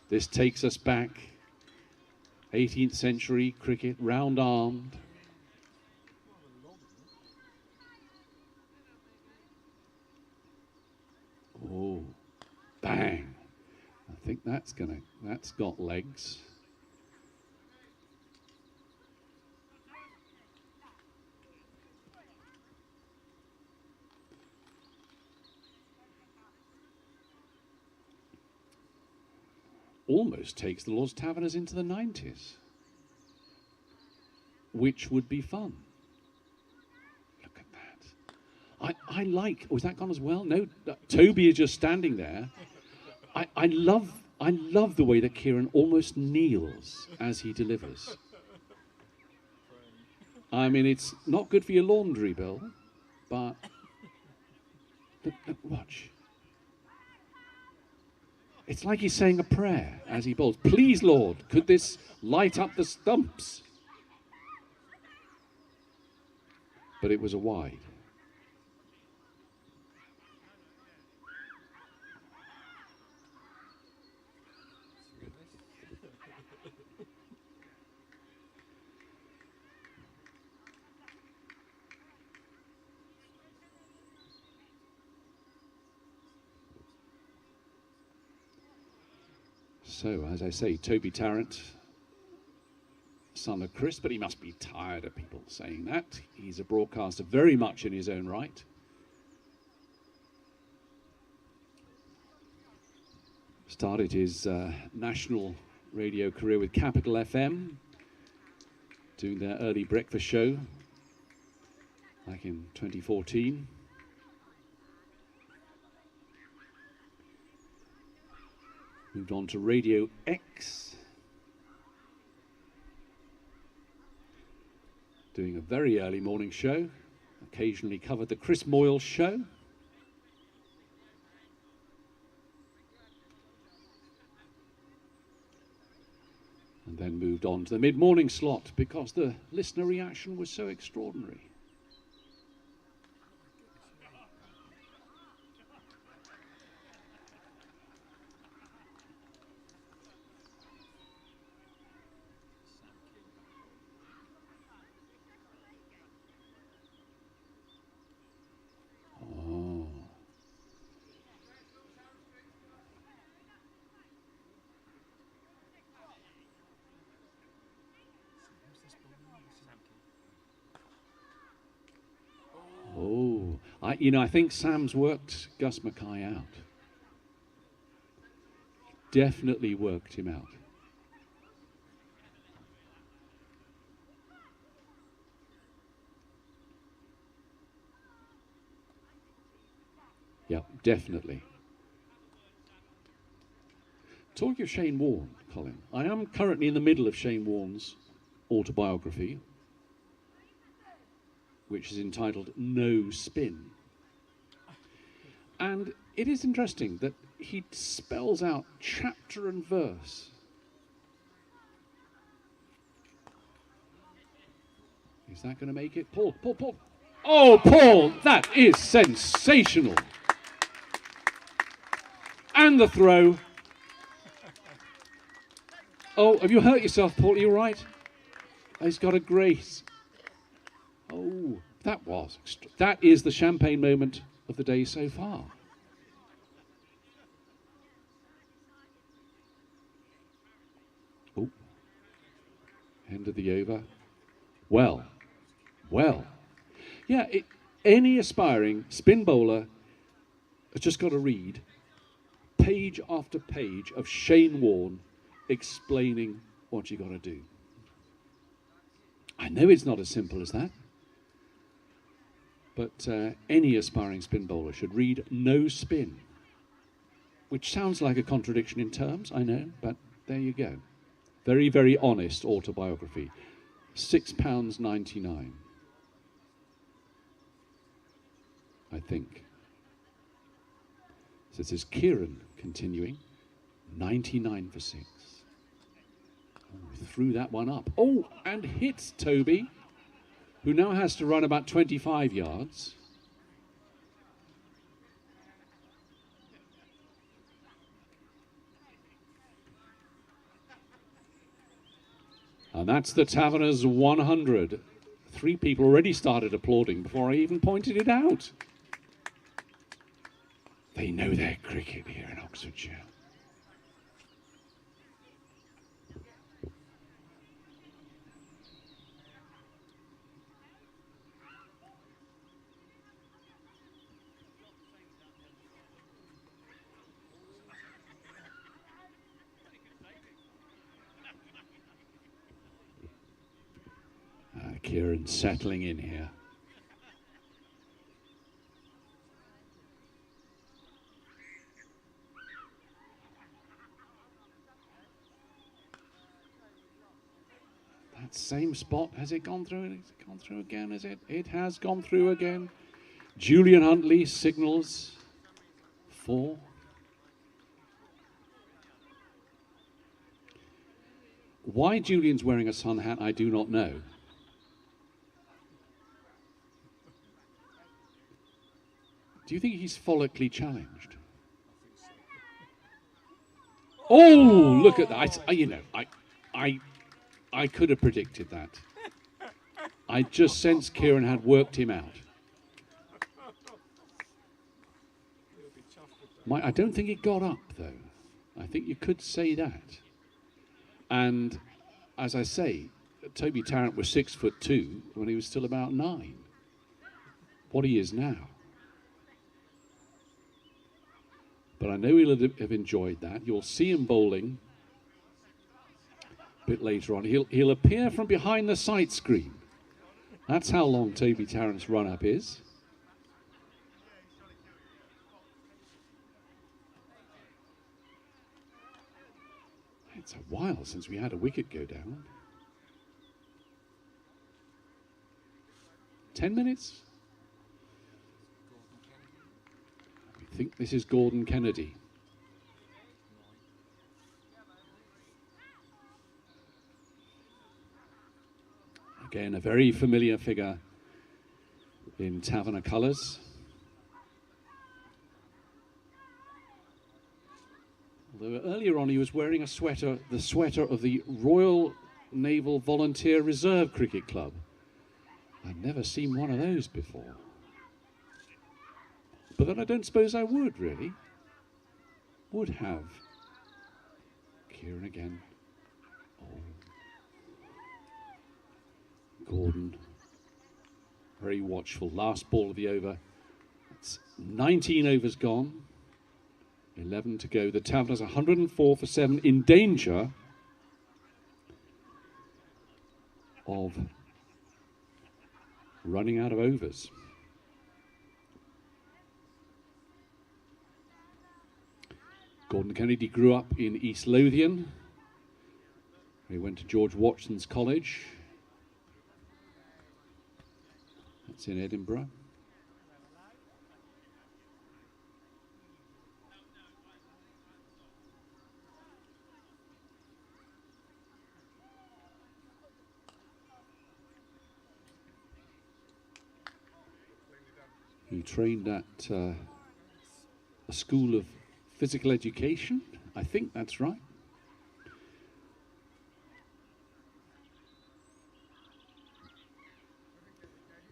This takes us back 18th century cricket, round-armed. Oh, bang. I think that's got legs. Almost takes the Lord's Taverners into the 90s, which would be fun. Look at that. I like, oh, is that gone as well? No, Toby is just standing there. I love the way that Kieran almost kneels as he delivers. I mean, it's not good for your laundry bill, but look, watch. It's like he's saying a prayer as he bowls. Please, Lord, could this light up the stumps? But it was a wide. So, as I say, Toby Tarrant, son of Chris, but he must be tired of people saying that. He's a broadcaster very much in his own right. Started his national radio career with Capital FM, doing their early breakfast show back in 2014. Moved on to Radio X, doing a very early morning show. Occasionally covered the Chris Moyle show. And then moved on to the mid-morning slot because the listener reaction was so extraordinary. I think Sam's worked Gus Mackay out. Definitely worked him out. Yeah, definitely. Talking of Shane Warne, Colin, I am currently in the middle of Shane Warne's autobiography, which is entitled No Spin. And it is interesting that he spells out chapter and verse. Is that going to make it? Paul. Oh, Paul, that is sensational. And the throw. Oh, have you hurt yourself, Paul? Are you all right? He's got a grace. Oh, that is the champagne moment of the day so far. Oh, end of the over. Well. Yeah, any aspiring spin bowler has just got to read page after page of Shane Warne explaining what you got to do. I know it's not as simple as that. But any aspiring spin bowler should read No Spin, which sounds like a contradiction in terms, I know, but there you go. Very, very honest autobiography. £6.99, I think. So this is Kieran continuing, 99 for 6. Oh, threw that one up. Oh, and hits Toby, who now has to run about 25 yards. And that's the Taverners 100. 3 people already started applauding before I even pointed it out. They know their cricket here in Oxfordshire. Kieran settling in here. That same spot, has it gone through? Has it gone through again? It has gone through again. Julian Huntley signals 4. Why Julian's wearing a sun hat, I do not know. Do you think he's follically challenged? Oh, look at that. I could have predicted that. I just sensed Kieran had worked him out. I don't think it got up, though. I think you could say that. And as I say, Toby Tarrant was 6'2" when he was still about 9. What he is now. But I know he'll have enjoyed that. You'll see him bowling a bit later on. He'll appear from behind the sight screen. That's how long Toby Tarrant's run-up is. It's a while since we had a wicket go down. 10 minutes? I think this is Gordon Kennedy. Again, a very familiar figure in Taverner colours. Although earlier on he was wearing a sweater, the sweater of the Royal Naval Volunteer Reserve Cricket Club. I've never seen one of those before. But then I don't suppose I would, really. Would have. Kieran again. Oh. Gordon. Very watchful. Last ball of the over. It's 19 overs gone. 11 to go. The Taverners 104 for 7, in danger of running out of overs. Gordon Kennedy grew up in East Lothian. He went to George Watson's College. That's in Edinburgh. He trained at a school of physical education. I think that's right.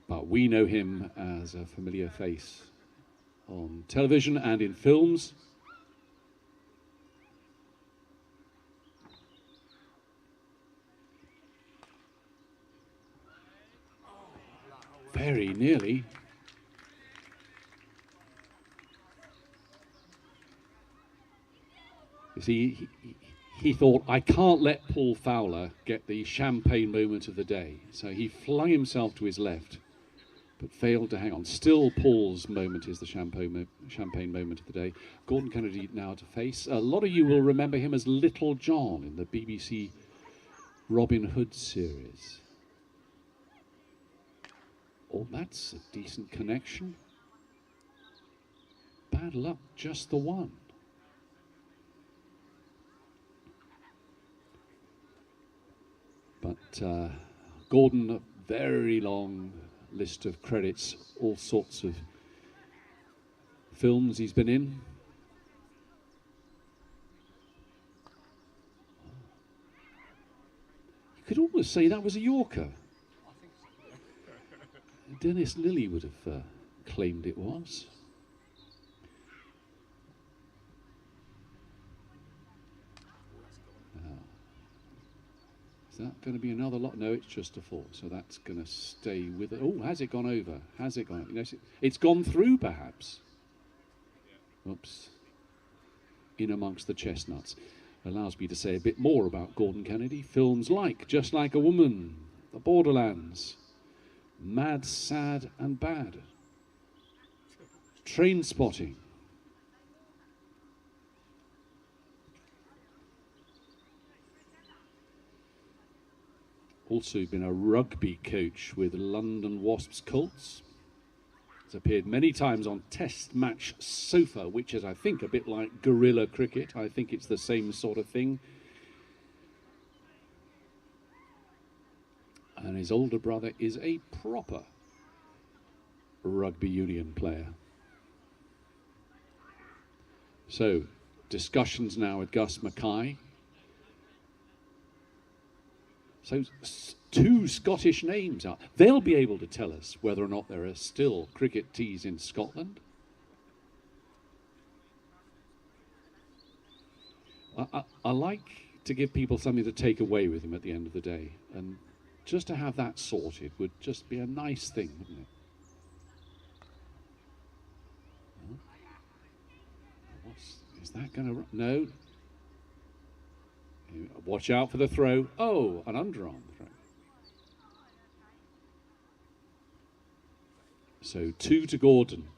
But we know him as a familiar face on television and in films. Very nearly. You see, he thought, I can't let Paul Fowler get the champagne moment of the day. So he flung himself to his left, but failed to hang on. Still, Paul's moment is the champagne moment of the day. Gordon Kennedy now to face. A lot of you will remember him as Little John in the BBC Robin Hood series. Oh, that's a decent connection. Bad luck, just the one. But Gordon, a very long list of credits, all sorts of films he's been in. You could almost say that was a Yorker. Dennis Lilly would have claimed it was. Is that going to be another lot? No, it's just a 4, so that's going to stay with it. Oh, has it gone over? Has it gone? You know, it's gone through, perhaps. Oops. In amongst the chestnuts. Allows me to say a bit more about Gordon Kennedy. Films like Just Like a Woman, The Borderlands, Mad, Sad and Bad, Train Spotting. Also been a rugby coach with London Wasps Colts. Has appeared many times on Test Match Sofa, which is, I think, a bit like guerrilla cricket. I think it's the same sort of thing. And his older brother is a proper rugby union player. So, discussions now with Gus Mackay. So 2 Scottish names out. They'll be able to tell us whether or not there are still cricket tees in Scotland. I like to give people something to take away with them at the end of the day, and just to have that sorted would just be a nice thing, wouldn't it? Is that going to... No. Watch out for the throw. Oh, an underarm throw. So 2 to Gordon.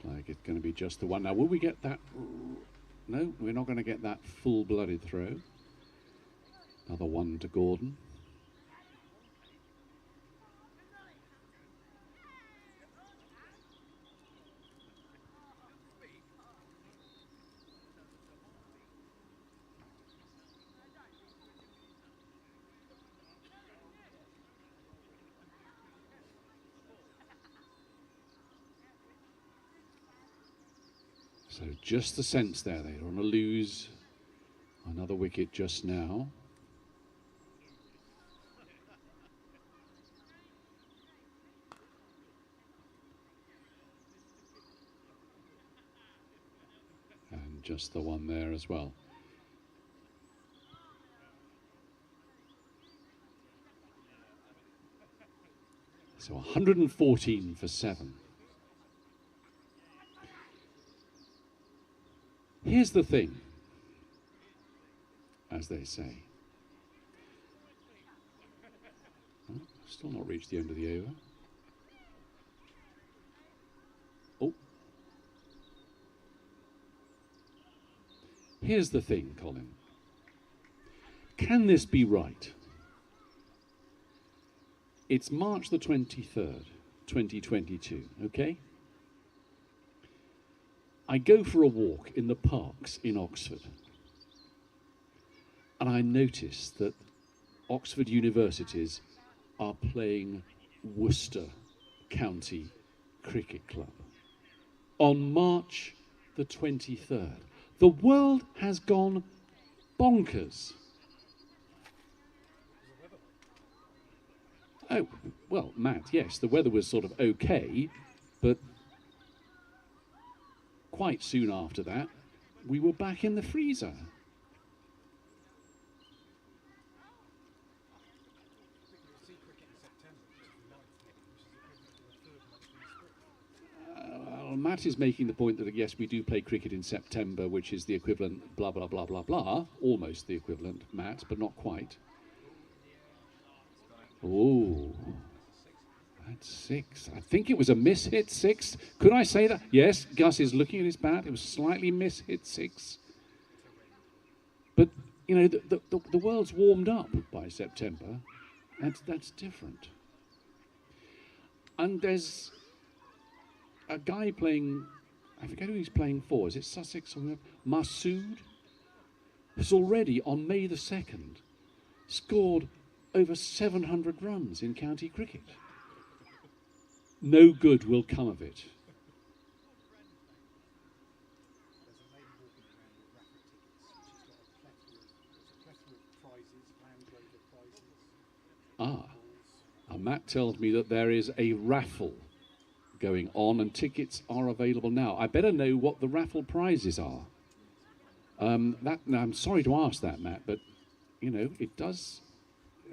Like it's going to be just the one. Now, will we get that? No, we're not going to get that full-blooded throw. Another 1 to Gordon. So just the sense there, they're on a lose. Another wicket just now. And just the one there as well. So 114 for 7. Here's the thing, as they say. Oh, still not reached the end of the over. Oh. Here's the thing, Colin. Can this be right? It's March the 23rd, 2022, okay? I go for a walk in the parks in Oxford, and I notice that Oxford universities are playing Worcester County Cricket Club on March the 23rd. The world has gone bonkers. Oh, well, Matt, yes, the weather was sort of okay, but quite soon after that, we were back in the freezer. Well, Matt is making the point that, yes, we do play cricket in September, which is the equivalent, blah, blah, blah, blah, blah. Almost the equivalent, Matt, but not quite. Oh, that's 6. I think it was a miss-hit 6. Could I say that? Yes, Gus is looking at his bat. It was slightly miss-hit 6. But, you know, the world's warmed up by September. That's different. And there's a guy playing, I forget who he's playing for. Is it Sussex or whatever? Masood, who's already on May the 2nd scored over 700 runs in county cricket. No good will come of it. And Matt tells me that there is a raffle going on and tickets are available now. I better know what the raffle prizes are. I'm sorry to ask that, Matt, but, you know, it does.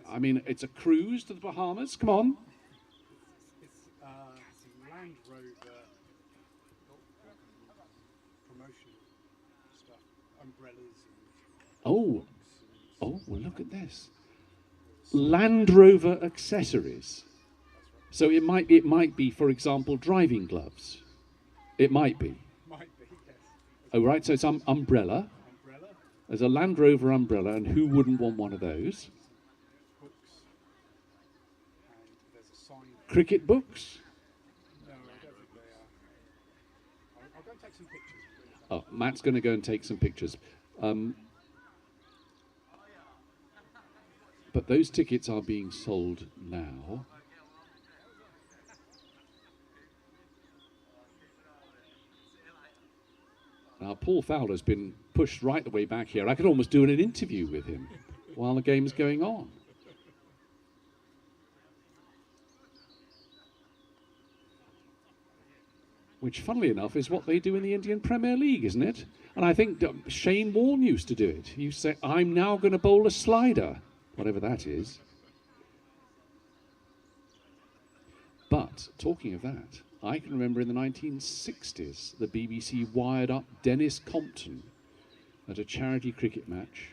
I mean, it's a cruise to the Bahamas. Come on. It's Land Rover promotional stuff, umbrellas. Oh, well, look at this. Land Rover accessories. So it might be, for example, driving gloves. It might be. Might be, yes. Oh, right. So it's umbrella. There's a Land Rover umbrella, and who wouldn't want one of those? Books. And there's a sign. Cricket books. No, I don't think they are. I'll go and take Oh, Matt's going to go and take some pictures. But those tickets are being sold now. Now, Paul Fowler's been pushed right the way back here. I could almost do an interview with him while the game's going on. Which, funnily enough, is what they do in the Indian Premier League, isn't it? And I think Shane Warne used to do it. He used to say, I'm now going to bowl a slider, whatever that is. But, talking of that, I can remember in the 1960s, the BBC wired up Dennis Compton at a charity cricket match.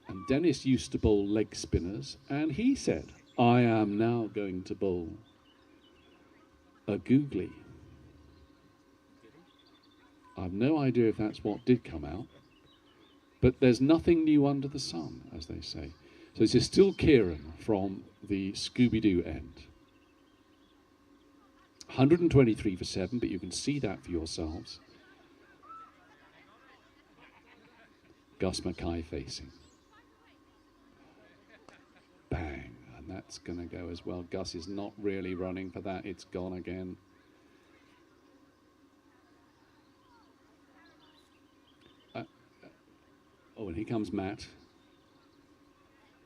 And Dennis used to bowl leg spinners, and he said, I am now going to bowl a googly. I've no idea if that's what did come out, but there's nothing new under the sun, as they say. So this is still Kieran from the Scooby-Doo end. 123 for 7, but you can see that for yourselves. Gus Mackay facing. Bang, and that's going to go as well. Gus is not really running for that. It's gone again. Oh, and here comes Matt.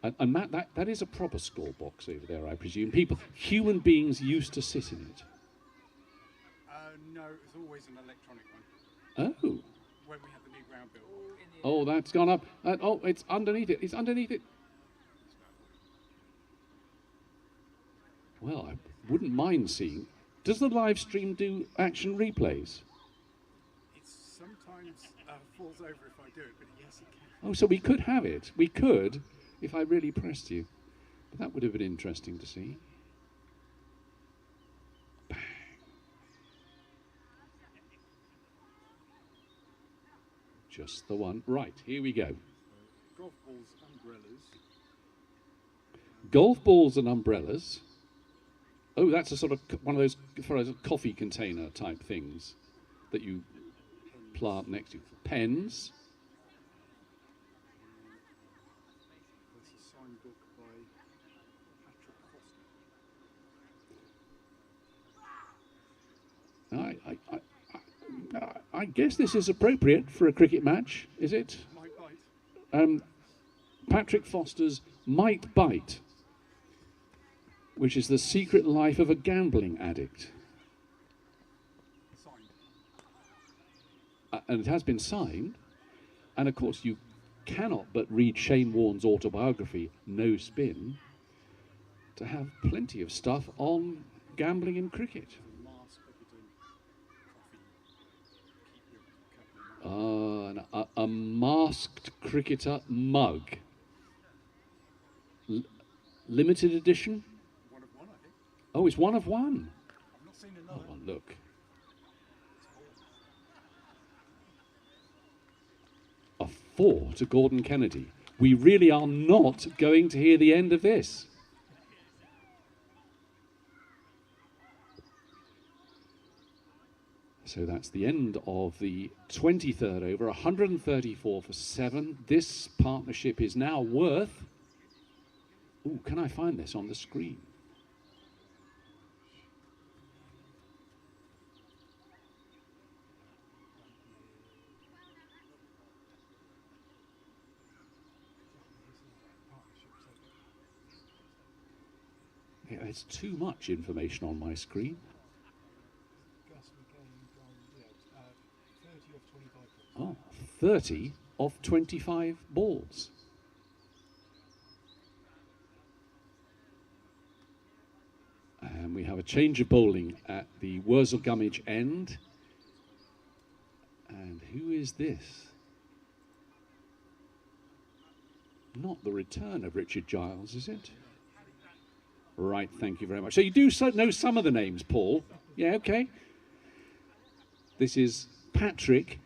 And Matt, that is a proper score box over there, I presume. Human beings used to sit in it. No, it's always an electronic one. Oh. When we had the new ground built. Oh, that's gone up. Oh, it's underneath it. It's underneath it. Well, I wouldn't mind seeing. Does the live stream do action replays? It sometimes falls over if I do it, but yes, it can. Oh, so we could have it. We could, if I really pressed you. But that would have been interesting to see. Bang. Just the one. Right, here we go. Golf balls, umbrellas. Golf balls and umbrellas. Oh, that's a sort of one of those coffee container type things that you plant next to. Pens. There's a signed book by Patrick Foster. I guess this is appropriate for a cricket match, is it? Might Bite. Patrick Foster's Might Bite, which is the secret life of a gambling addict. And it has been signed. And of course, you cannot but read Shane Warne's autobiography, No Spin, to have plenty of stuff on gambling and cricket. A masked cricketer mug. Limited edition? One of one, I think. Oh, it's one of one. I've not seen another. Oh, look. A 4 to Gordon Kennedy. We really are not going to hear the end of this. So that's the end of the 23rd over, 134 for 7. This partnership is now worth... Ooh, can I find this on the screen? Yeah, there's too much information on my screen. 30 of 25 balls. And we have a change of bowling at the Wurzel Gummidge end. And who is this? Not the return of Richard Giles, is it? Right, thank you very much. So you do know some of the names, Paul? Yeah, okay. This is Patrick,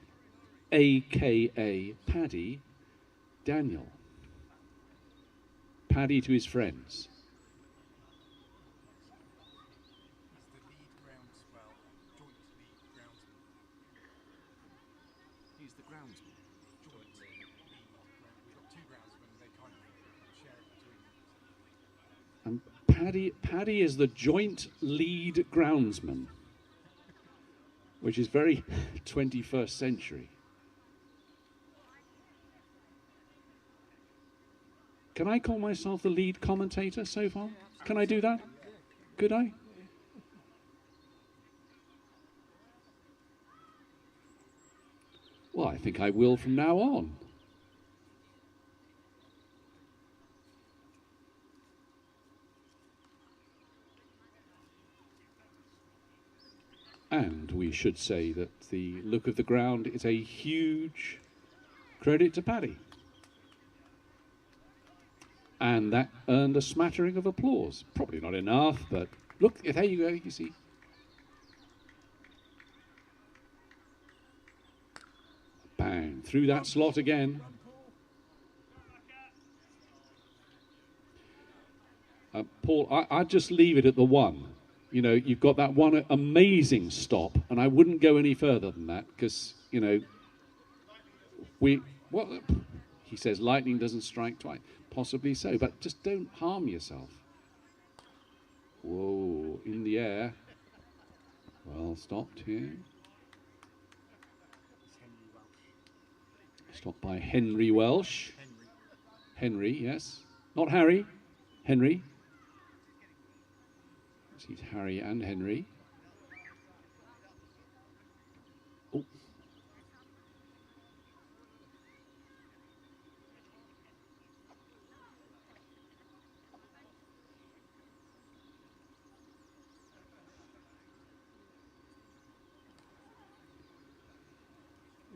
a.k.a. Paddy Daniel. Paddy to his friends. He's the groundsman. We've got two groundsmen, they kind of share it between them. And Paddy is the joint lead groundsman, which is very 21st century. Can I call myself the lead commentator so far? Can I do that? Could I? Well, I think I will from now on. And we should say that the look of the ground is a huge credit to Paddy. And that earned a smattering of applause. Probably not enough, but look, there you go, you see. Bang, through that slot again. Paul, I'd just leave it at the one. You know, you've got that one amazing stop, and I wouldn't go any further than that because, you know, he says lightning doesn't strike twice. Possibly so, but just don't harm yourself. Whoa, in the air. Well stopped here. Stopped by Henry Welsh. Henry, yes. Not Harry. Henry. He's Harry and Henry. Oh.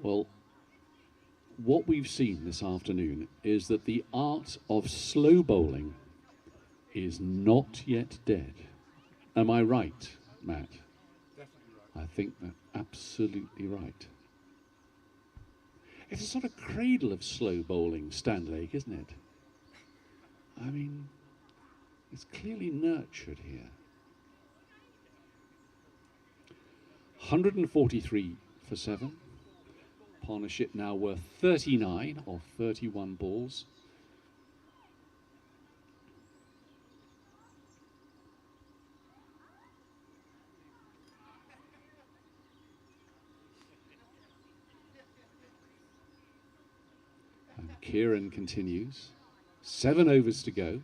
Well, what we've seen this afternoon is that the art of slow bowling is not yet dead. Am I right, Matt? Definitely right. I think that's absolutely right. It's a sort of cradle of slow bowling, Stanlake, isn't it? I mean, it's clearly nurtured here. 143 for 7. Partnership now worth 39 of 31 balls. And Kieran continues. 7 overs to go.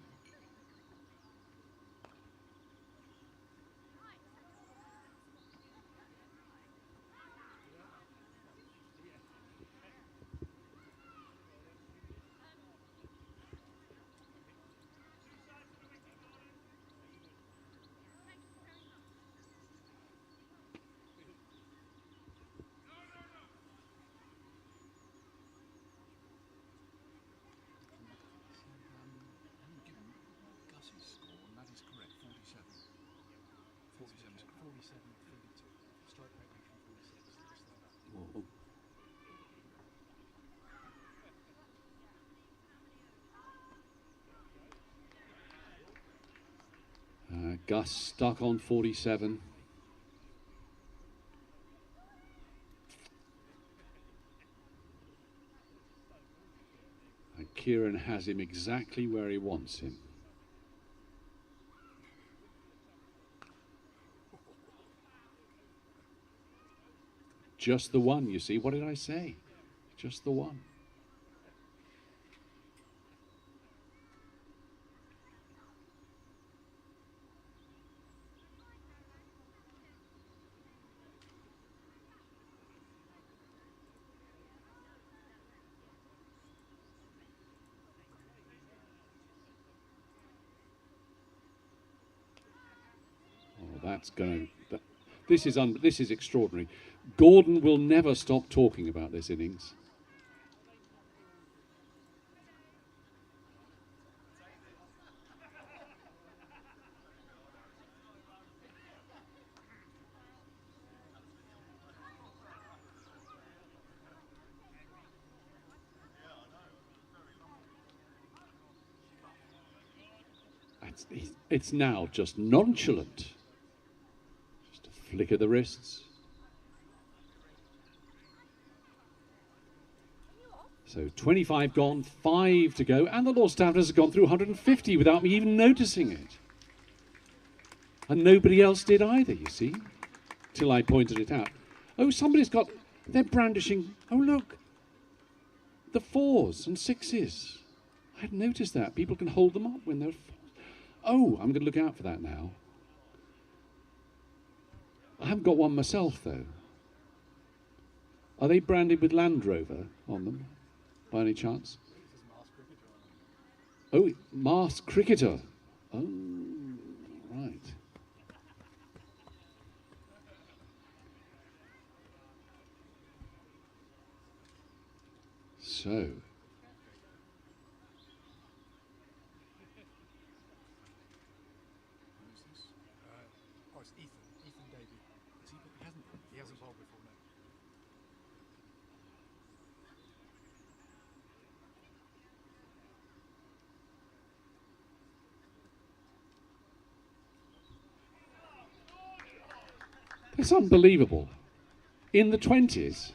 Gus stuck on 47. And Kieran has him exactly where he wants him. Just the one, you see. What did I say? Just the one. That's going to. This is extraordinary. Gordon will never stop talking about this innings. It's now just nonchalant. Flick of the wrists. So 25 gone, 5 to go, and the Lord Taverners has gone through 150 without me even noticing it. And nobody else did either, you see, till I pointed it out. Oh, somebody's got, they're brandishing, oh look, the 4s and 6s. I hadn't noticed that. People can hold them up when they're 4s. Oh, I'm going to look out for that now. I haven't got one myself, though. Are they branded with Land Rover on them, by any chance? Oh, masked cricketer. Oh, right. So. Oh, it's Ethan Davey. He hasn't bowled before now. It's unbelievable. In the 20s.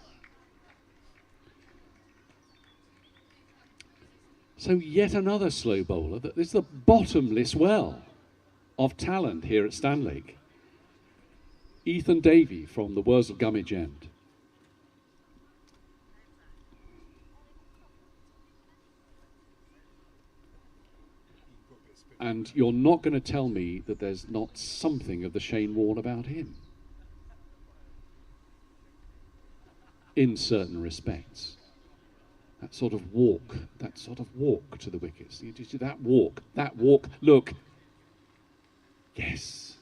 So yet another slow bowler. That is the bottomless well of talent here at Stanlake. Ethan Davey from the Wurzel Gummidge end. And you're not going to tell me that there's not something of the Shane Warne about him. In certain respects. That sort of walk to the wickets. You see that walk, look. Yes.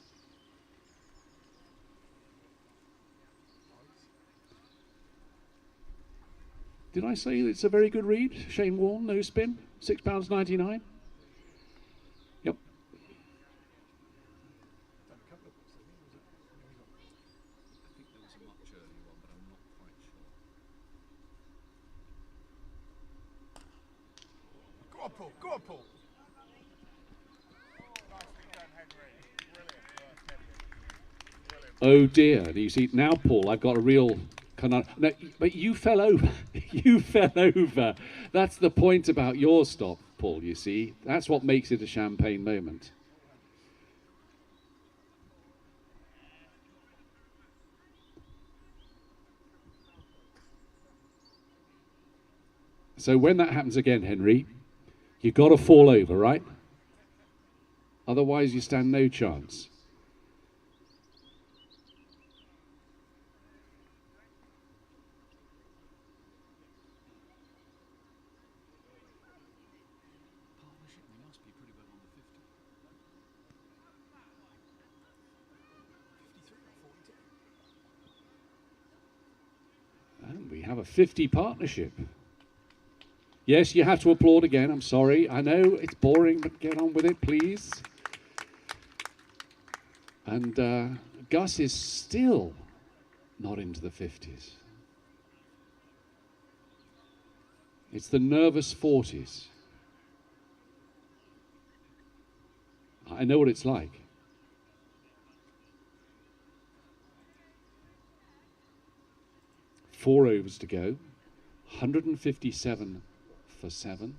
Did I say it's a very good read? Shane Warne, no spin, £6.99. Yep. Go on, Paul. Go on, Paul. Oh dear. You see, now, Paul, I've got a real... No, but you fell over. You fell over. That's the point about your stop, Paul, you see. That's what makes it a champagne moment. So when that happens again, Henry, you've got to fall over, right? Otherwise, you stand no chance. And we have a 50 partnership. Yes, you have to applaud again. I'm sorry. I know it's boring, but get on with it, please. And Gus is still not into the 50s. It's the nervous 40s. I know what it's like. Four overs to go. 157 for 7.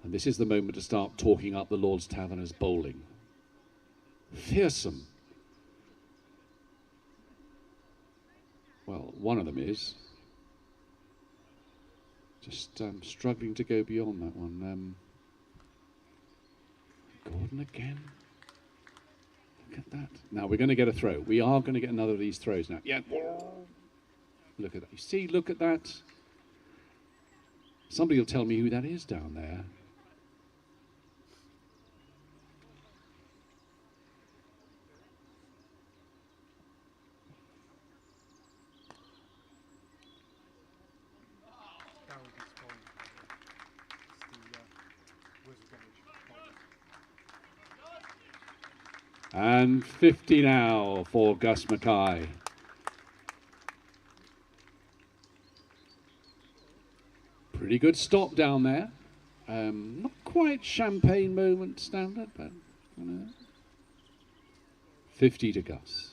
And this is the moment to start talking up the Lord's Taverners bowling. Fearsome. Well, one of them is. Just struggling to go beyond that one. Gordon again. Look at that. Now we're going to get a throw. We are going to get another of these throws now. Yeah. Look at that. You see, look at that. Somebody will tell me who that is down there. And 50 now for Gus Mackay. Pretty good stop down there. Not quite champagne moment standard, but 50 to Gus.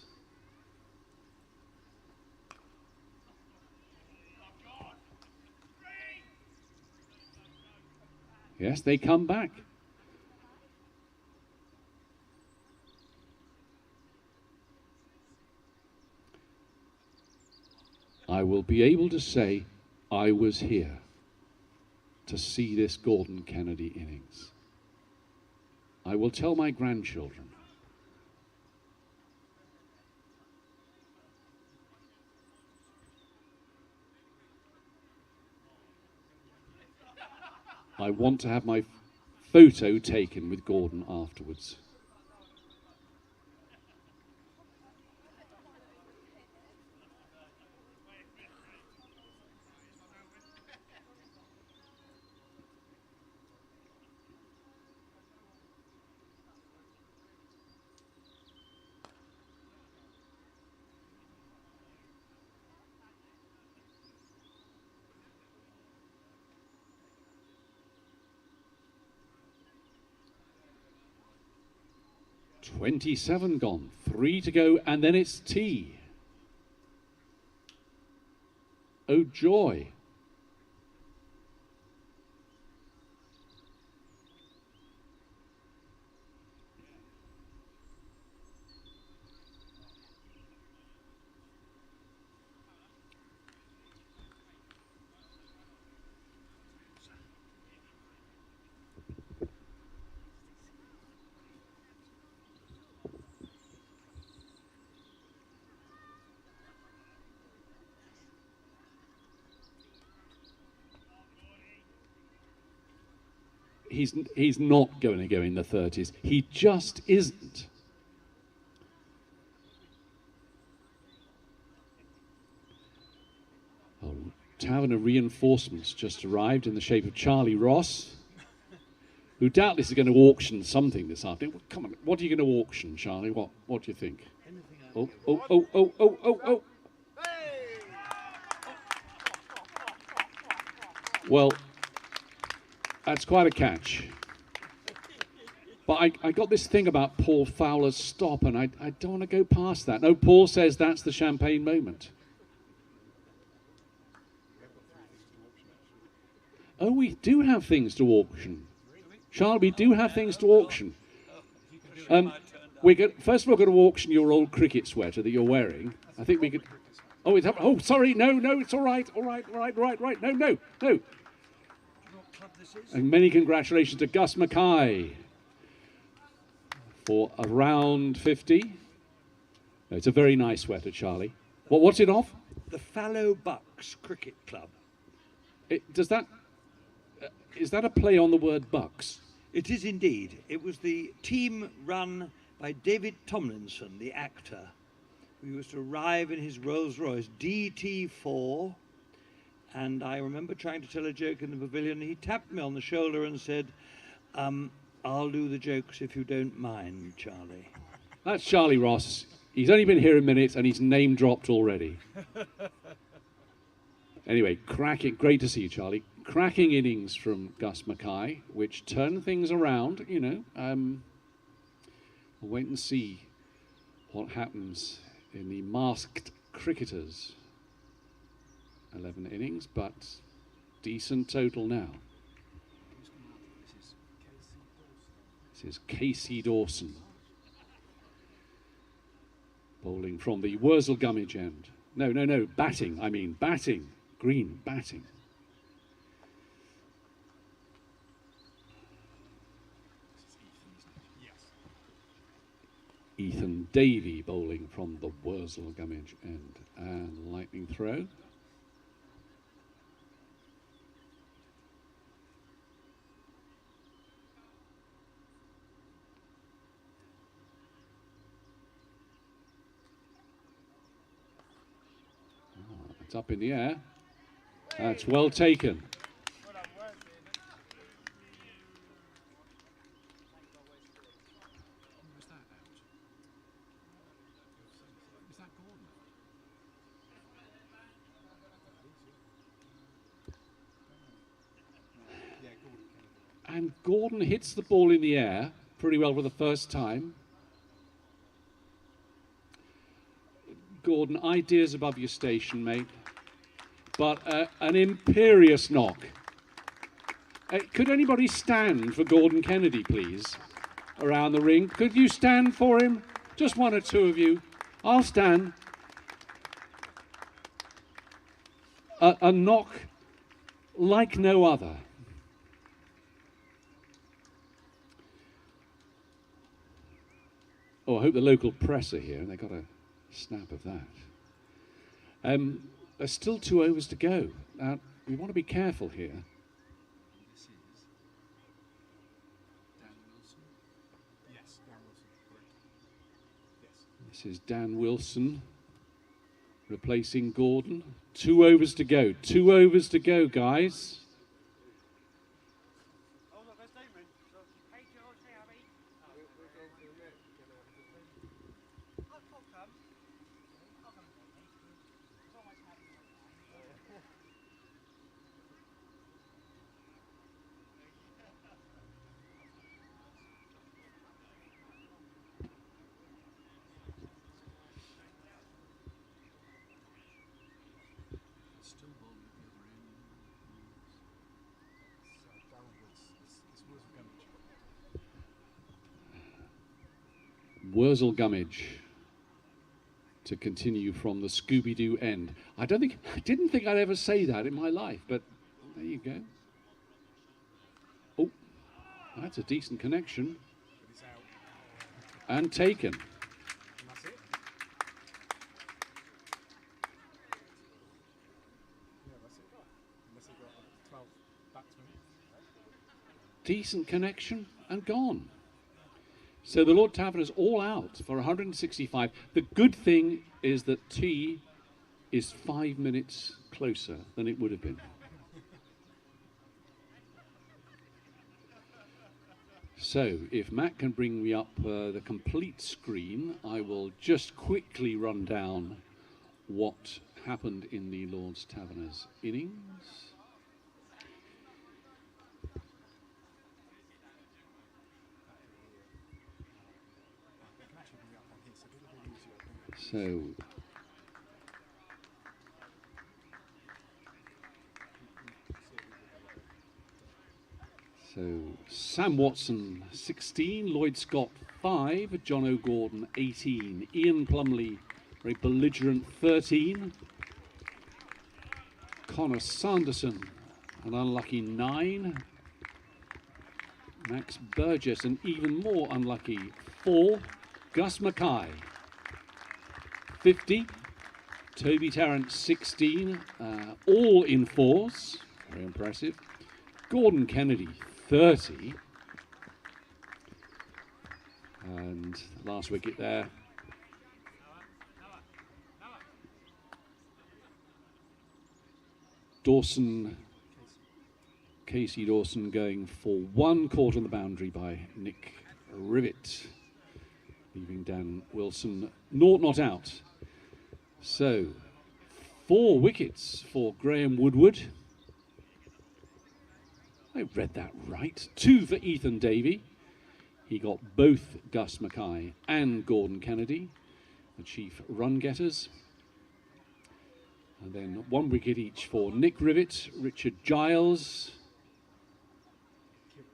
Yes, they come back. I will be able to say I was here to see this Gordon Kennedy innings. I will tell my grandchildren. I want to have my photo taken with Gordon afterwards. "27 gone, 3 to go, and then it's tea. Oh joy. He's not going to go in the 30s. He just isn't. Oh, Taverner reinforcements just arrived in the shape of Charlie Ross, who doubtless is going to auction something this afternoon. Come on, what are you going to auction, Charlie? What do you think? Oh, oh, oh, oh, oh, oh, oh. Well, that's quite a catch. But I got this thing about Paul Fowler's stop, and I don't want to go past that. No, Paul says that's the champagne moment. Oh, we do have things to auction. Charles, we do have things to auction. First of all, we're going to auction your old cricket sweater that you're wearing. I think we could... Oh, oh, sorry, no, it's all right, right. No. And many congratulations to Gus Mackay for a round 50. No, it's a very nice sweater, Charlie. What's it off? The Fallow Bucks Cricket Club. Is that a play on the word Bucks? It is indeed. It was the team run by David Tomlinson, the actor, who used to arrive in his Rolls-Royce DT4. And I remember trying to tell a joke in the pavilion. He tapped me on the shoulder and said, I'll do the jokes if you don't mind, Charlie. That's Charlie Ross. He's only been here a minute and he's name dropped already. Anyway, great to see you, Charlie. Cracking innings from Gus Mackay, which turned things around, you know. We'll wait and see what happens in the masked cricketers. 11 innings, but decent total now. This is Casey Dawson. Bowling from the Wurzel Gummidge end. No, batting. Green, batting. Ethan Davey bowling from the Wurzel Gummidge end. And lightning throw. It's up in the air. That's well taken. And Gordon hits the ball in the air pretty well for the first time. Gordon, ideas above your station, mate. But an imperious knock. Could anybody stand for Gordon Kennedy, please? Around the ring. Could you stand for him? Just one or two of you. I'll stand. A knock like no other. Oh, I hope the local press are here. They got a snap of that. There's still 2 overs to go. We want to be careful here. This is Dan Wilson replacing Gordon. 2 overs to go. 2 overs to go, guys. Wurzel Gummidge to continue from the Scooby-Doo end. I didn't think I'd ever say that in my life, but there you go. Oh, that's a decent connection. And taken. Decent connection and gone. So the Lord Taverners all out for 165. The good thing is that tea is 5 minutes closer than it would have been. So if Matt can bring me up the complete screen, I will just quickly run down what happened in the Lord's Taverners innings. So Sam Watson 16, Lloyd Scott 5, John O'Gordon 18, Ian Plumley very belligerent 13, Connor Sanderson an unlucky 9, Max Burgess an even more unlucky 4, Gus Mackay 50, Toby Tarrant 16, all in 4s, very impressive. Gordon Kennedy 30, and last wicket there. Casey Dawson going for 1, caught on the boundary by Nick Rivet, leaving Dan Wilson not out. So 4 wickets for Graham Woodward. I read that right. 2 for Ethan Davey. He got both Gus Mackay and Gordon Kennedy, the chief run getters. And then 1 wicket each for Nick Rivet, Richard Giles,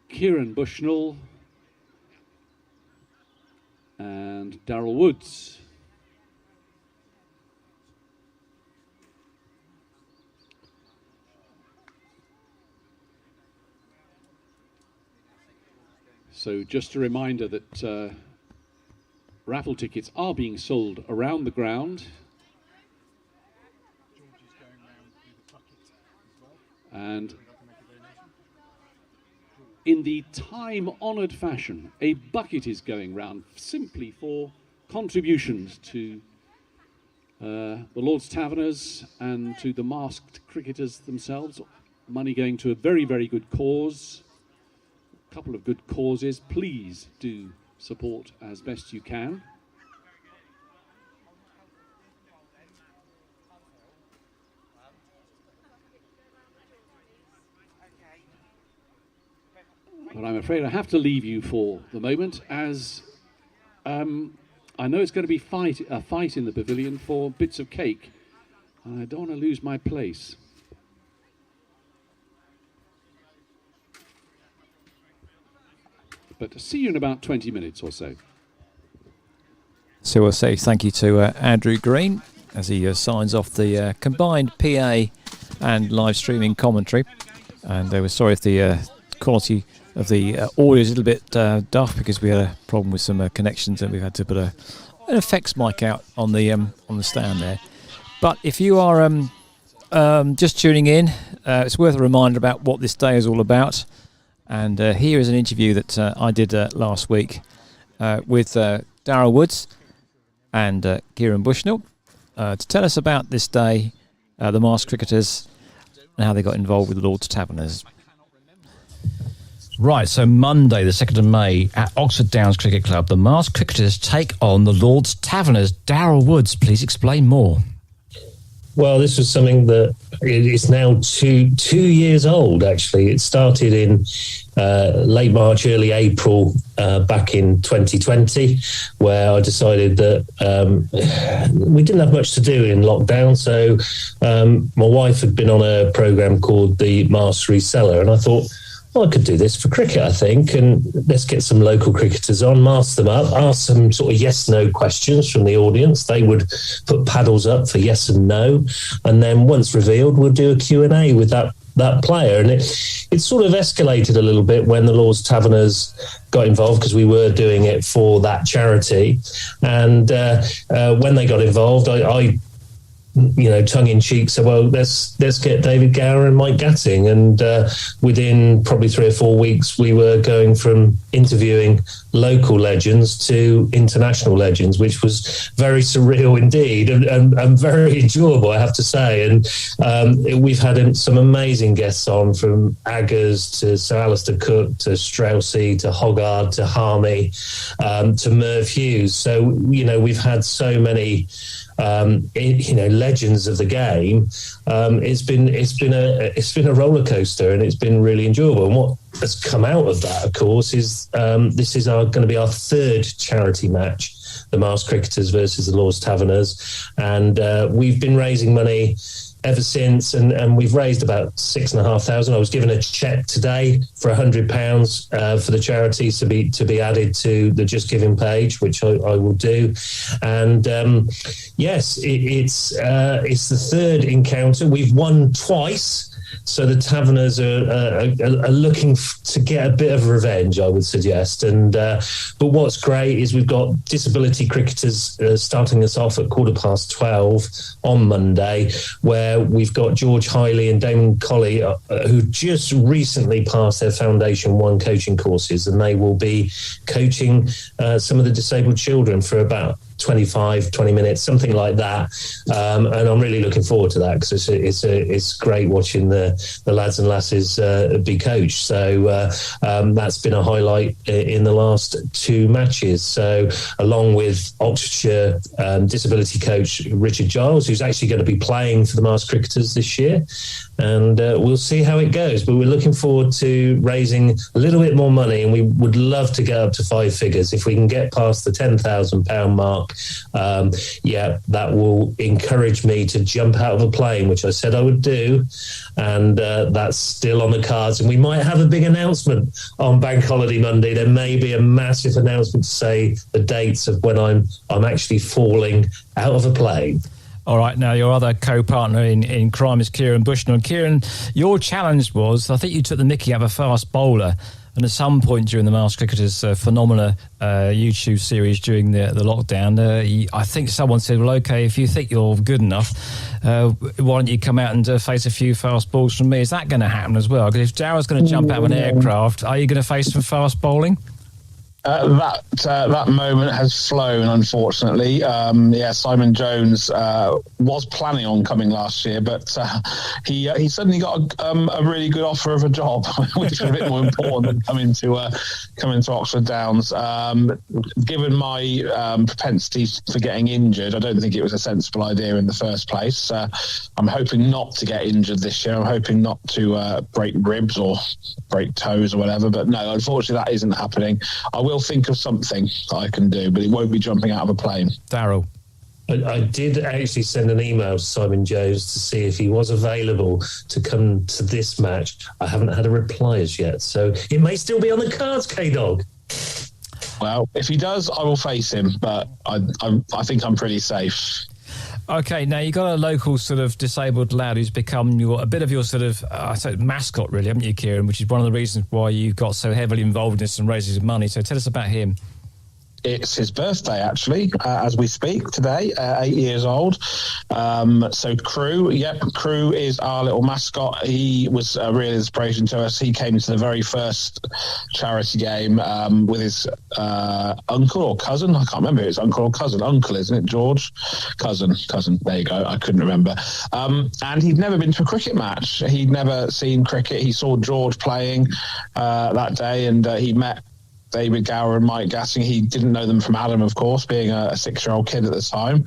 Kieran Bushnell, and Darryl Woods. So just a reminder that raffle tickets are being sold around the ground. And in the time-honoured fashion, a bucket is going round simply for contributions to the Lord's Taverners and to the masked cricketers themselves. Money going to a very, very good cause. A couple of good causes. Please do support as best you can. But I'm afraid I have to leave you for the moment, as I know it's going to be a fight in the pavilion for bits of cake, and I don't want to lose my place. But see you in about 20 minutes or so. So we'll say thank you to Andrew Green as he signs off the combined PA and live streaming commentary. And we're sorry if the quality of the audio is a little bit daft because we had a problem with some connections and we've had to put an effects mic out on the stand there. But if you are just tuning in, it's worth a reminder about what this day is all about. And here is an interview that I did last week with Darryl Woods and Kieran Bushnell to tell us about this day, the Masked Cricketers, and how they got involved with the Lord's Taverners. Right, so Monday, the 2nd of May, at Oxford Downs Cricket Club, the Masked Cricketers take on the Lord's Taverners. Darryl Woods, please explain more. Well, this was something that is now two years old, actually. It started in late March, early April back in 2020, where I decided that we didn't have much to do in lockdown. So my wife had been on a programme called The Mastery Seller, and I thought, well, I could do this for cricket, I think, and let's get some local cricketers on, mask them up, ask some sort of yes-no questions from the audience. They would put paddles up for yes and no, and then once revealed, we'll do a Q&A with that player. And it sort of escalated a little bit when the Lord's Taverners got involved, because we were doing it for that charity. And when they got involved, I tongue-in-cheek said, well, let's get David Gower and Mike Gatting. And within probably 3 or 4 weeks, we were going from interviewing local legends to international legends, which was very surreal indeed and very enjoyable, I have to say. And we've had some amazing guests on, from Aggers to Sir Alistair Cook to Straussy to Hoggard to Harmy to Merv Hughes. So, we've had so many legends of the game. It's been a roller coaster, and it's been really enjoyable. And what has come out of that, of course, is this is going to be our 3rd charity match, the Masked Cricketers versus the Lord's Taverners, and we've been raising money ever since, and we've raised about £6,500. I was given a cheque today for £100 for the charity to be added to the Just Giving page, which I will do. And yes, it's the 3rd encounter. We've won twice. So the Taverners are looking to get a bit of revenge, I would suggest. And but what's great is we've got disability cricketers starting us off at 12:15 on Monday, where we've got George Hiley and Damon Colley, who just recently passed their Foundation 1 coaching courses, and they will be coaching some of the disabled children for about 20 minutes, something like that, and I'm really looking forward to that, because it's great watching the lads and lasses be coached. So that's been a highlight in the last 2 matches. So along with Oxfordshire disability coach Richard Giles, who's actually going to be playing for the Masked Cricketers this year, and we'll see how it goes. But we're looking forward to raising a little bit more money, and we would love to get up to 5 figures. If we can get past the £10,000 mark, that will encourage me to jump out of a plane, which I said I would do, and that's still on the cards. And we might have a big announcement on Bank Holiday Monday. There may be a massive announcement to say the dates of when I'm actually falling out of a plane. All right, now your other co-partner in crime is Kieran Bushnell. And Kieran, your challenge was, I think you took the mickey out of a fast bowler, and at some point during the Masked Cricketers Phenomena YouTube series during the lockdown, I think someone said, well, OK, if you think you're good enough, why don't you come out and face a few fast balls from me? Is that going to happen as well? Because if Darryl's going to jump out of an aircraft, are you going to face some fast bowling? That moment has flown, unfortunately. Simon Jones was planning on coming last year, but he suddenly got a really good offer of a job, which is a bit more important than coming to Oxford Downs. Given my propensities for getting injured, I don't think it was a sensible idea in the first place. I'm hoping not to get injured this year. I'm hoping not to break ribs or break toes or whatever. But no, unfortunately, that isn't happening. I will think of something that I can do, but it won't be jumping out of a plane. Darryl. I did actually send an email to Simon Jones to see if he was available to come to this match. I haven't had a reply as yet, so it may still be on the cards, K-Dog. Well, if he does, I will face him, but I think I'm pretty safe. Okay, now you've got a local sort of disabled lad who's become a bit of your sort of mascot, really, haven't you, Kieran? Which is one of the reasons why you got so heavily involved in this and raising money. So tell us about him. It's his birthday, actually, as we speak today, 8 years old. So Crew is our little mascot. He was a real inspiration to us. He came to the very first charity game with his uncle or cousin. I can't remember if it's uncle or cousin. Uncle, isn't it, George? Cousin. There you go. I couldn't remember. And he'd never been to a cricket match. He'd never seen cricket. He saw George playing that day, and he met David Gower and Mike Gassing. He didn't know them from Adam, of course, being a 6-year-old kid at the time.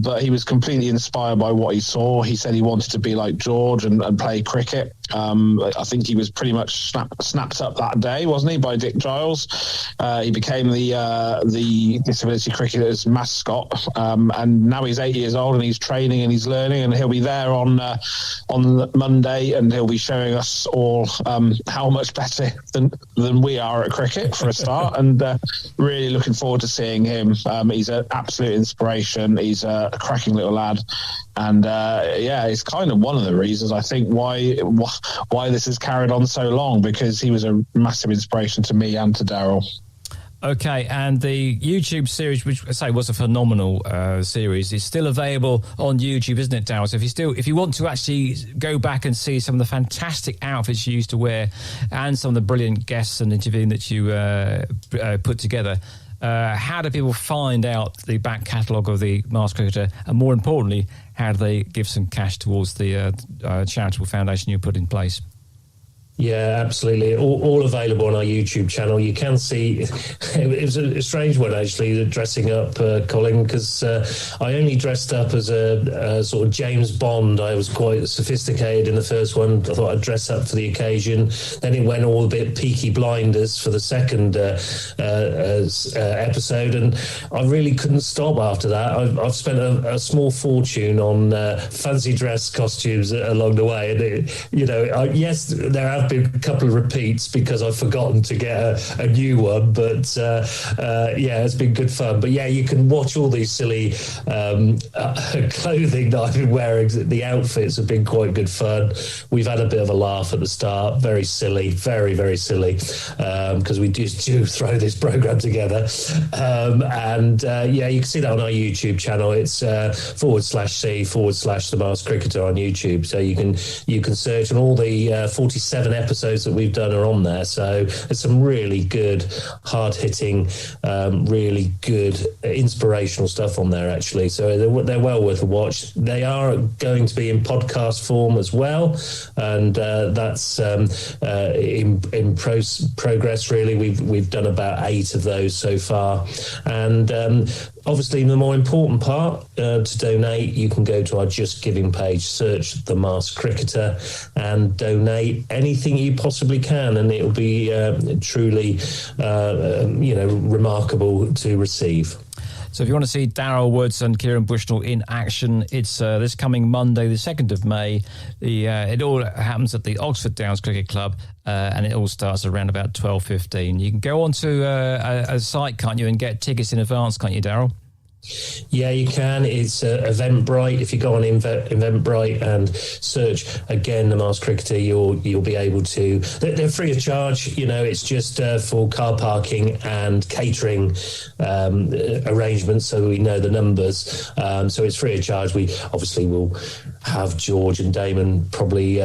But he was completely inspired by what he saw. He said he wanted to be like George and play cricket. I think he was pretty much snapped up that day, wasn't he, by Dick Giles? He became the disability cricketers mascot, and now he's 8 years old and he's training and he's learning, and he'll be there on Monday, and he'll be showing us all how much better than we are at cricket for a start, and really looking forward to seeing him. He's an absolute inspiration. He's a cracking little lad, and it's kind of one of the reasons I think why this has carried on so long, because he was a massive inspiration to me and to Daryl. Okay, and the YouTube series, which I say was a phenomenal series, is still available on YouTube, isn't it, Daryl? So if you want to actually go back and see some of the fantastic outfits you used to wear and some of the brilliant guests and interviewing that you put together, how do people find out the back catalogue of the Masked Cricketer, and more importantly, how do they give some cash towards the charitable foundation you put in place? Yeah, absolutely. All available on our YouTube channel. You can see it was a strange one, actually, dressing up, Colin, because I only dressed up as a sort of James Bond. I was quite sophisticated in the first one. I thought I'd dress up for the occasion. Then it went all a bit Peaky Blinders for the second episode, and I really couldn't stop after that. I've spent a small fortune on fancy dress costumes along the way, and yes, there have been a couple of repeats because I've forgotten to get a new one, but it's been good fun. But yeah, you can watch all these silly clothing that I've been wearing. The outfits have been quite good fun. We've had a bit of a laugh at the start, very silly, very, very silly, because we do throw this program together. You can see that on our YouTube channel. It's /C/The Masked Cricketer on YouTube. So you can search, and all the 47 episodes that we've done are on there. So there's some really good, hard-hitting, really good, inspirational stuff on there, actually. So they're well worth a watch. They are going to be in podcast form as well, and that's in progress, really. We've done about 8 of those so far, and obviously, the more important part, to donate, you can go to our Just Giving page, search The Masked Cricketer, and donate anything you possibly can, and it'll be truly, remarkable to receive. So if you want to see Daryl Woods and Kieran Bushnell in action, it's this coming Monday, the 2nd of May. It all happens at the Oxford Downs Cricket Club, and it all starts around about 12:15. You can go onto a site, can't you, and get tickets in advance, can't you, Daryl? Yeah, you can. It's Eventbrite. If you go on Eventbrite and search again The Masked Cricketer, you'll be able to. They're free of charge. It's just for car parking and catering arrangements, so we know the numbers. So it's free of charge. We obviously will have George and Damon probably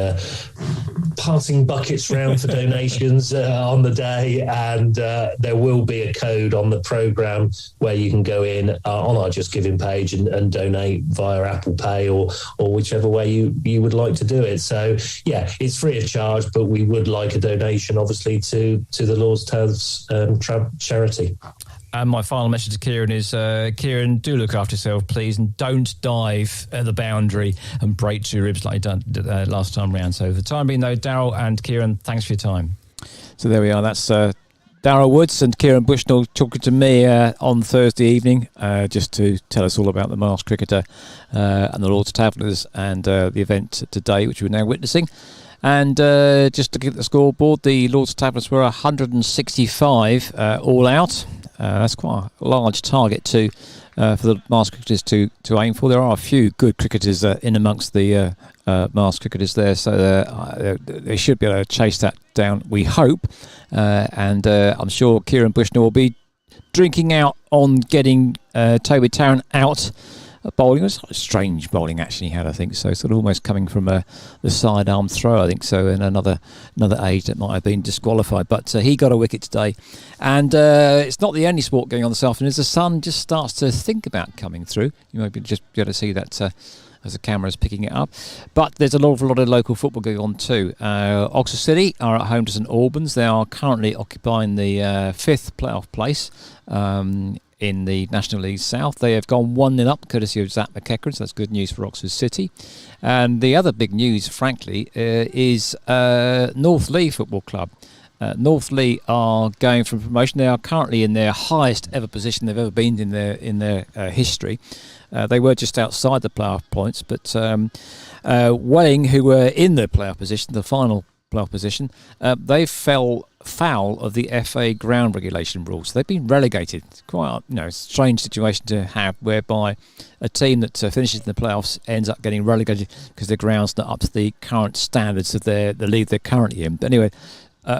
passing buckets round for donations on the day, and there will be a code on the programme where you can go in on our Just Giving page and donate via Apple Pay or whichever way you would like to do it. So yeah, it's free of charge, but we would like a donation, obviously, to the Lord's Towns charity. And my final message to Kieran is, Kieran, do look after yourself, please, and don't dive at the boundary and break 2 ribs like you done last time round. So for the time being, though, Daryl and Kieran, thanks for your time. So there we are. That's Daryl Woods and Kieran Bushnell talking to me on Thursday evening, just to tell us all about the Masked Cricketer and the Lord's Taverners and the event today, which we're now witnessing. And just to get the scoreboard, the Lords Taverners were 165 all out. That's quite a large target for the masked cricketers to aim for. There are a few good cricketers in amongst the masked cricketers there, so they should be able to chase that down, we hope. And I'm sure Kieran Bushnell will be drinking out on getting Toby Tarrant out. Bowling was strange bowling actually he had, I think, so sort of almost coming from the sidearm throw, I think so, in another age that might have been disqualified, but he got a wicket today. And it's not the only sport going on this afternoon. As the sun just starts to think about coming through, you might just be able to see that as the camera is picking it up, but there's a lot of local football going on too. Oxford City are at home to St Albans. They are currently occupying the 5th playoff place in the National League South. They have gone 1-0 up, courtesy of Zach McEachran, so that's good news for Oxford City. And the other big news, frankly, is North Lee Football Club. North Lee are going for promotion. They are currently in their highest ever position they've ever been in their history. They were just outside the playoff points, but Welling, who were in the playoff position, the final playoff position, they fell foul of the FA ground regulation rules. They've been relegated. It's quite a strange situation to have, whereby a team that finishes in the playoffs ends up getting relegated because their ground's not up to the current standards of the league they're currently in. But anyway,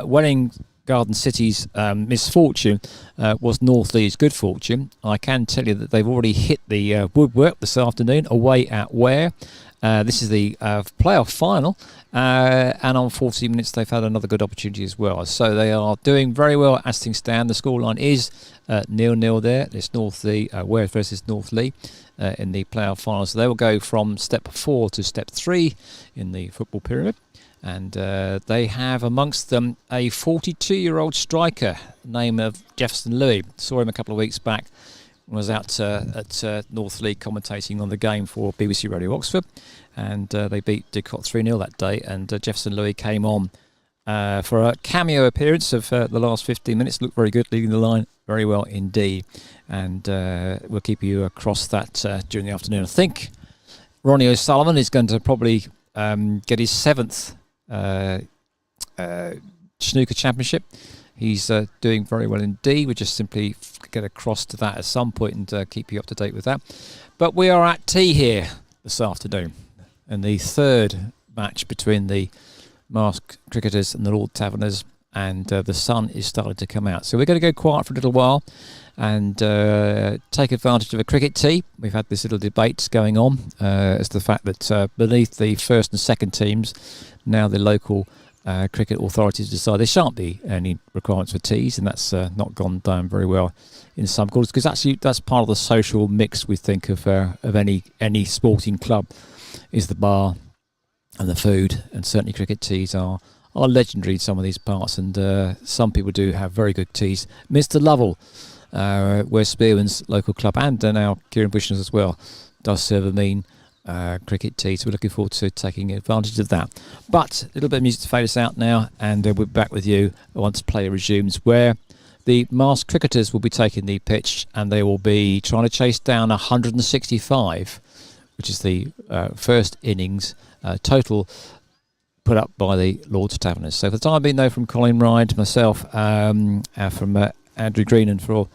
Welling Garden City's misfortune was North Lee's good fortune. I can tell you that they've already hit the woodwork this afternoon away at Ware. This is the playoff final, and on 40 minutes they've had another good opportunity as well. So they are doing very well as things stand. The scoreline is 0-0 there. It's North Lee, Ware versus North Lee in the playoff final. So they will go from step 4 to step 3 in the football pyramid. And they have amongst them a 42-year-old striker, name of Jefferson Louis. Saw him a couple of weeks back. Was out at North Lee commentating on the game for BBC Radio Oxford, and they beat Didcot 3-0 that day, and Jefferson Louis came on for a cameo appearance of the last 15 minutes. Looked very good, leading the line very well indeed, and we'll keep you across that during the afternoon. I think Ronnie O'Sullivan is going to probably get his 7th snooker championship. He's doing very well indeed. We'll just simply get across to that at some point and keep you up to date with that. But we are at tea here this afternoon, and the third match between the masked cricketers and the Lord Taverners, and the sun is starting to come out. So we're going to go quiet for a little while and take advantage of a cricket tea. We've had this little debate going on as to the fact that beneath the first and second teams, now the local cricket authorities decide there shan't be any requirements for teas, and that's not gone down very well in some quarters, because actually that's part of the social mix we think of any sporting club, is the bar and the food, and certainly cricket teas are legendary in some of these parts, and some people do have very good teas. Mr. Lovell, West Spearman's local club, and now Kieran Bushnell as well, does serve a mean cricket tea, so we're looking forward to taking advantage of that. But a little bit of music to fade us out now, and we'll be back with you once play resumes, where the masked cricketers will be taking the pitch, and they will be trying to chase down 165, which is the first innings total put up by the Lords Taverners. So for the time being, though, from Colin Ride, myself, from Andrew Green, and for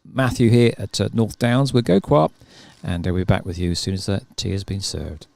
Matthew here at North Downs, we'll go quiet, and we'll be back with you as soon as that tea has been served.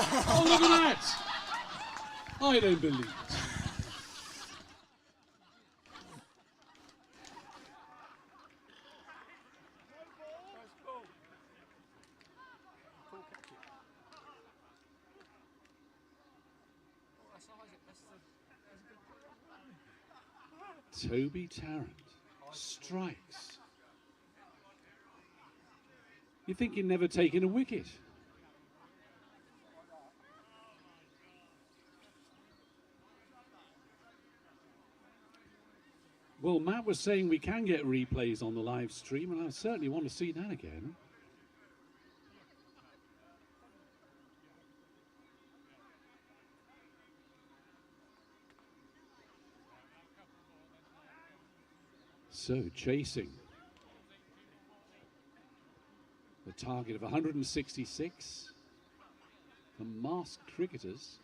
Oh, look at that! I don't believe it. Toby Tarrant strikes. You think he'd never taken a wicket? Well, Matt was saying we can get replays on the live stream, and I certainly want to see that again. So, chasing the target of 166 for masked cricketers.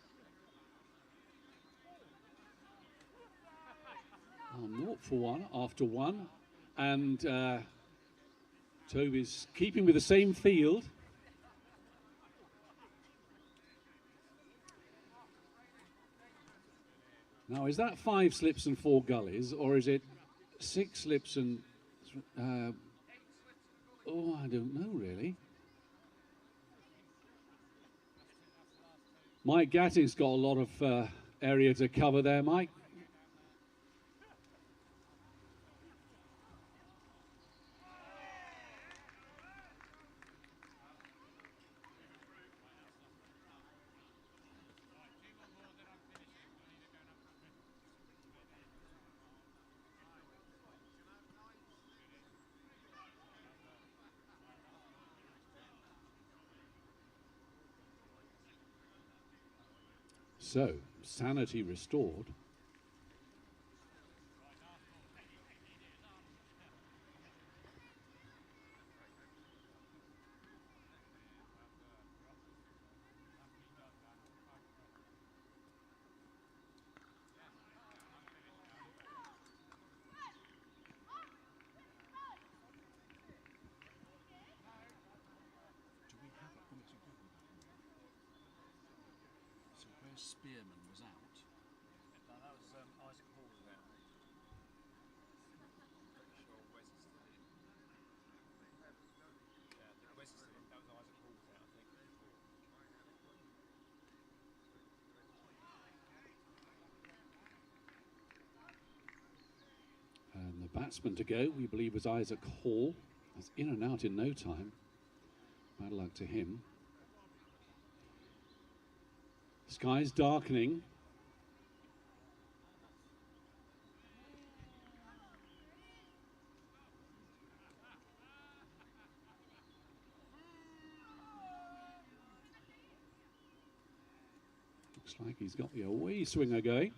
Naught for one after one, and Toby's keeping with the same field. Now, is that 5 slips and 4 gullies, or is it 6 slips and... oh, I don't know, really. Mike Gatting's got a lot of area to cover there, Mike. So, sanity restored. So where Spearman was out. No, that was Isaac Hall was out. I'm pretty sure Wes is still in. Yeah, Wes is still in. That was Isaac Hall was out, I think. And the batsman to go, we believe, was Isaac Hall. That's in and out in no time. Bad luck to him. Sky's darkening. Looks like he's got the away swinger going.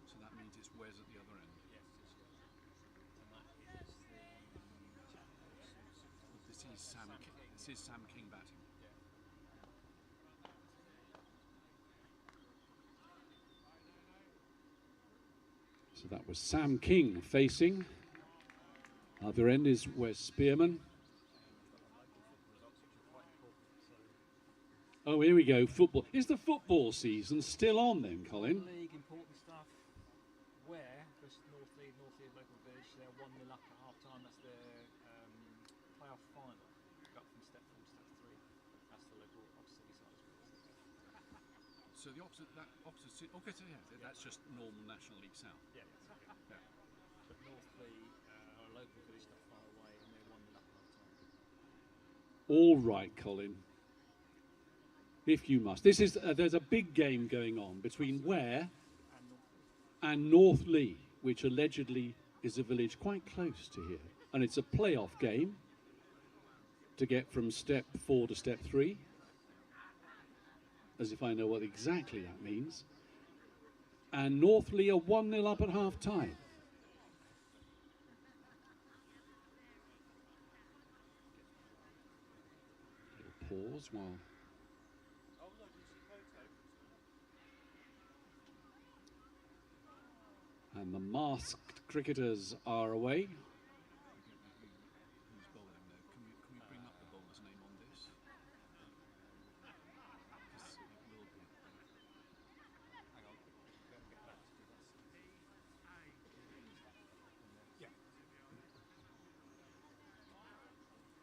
So that means it's Wes at the other end. Yes, it's and that is the This is Sam. This is Sam King batting. So that was Sam King facing. Other end is Wes Spearman. Oh, here we go. Football. Is the football season still on then, Colin? league important stuff. Where just North Lead local village, they're 1-0 up at half time. That's their playoff final. Go up from step 4 to step 3. That's the local opposite side. So the opposite. Okay, so yeah, that's just normal National League South. Yeah, that's okay. Yeah. But North Lead are a local village not far away, and they're 1-0 up at half time. All right, Colin. If you must. This is there's a big game going on between Ware and North Lee, which allegedly is a village quite close to here. And it's a playoff game to get from step 4 to step 3. As if I know what exactly that means. And North Lee are 1-0 up at half time. Little pause while And the masked cricketers are away.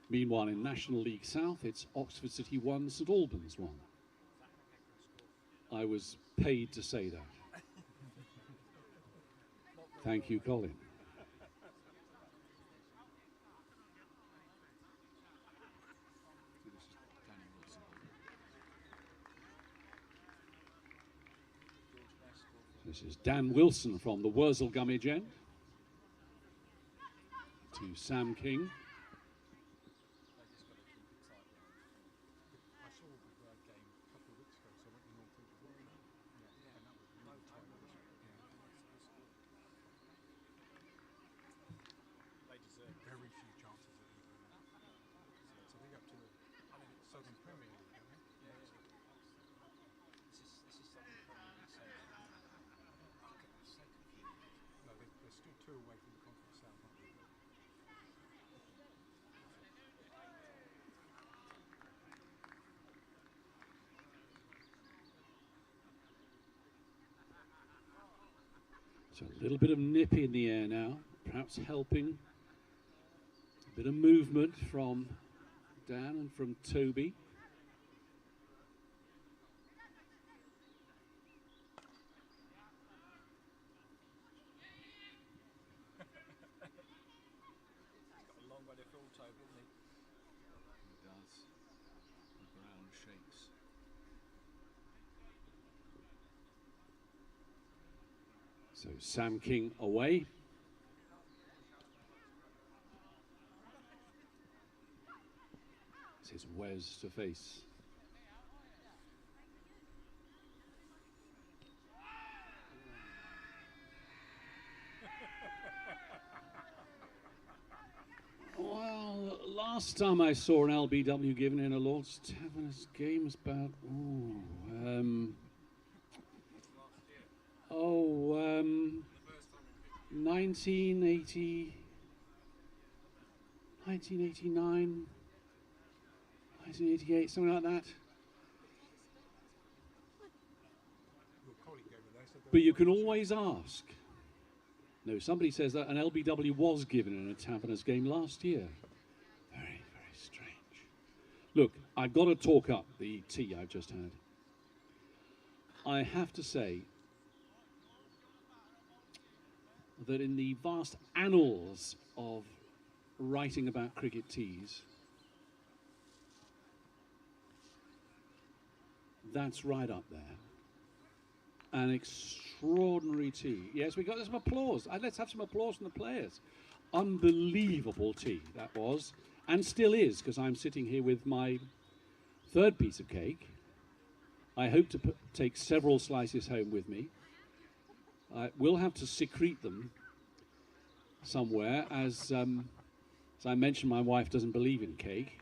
Meanwhile, in National League South, it's Oxford City 1, St Albans 1. I was paid to say that. Thank you, Colin. This is Dan Wilson from the Wurzel Gummidge end to Sam King. Very few chances at even. So we up to the Southern Premier League, don't we? Yeah. This is Southern Premier League South. No, they're still 2 away from the Conference South, aren't they? So a little bit of nip in the air now, perhaps helping. A bit of movement from Dan and from Toby. He's got a long way to fall, Toby, hasn't he? He does. The ground shakes. So Sam King away. This is Wes to face. Well, last time I saw an LBW given in a Lord's Taverners game was about 1980, 1989, 1988, something like that. But you can always ask. No, somebody says that an LBW was given in a Taverners game last year. Very, very strange. Look, I've got to talk up the tea I've just had. I have to say that in the vast annals of writing about cricket teas, that's right up there. An extraordinary tea. Yes, we got some applause. Let's have some applause from the players. Unbelievable tea that was, and still is, because I'm sitting here with my third piece of cake. I hope to take several slices home with me. I will have to secrete them somewhere, as I mentioned, my wife doesn't believe in cake.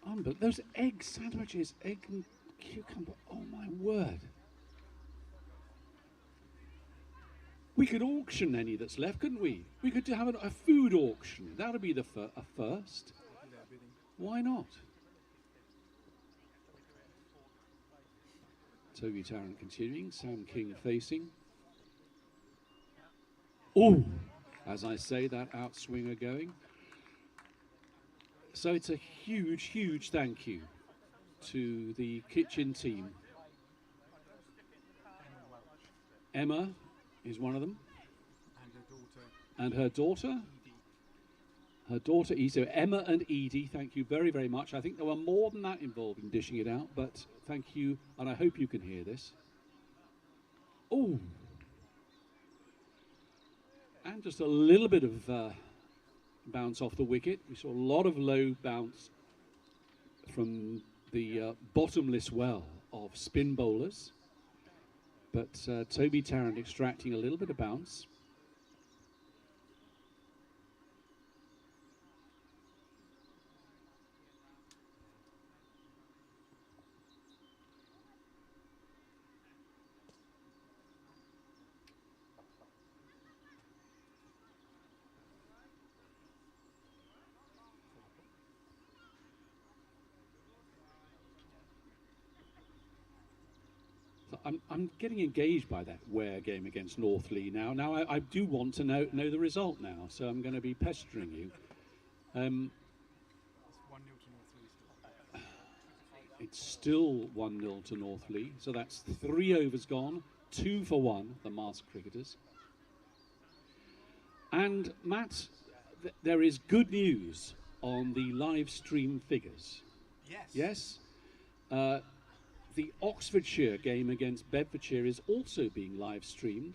But those egg sandwiches, egg and cucumber, oh my word. We could auction any that's left, couldn't we? We could have a food auction. That would be a first. Why not? Toby Tarrant continuing, Sam King facing. Oh, as I say, that outswinger going. So it's a huge, huge thank you to the kitchen team. Emma is one of them. And her daughter. Her daughter, so Emma and Edie, thank you very, very much. I think there were more than that involved in dishing it out, but thank you, and I hope you can hear this. Oh. And just a little bit of bounce off the wicket. We saw a lot of low bounce from the bottomless well of spin bowlers. But Toby Tarrant extracting a little bit of bounce. I'm getting engaged by that Ware game against Northley now. Now I do want to know the result now, so I'm going to be pestering you. It's still 1-0 to Northley, so that's 3 overs gone, 2 for 1, the masked cricketers. And Matt, there is good news on the live stream figures. Yes. Yes? The Oxfordshire game against Bedfordshire is also being live streamed,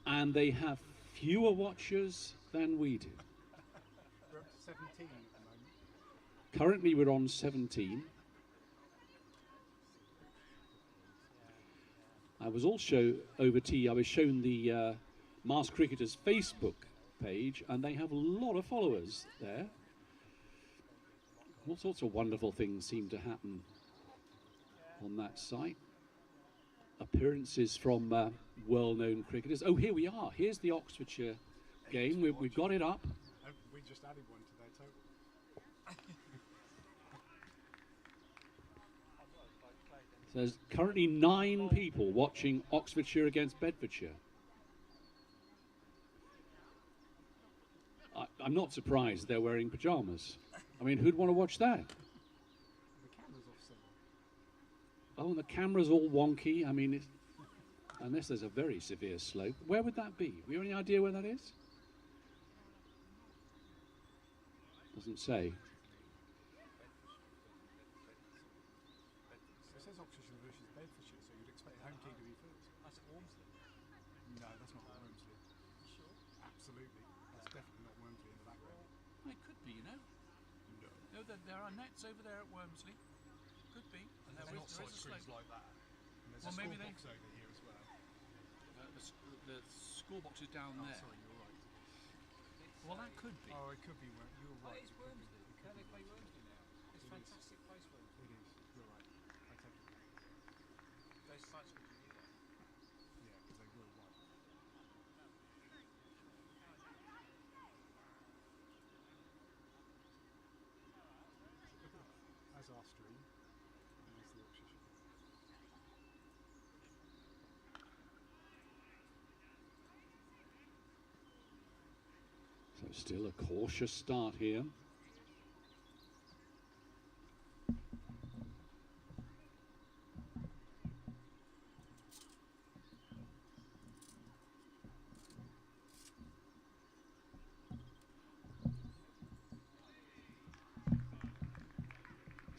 and they have fewer watchers than we do. We're up to 17 at the moment. Currently, we're on 17. I was also over tea. I was shown the Masked Cricketers Facebook page, and they have a lot of followers there. All sorts of wonderful things seem to happen on that site. Appearances from well-known cricketers. Oh, here we are. Here's the Oxfordshire game. We've got it up. We just added one to their total. So there's currently 9 people watching Oxfordshire against Bedfordshire. I'm not surprised they're wearing pyjamas. I mean, who'd want to watch that? The camera's offset. Oh, and the camera's all wonky. I mean, unless there's a very severe slope. Where would that be? Do you have any idea where that is? Doesn't say. It says Oxfordshire versus Bedfordshire, so you'd expect the home team to be first. That's at Wormsley. No, that's not at Wormsley. Sure? Absolutely. That's definitely not Wormsley in the background. It could be, you know. No, there are nets over there at Wormsley. Could be. And There's not side screens like that. And there's Well, a maybe scorebox over here as well. The score box is down there. Sorry, you're right. Well, that could be. Oh, it could be. You're right. It's Wormsley. Can they play Wormsley now? It's a fantastic place, Wormsley. It is. You're right. I take it back. Those sites would be there. Yeah, because they were white. As our stream, and as the Oxfordshire. So still a cautious start here.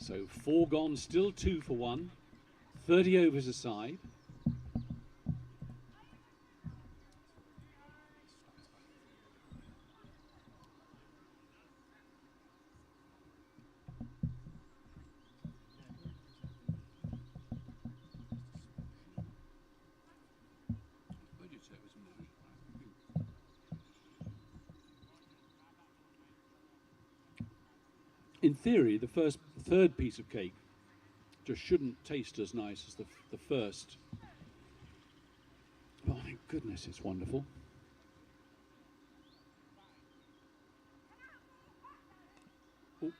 So 4 gone, still 2 for 1. 30 overs aside. Where did you say it was moved? In theory, the third piece of cake just shouldn't taste as nice as the first. Oh my goodness, it's wonderful. Oh.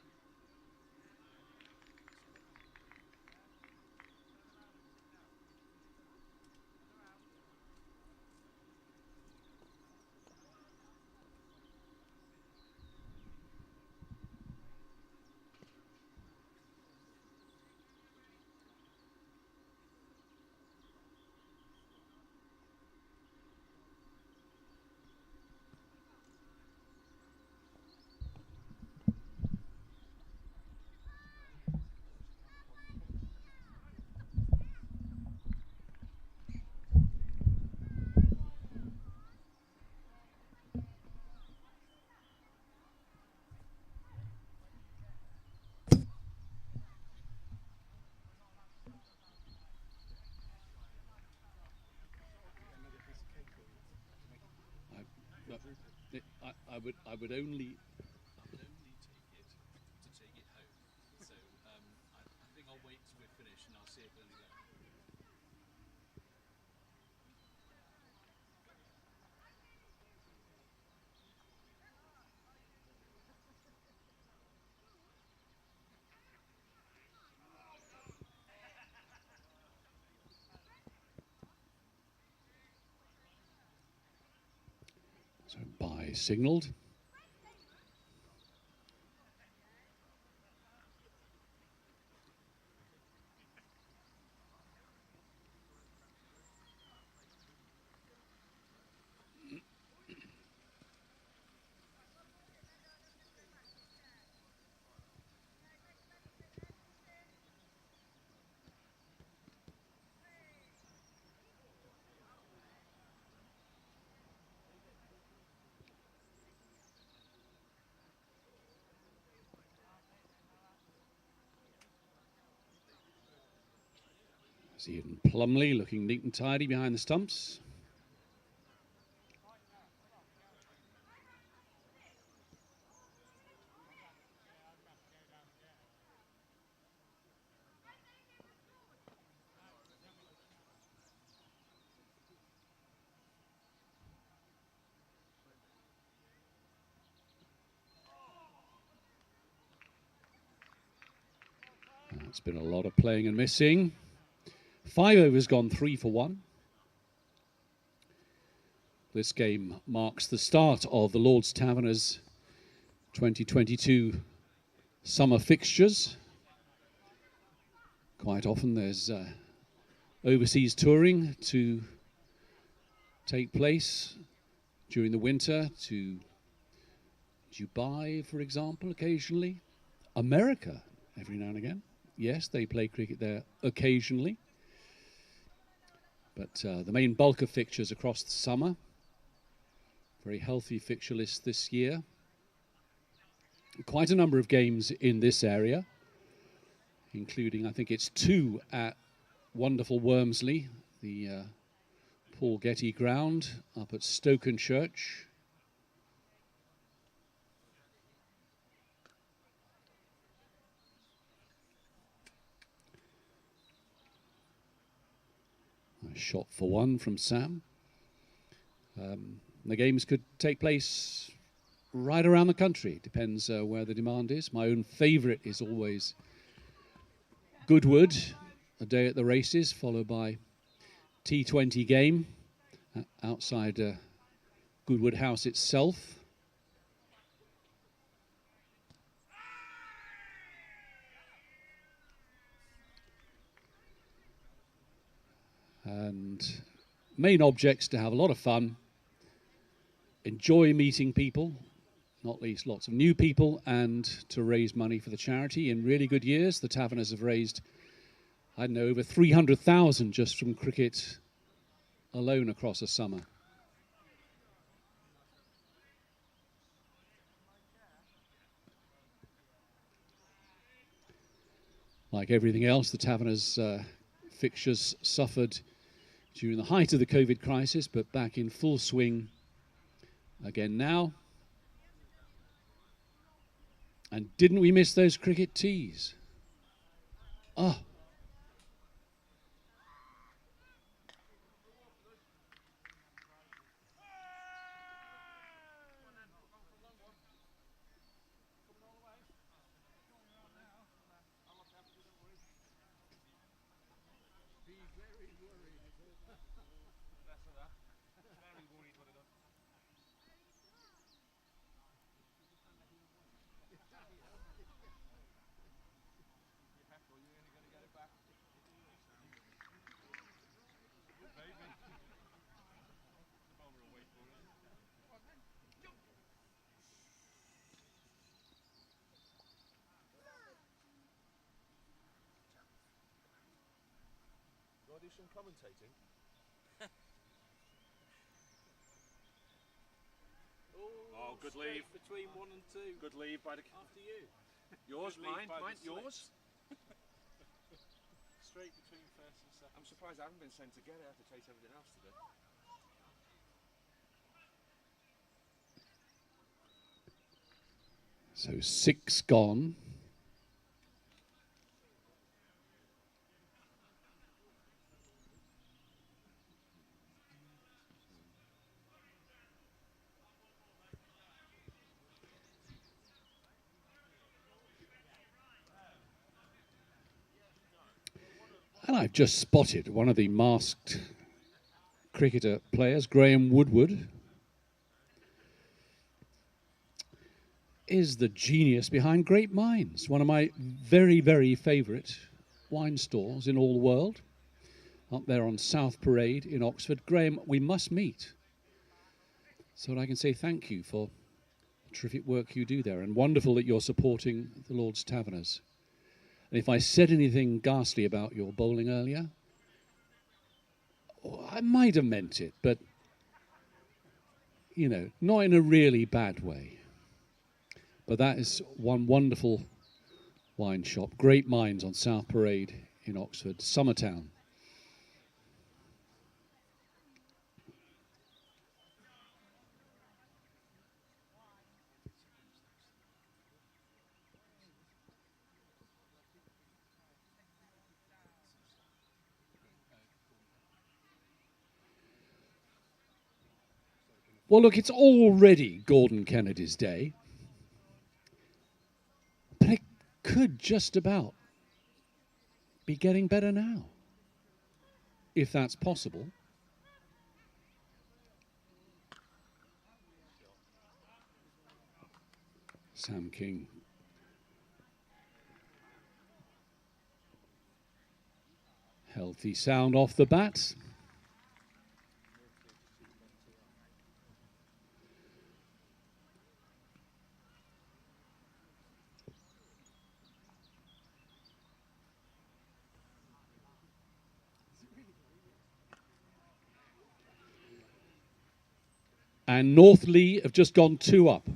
I would only take it to take it home. So I think I'll wait till we're finished and I'll see if there's left. So bye signalled. Ian Plumley looking neat and tidy behind the stumps. It's been a lot of playing and missing. 5 overs gone 3 for 1. This game marks the start of the Lord's Taverners 2022 summer fixtures. Quite often there's overseas touring to take place during the winter, to Dubai, for example, occasionally. America, every now and again. Yes, they play cricket there occasionally. But the main bulk of fixtures across the summer. Very healthy fixture list this year. Quite a number of games in this area, including, I think it's 2 at wonderful Wormsley, the Paul Getty ground up at Stokenchurch. A shot for 1 from Sam. The games could take place right around the country. Depends where the demand is. My own favourite is always Goodwood, a day at the races, followed by T20 game outside Goodwood House itself. And main objects to have a lot of fun, enjoy meeting people, not least lots of new people, and to raise money for the charity. In really good years, the Taverners have raised, I don't know, over 300,000 just from cricket alone across a summer. Like everything else, the Taverners fixtures suffered during the height of the COVID crisis, but back in full swing again now. And didn't we miss those cricket tees? Oh. Do some commentating? Oh, good leave. Between 1 and 2. Good leave by the... After you. Yours, mine, yours. Straight between first and second. I'm surprised I haven't been sent to get it. I have to chase everything else today. So 6 gone. And I've just spotted one of the masked cricketer players, Graham Woodward, is the genius behind Great Minds, one of my very, very favourite wine stores in all the world, up there on South Parade in Oxford. Graham, we must meet so that I can say thank you for the terrific work you do there, and wonderful that you're supporting the Lord's Taverners. And if I said anything ghastly about your bowling earlier, I might have meant it, but, you know, not in a really bad way. But that is one wonderful wine shop. Great Minds on South Parade in Oxford, Summertown. Well, look, it's already Gordon Kennedy's day, but it could just about be getting better now, if that's possible. Sam King. Healthy sound off the bat. And Northley have just gone 2 up.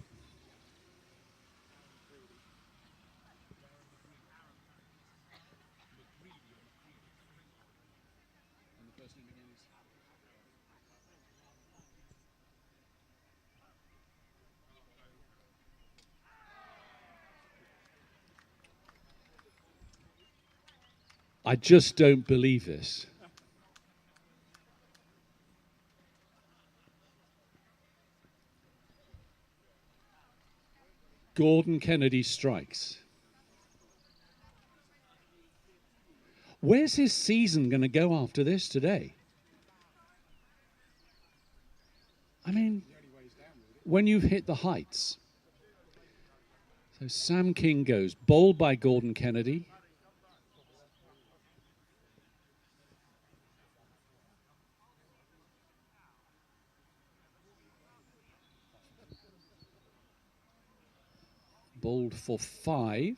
I just don't believe this. Gordon Kennedy strikes. Where's his season going to go after this today? I mean, when you've hit the heights. So Sam King goes, bowled by Gordon Kennedy. Bowled for 5.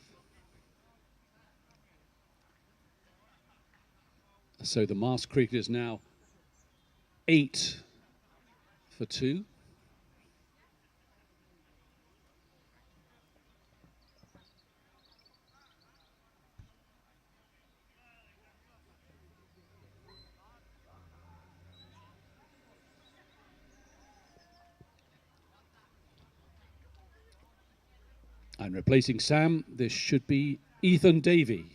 So the masked cricket is now 8 for 2. And replacing Sam, this should be Ethan Davey.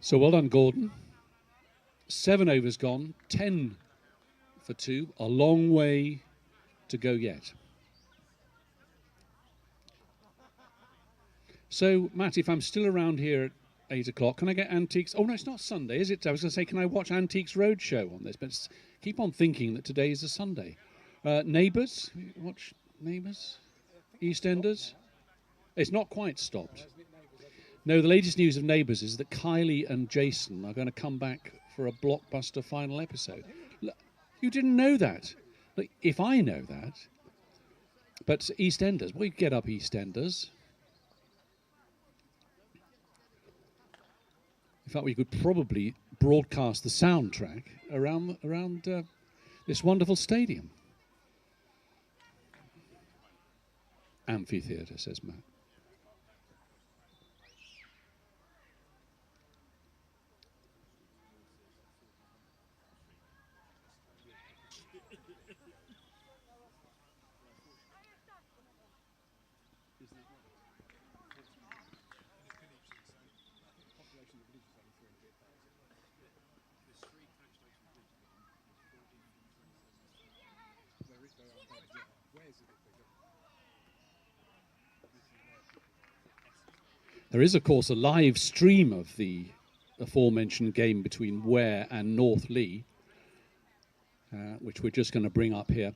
So well done, Gordon. 7 overs gone, 10 for 2. A long way to go yet. So, Matt, if I'm still around here at 8 o'clock, can I get Antiques? Oh, no, it's not Sunday, is it? I was going to say, can I watch Antiques Roadshow on this? But keep on thinking that today is a Sunday. Neighbours? Watch Neighbours? EastEnders? It's not quite stopped. No, the latest news of Neighbours is that Kylie and Jason are going to come back for a blockbuster final episode. Look, you didn't know that. Look, if I know that. But EastEnders, we get up EastEnders. In fact, we could probably broadcast the soundtrack around this wonderful stadium. Amphitheatre, says Matt. There is, of course, a live stream of the aforementioned game between Ware and North Lee, which we're just going to bring up here.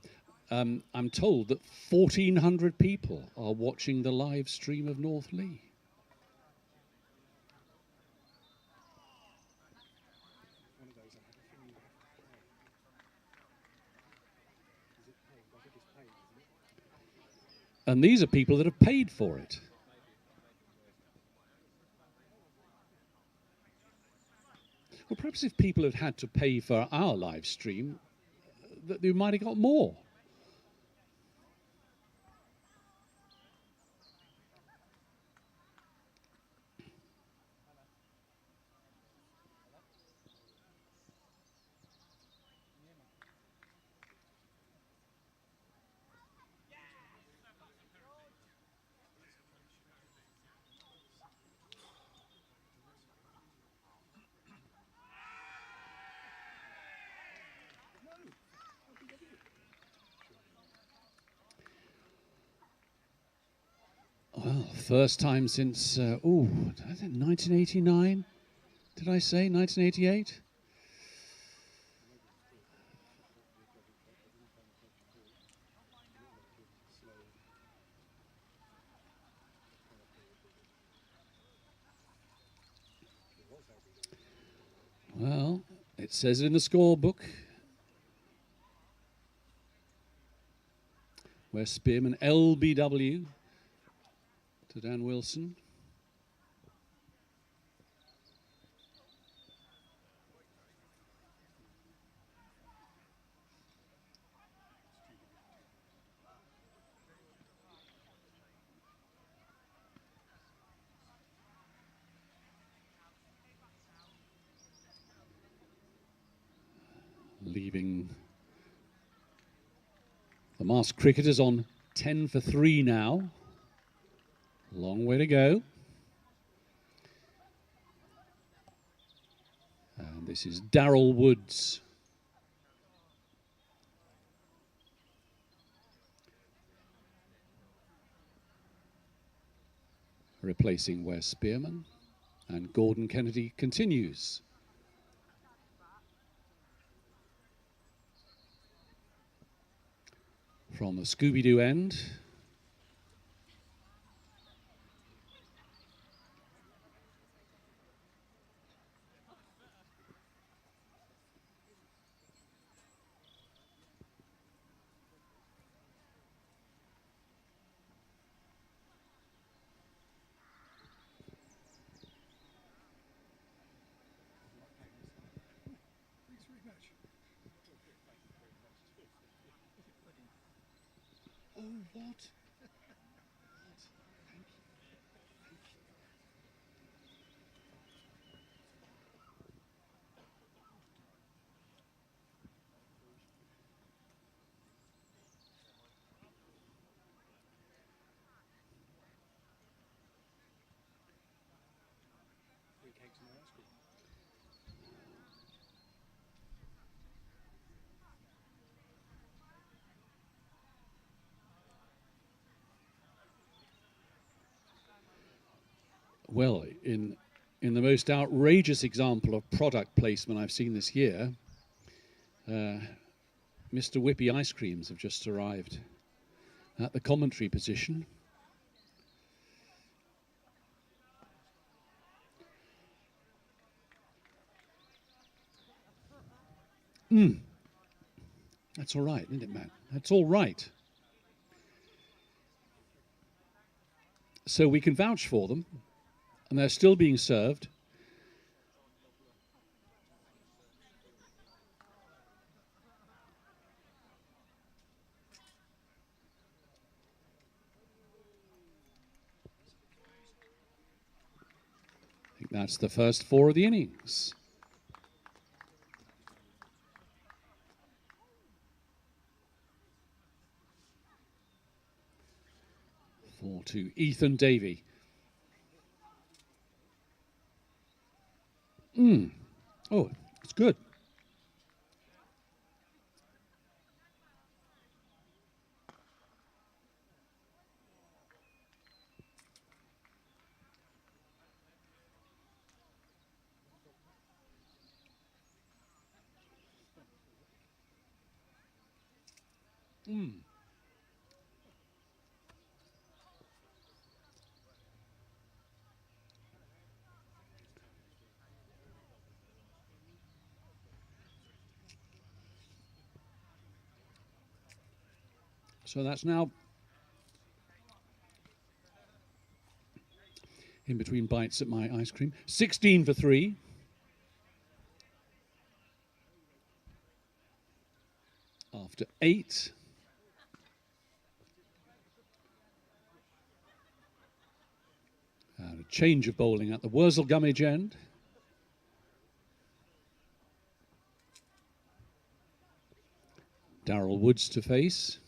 I'm told that 1,400 people are watching the live stream of North Lee. And these are people that have paid for it. Well, perhaps if people had had to pay for our live stream, that they might have got more. Well, first time since, I think 1989, did I say 1988? Well, it says it in the scorebook. Where Spearman LBW to Dan Wilson. Leaving the masked cricketers on 10 for 3 now. Long way to go. And this is Darrell Woods. Replacing Wes Spearman. And Gordon Kennedy continues. From the Scooby-Doo end. Oh, what? Well, in the most outrageous example of product placement I've seen this year, Mr. Whippy ice creams have just arrived at the commentary position. That's all right, isn't it, Matt? That's all right. So we can vouch for them, and they're still being served. That's the first 4 of the innings. 4 to Ethan Davey. Oh, it's good. So that's now, in between bites at my ice cream, 16 for 3. After 8. And a change of bowling at the Wurzel Gummidge end. Darrell Woods to face.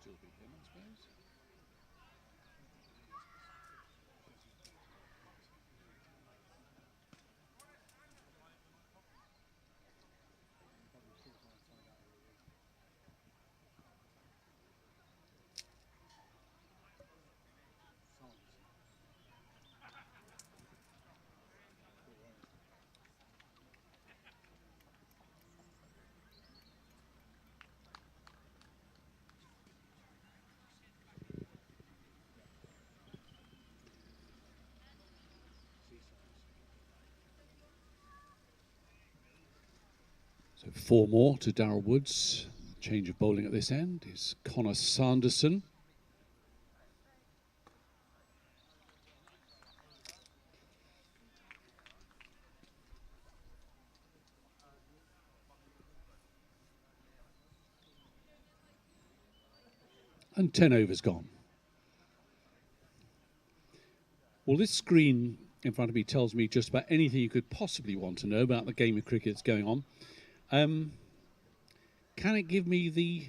Still be him, I suppose. So 4 more to Darrell Woods. Change of bowling at this end is Connor Sanderson. And 10 overs gone. Well, this screen in front of me tells me just about anything you could possibly want to know about the game of cricket that's going on. Can it give me the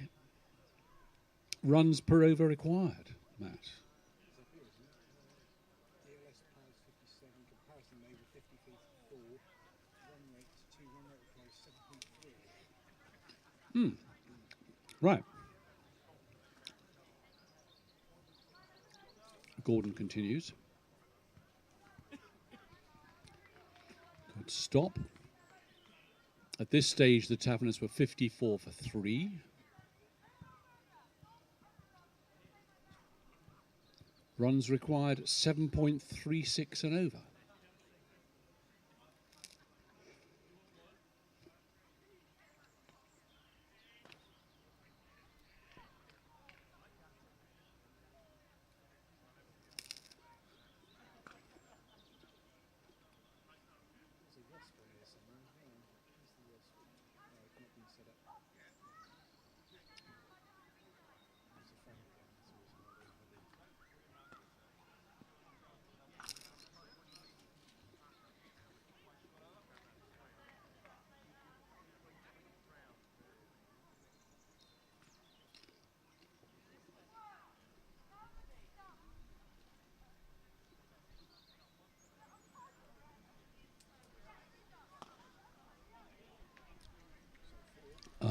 runs per over required, Matt? Right. Gordon continues. Good stop. At this stage, the Taverners were 54 for 3. Runs required 7.36 and over.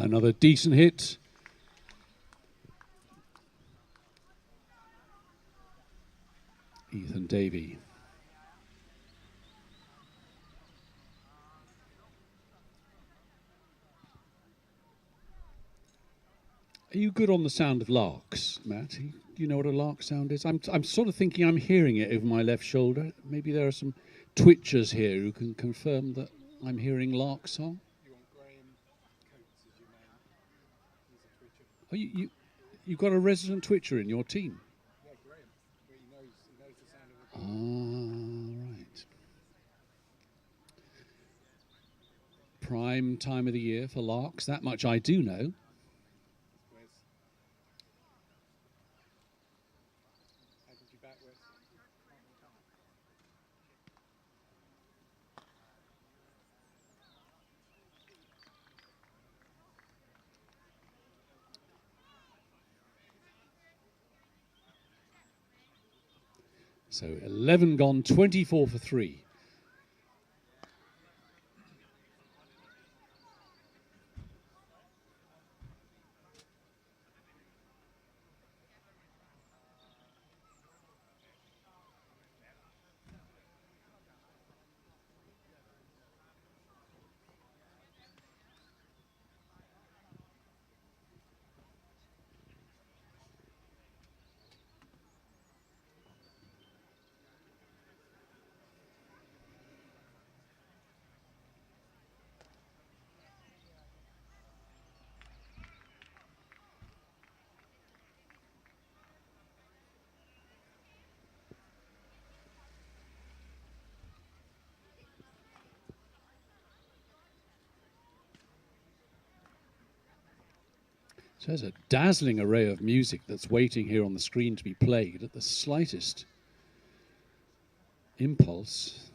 Another decent hit. Ethan Davey. Are you good on the sound of larks, Matt? Do you know what a lark sound is? I'm sort of thinking I'm hearing it over my left shoulder. Maybe there are some twitchers here who can confirm that I'm hearing lark song. Oh, you've got a resident twitcher in your team? Yeah, Graham. But he knows the sound of the Right. Prime time of the year for larks. That much I do know. So 11 gone, 24 for 3. So there's a dazzling array of music that's waiting here on the screen to be played at the slightest impulse.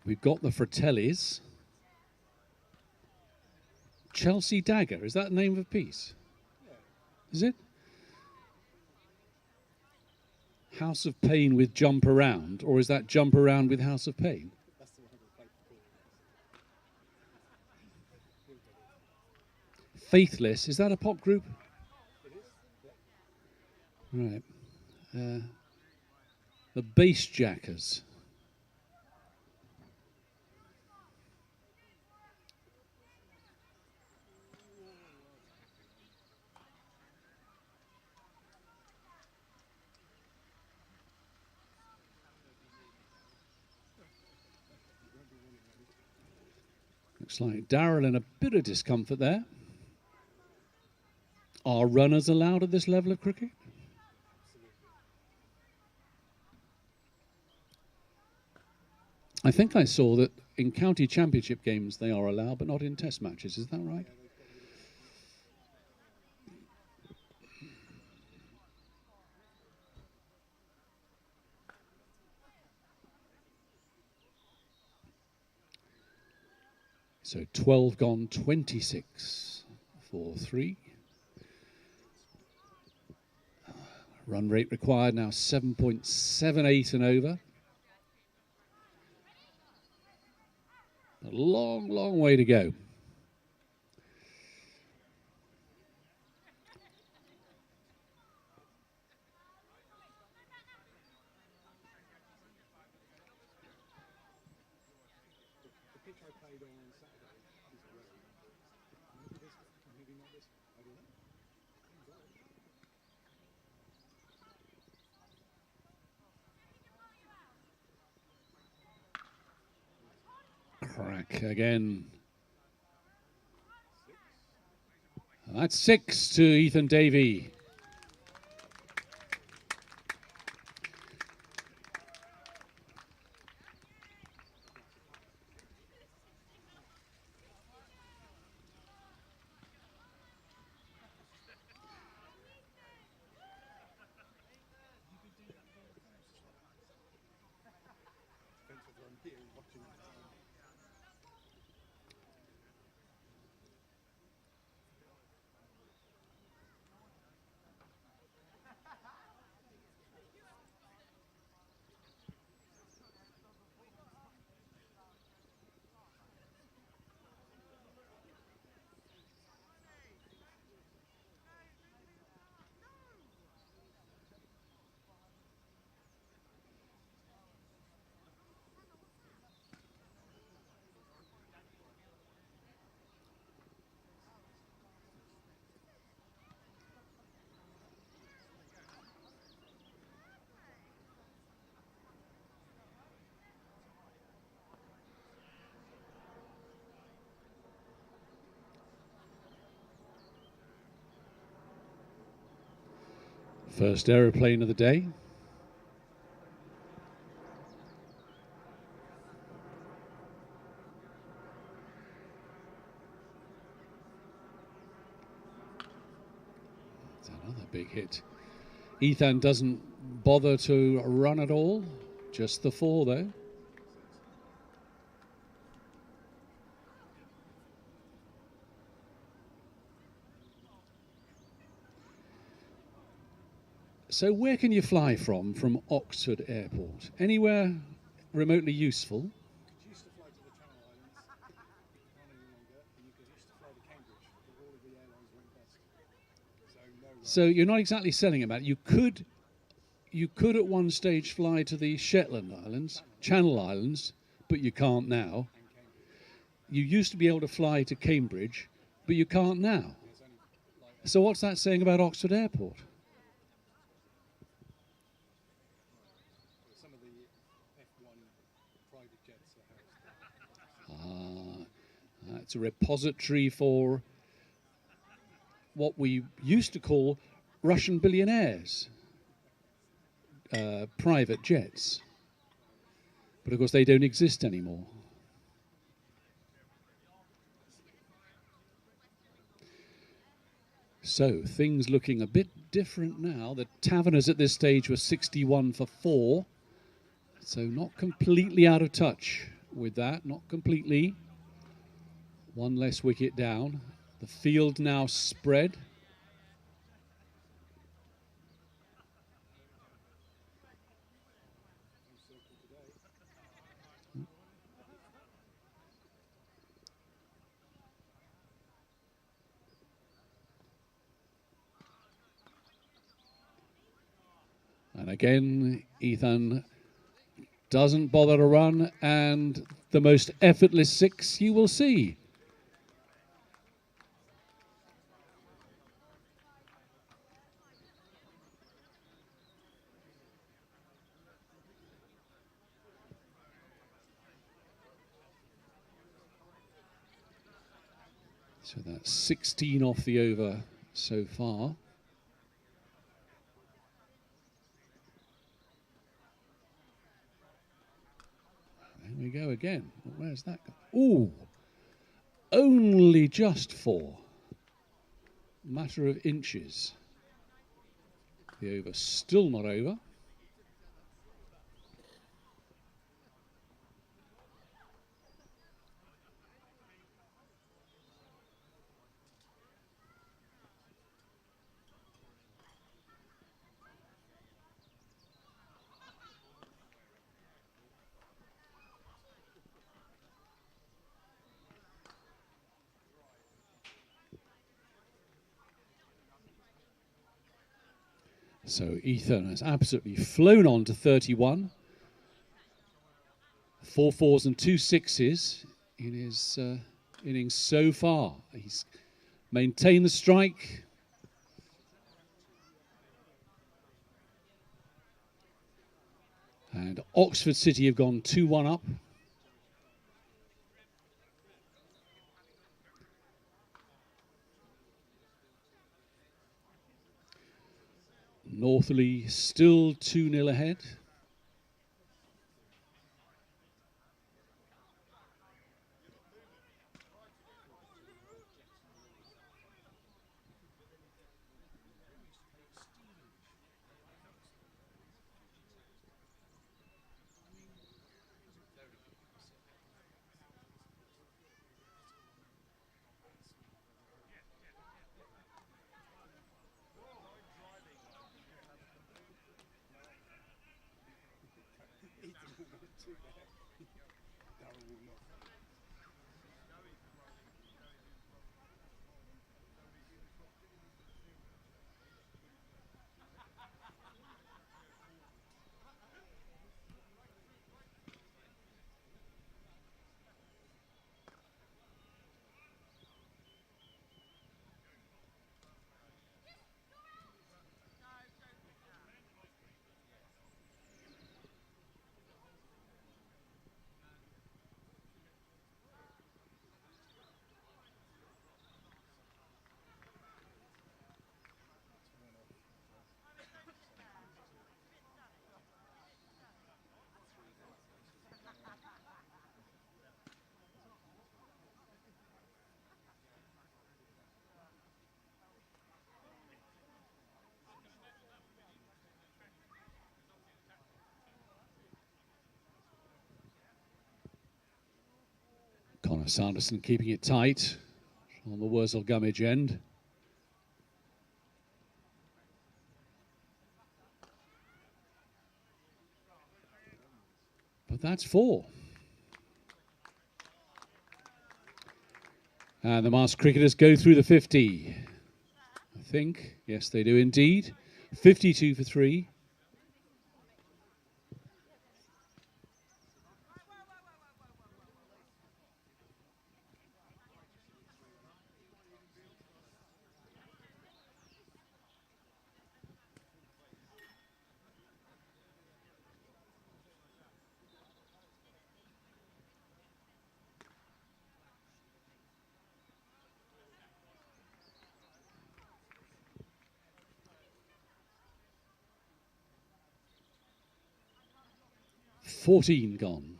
We've got the Fratellis. Chelsea Dagger, is that the name of a piece? Is it? House of Pain with Jump Around, or is that Jump Around with House of Pain? Faithless, is that a pop group? Right. The Bass Jackers. Looks like Darrell in a bit of discomfort there. Are runners allowed at this level of cricket? I think I saw that in county championship games they are allowed, but not in test matches. Is that right? So 12 gone, 26 for 3. Run rate required now 7.78 and over. A long, long way to go. Crack again. That's 6 to Ethan Davey. First aeroplane of the day. That's another big hit. Ethan doesn't bother to run at all. Just the 4 though. So where can you fly from Oxford Airport? Anywhere remotely useful? So you're not exactly selling about it. You could at one stage fly to the Shetland Islands, Channel Islands, but you can't now. You used to be able to fly to Cambridge, but you can't now. So what's that saying about Oxford Airport? It's a repository for what we used to call Russian billionaires, private jets. But of course they don't exist anymore. So things looking a bit different now. The Taverners at this stage were 61 for 4. So not completely out of touch with that, not completely. One less wicket down. The field now spread. And again, Ethan doesn't bother to run, and the most effortless 6 you will see. So that's 16 off the over so far. There we go again. Where's that go? Ooh, only just 4. Matter of inches. The over still not over. So Ethan has absolutely flown on to 31. 4 4s and 2 6s in his innings so far. He's maintained the strike. And Oxford City have gone 2-1 up. Northerly still 2-0 ahead. Sanderson keeping it tight on the Wurzel Gummidge end. But that's 4. And the masked cricketers go through the 50. I think. Yes, they do indeed. 52 for 3. $14 gone.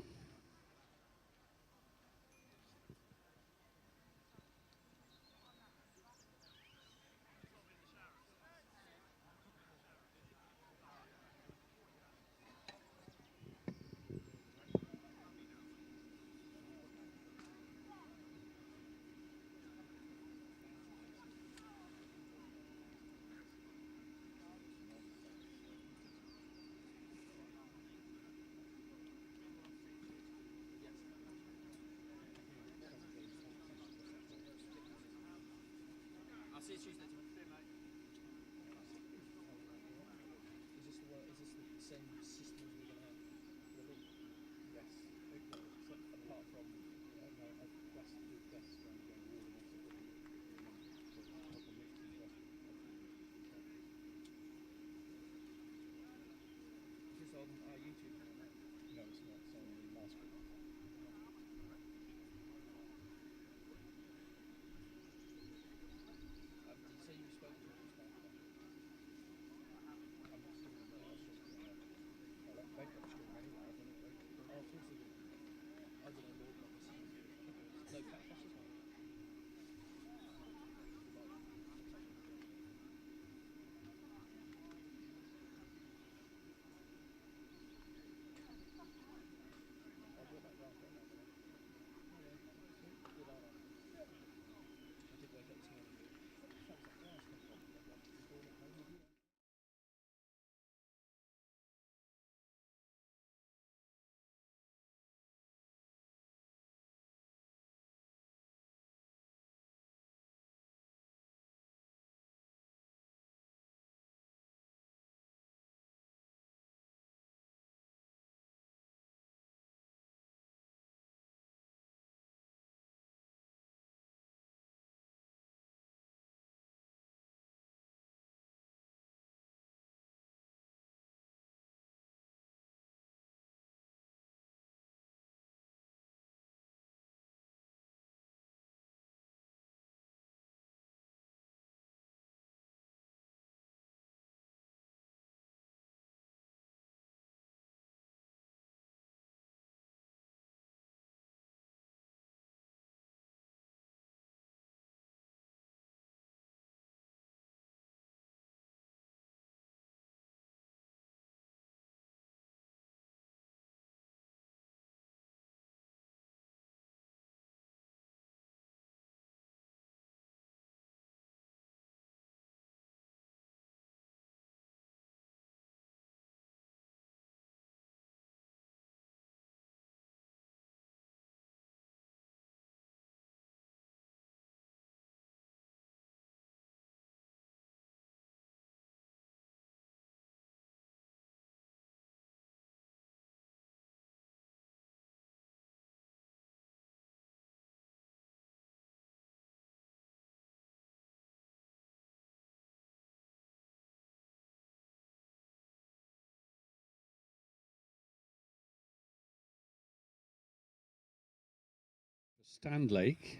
Standlake,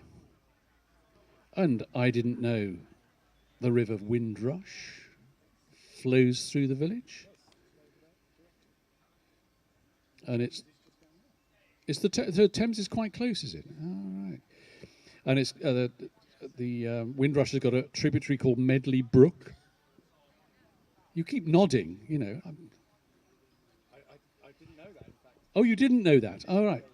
and I didn't know the River Windrush flows through the village, and the Thames is quite close, is it? All right, and it's the Windrush has got a tributary called Medley Brook. You keep nodding, you know. I didn't know that. In fact. Oh, you didn't know that? All right.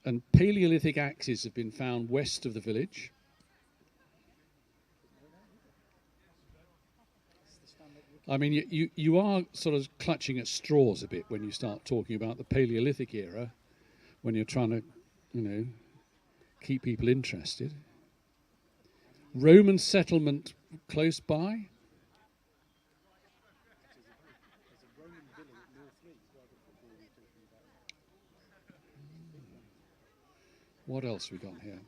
And Paleolithic axes have been found west of the village. I mean, you are sort of clutching at straws a bit when you start talking about the Paleolithic era, when you're trying to, keep people interested. Roman settlement close by. What else we got here?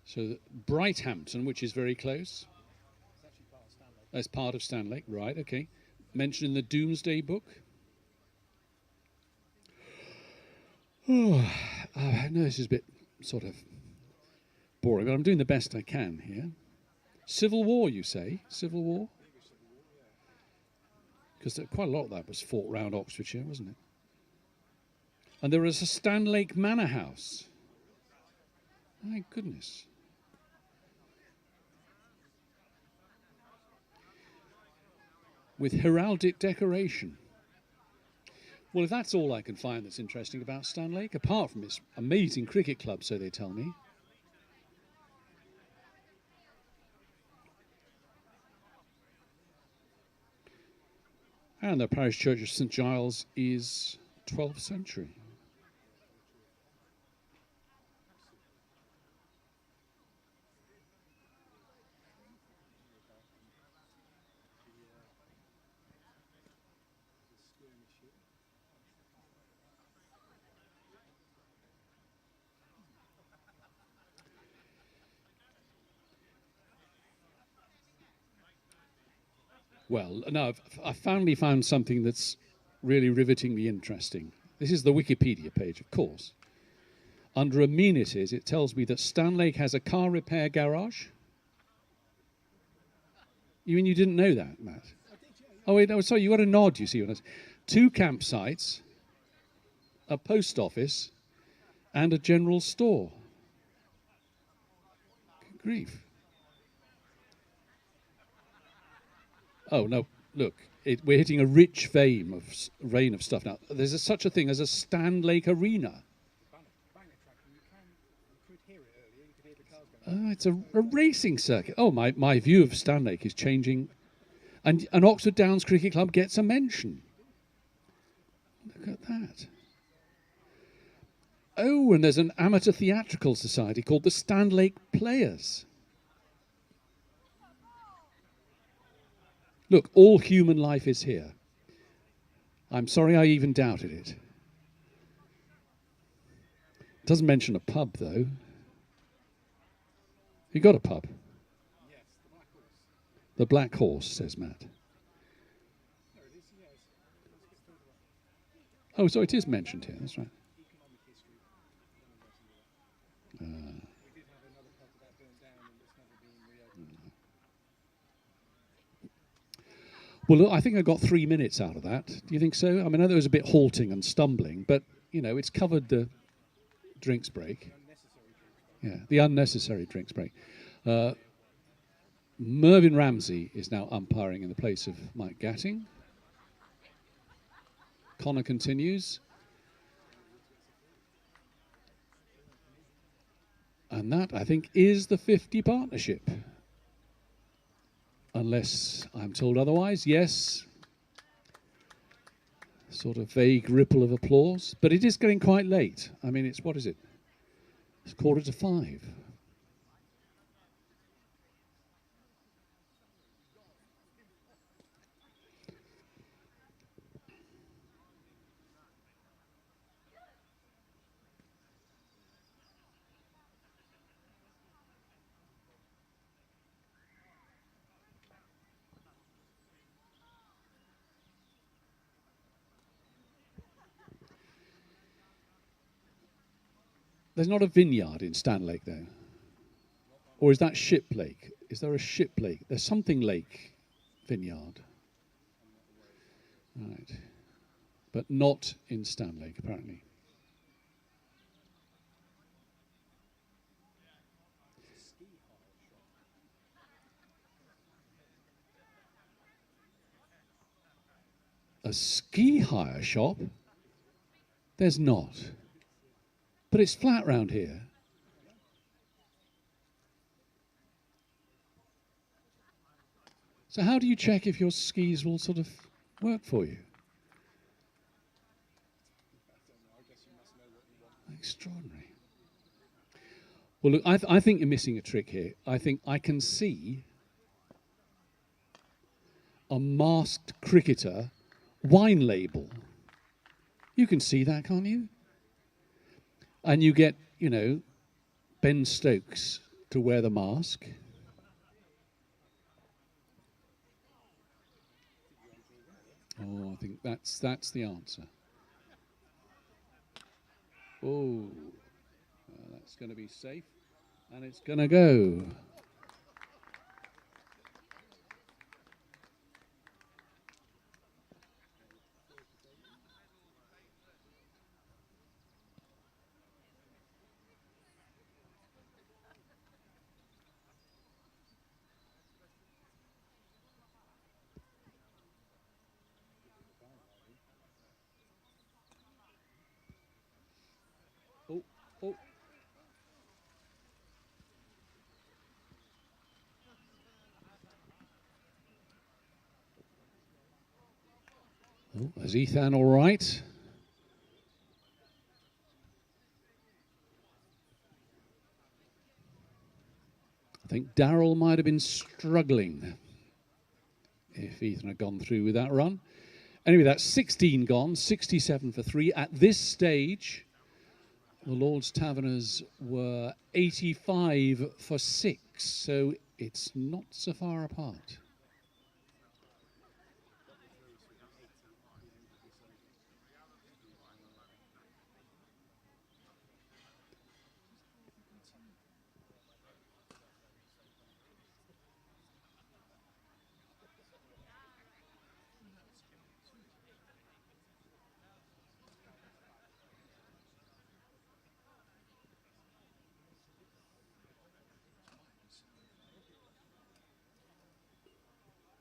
So Brighthampton, which is very close. That's part of Stanlake, right, okay. Mentioned in the Doomsday Book. Oh, I know this is a bit sort of boring, but I'm doing the best I can here. Civil War, you say? Civil War? Because quite a lot of that was fought round Oxfordshire, wasn't it? And there is a Stanlake Manor House. My goodness. With heraldic decoration. Well, if that's all I can find that's interesting about Stanlake, apart from its amazing cricket club, so they tell me. And the parish church of St Giles is 12th century. Well, no, I finally found something that's really rivetingly interesting. This is the Wikipedia page, of course. Under amenities, it tells me that Stanlake has a car repair garage. You mean you didn't know that, Matt? Oh, wait, no, sorry, you got a nod, you see. 2 campsites, a post office, and a general store. Good grief. Oh, no, look, we're hitting a rich vein of stuff now. There's such a thing as a Stanlake Arena. It's a racing circuit. Oh, my view of Stanlake is changing. And Oxford Downs Cricket Club gets a mention. Look at that. Oh, and there's an amateur theatrical society called the Stanlake Players. Look, all human life is here. I'm sorry I even doubted it. It doesn't mention a pub, though. You got a pub? Yes, the Black Horse, says Matt. Oh, so it is mentioned here, that's right. Well, look, I think I got 3 minutes out of that. Do you think so? I mean, I know it was a bit halting and stumbling, but, it's covered the drinks break. Yeah, the unnecessary drinks break. Mervyn Ramsey is now umpiring in the place of Mike Gatting. Connor continues. And that, I think, is the 50 partnership. Unless I'm told otherwise, yes. Sort of vague ripple of applause. But it is getting quite late. I mean, what is it? It's 4:45. There's not a vineyard in Stanlake, though. Or is that Ship Lake? Is there a Ship Lake? There's something Lake vineyard. Right. But not in Stanlake, apparently. ski hire shop? There's not. But it's flat round here. So how do you check if your skis will sort of work for you? Extraordinary. Well, look, I think you're missing a trick here. I think I can see a masked cricketer wine label. You can see that, can't you? And you get, you know, Ben Stokes to wear the mask. Oh, I think that's the answer. Oh, that's going to be safe, and it's going to go. Oh, oh. Oh, is Ethan all right? I think Darrell might have been struggling if Ethan had gone through with that run. Anyway, that's 16 gone, 67 for 3. At this stage, the Lord's Taverners were 85 for 6, so it's not so far apart.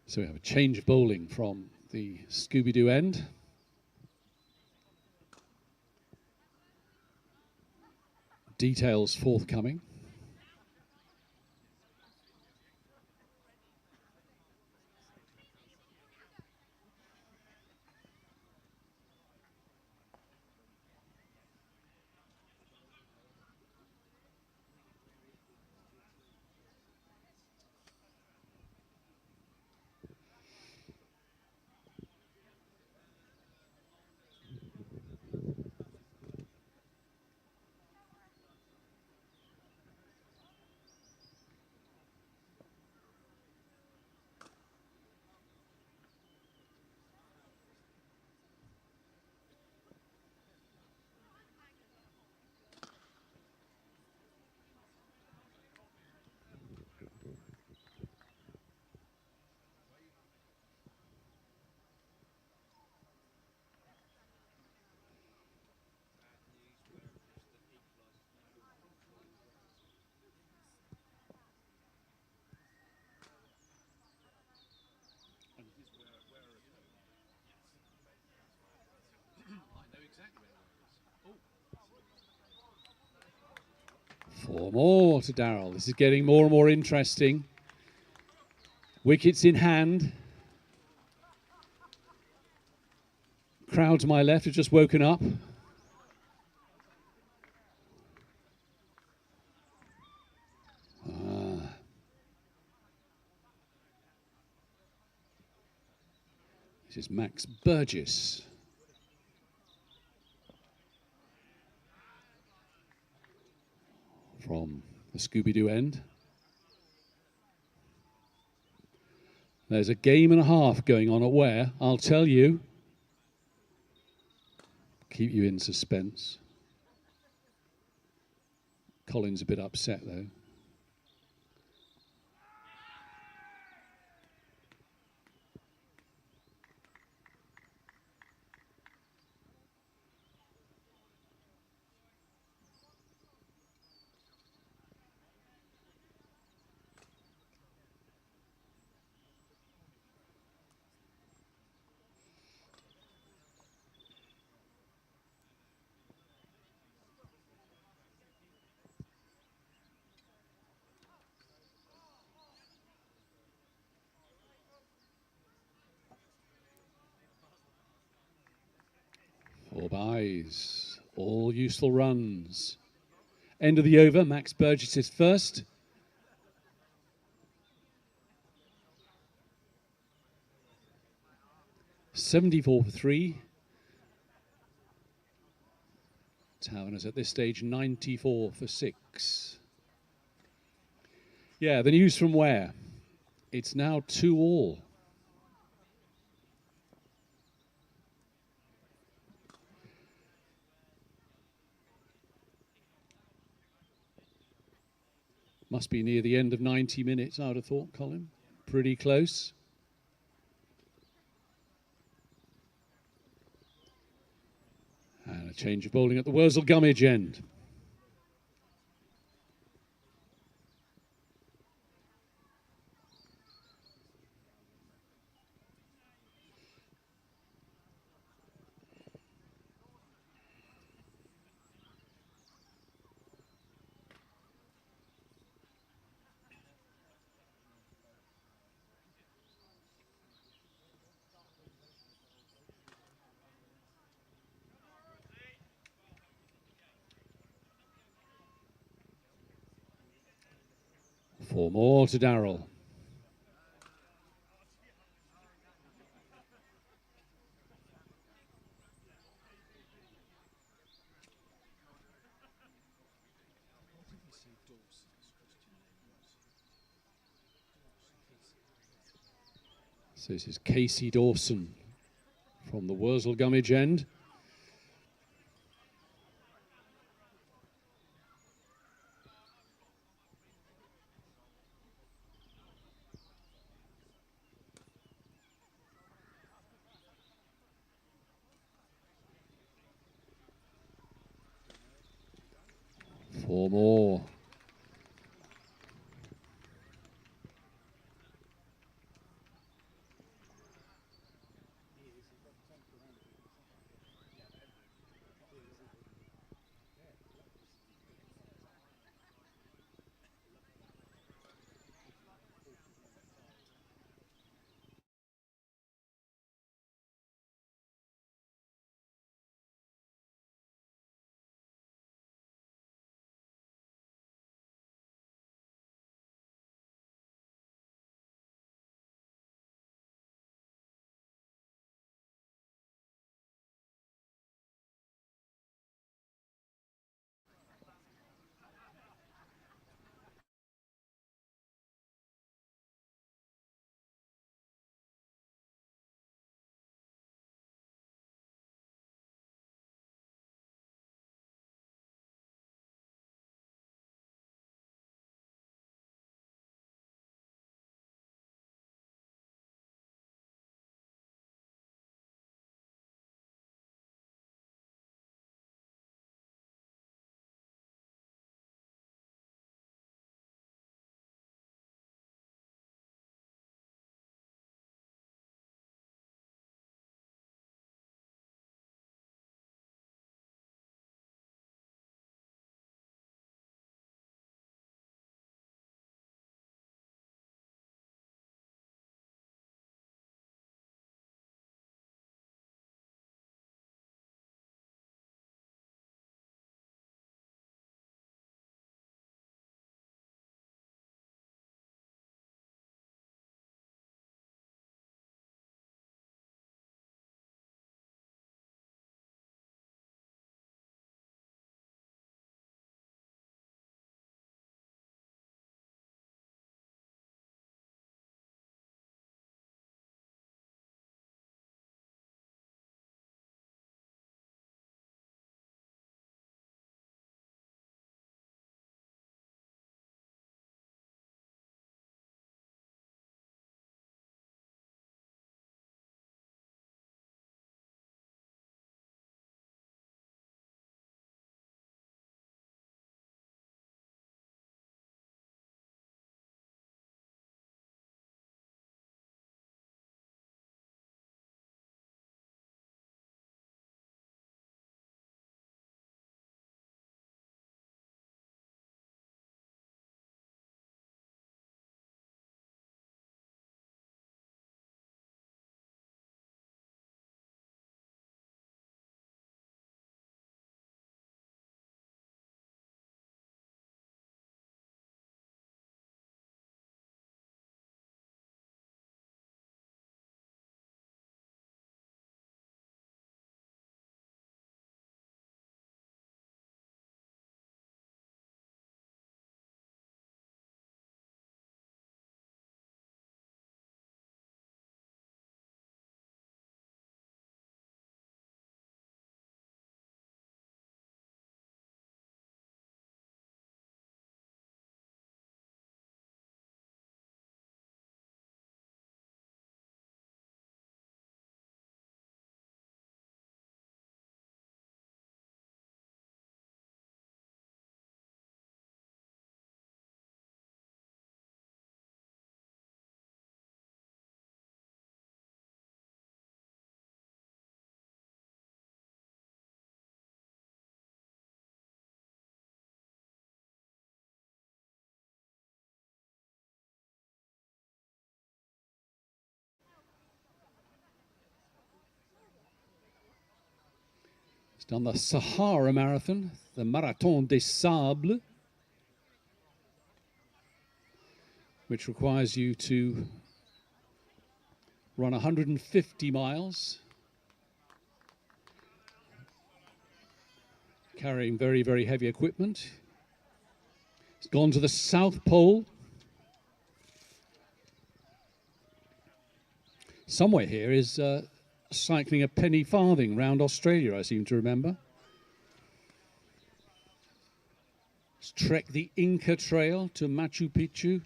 So we have a change of bowling from the Scooby-Doo end. Details forthcoming. Four more to Darrell. This is getting more and more interesting. Wickets in hand. Crowd to my left have just woken up. This is Max Burgess. From the Scooby-Doo end. There's a game and a half going on at Ware, I'll tell you. Keep you in suspense. Colin's a bit upset though. byes, all useful runs. End of the over, Max Burgess is first. $74 for 3. Taverners at this stage 94 for 6. Yeah, the news from where? It's now 2-all. Must be near the end of 90 minutes, I would have thought, Colin. Pretty close. And a change of bowling at the Wurzel Gummidge end. Four more to Darrell. So this is Casey Dawson from the Wurzel Gummidge end. Four more. He's done the Sahara Marathon, the Marathon des Sables, which requires you to run 150 miles, carrying very, very heavy equipment. He's gone to the South Pole. Somewhere here is cycling a penny farthing round Australia, I seem to remember. He's trekked the Inca Trail to Machu Picchu.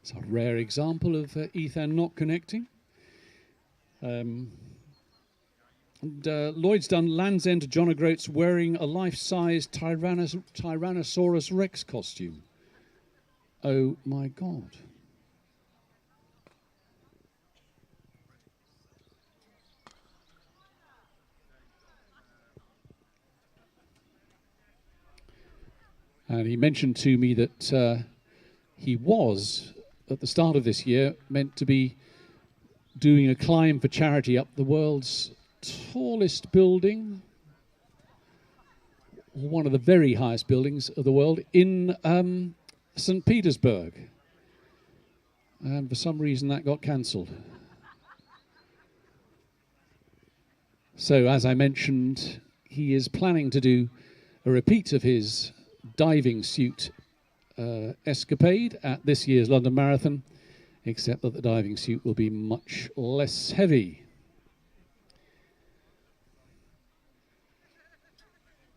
It's a rare example of Ethan not connecting. Lloyd's done Land's End to John O'Groats wearing a life-size Tyrannosaurus Rex costume. Oh my God. And he mentioned to me that he was, at the start of this year, meant to be doing a climb for charity up the world's tallest building, or one of the very highest buildings of the world, in St. Petersburg. And for some reason that got cancelled. So, as I mentioned, he is planning to do a repeat of his diving suit escapade at this year's London Marathon, except that the diving suit will be much less heavy.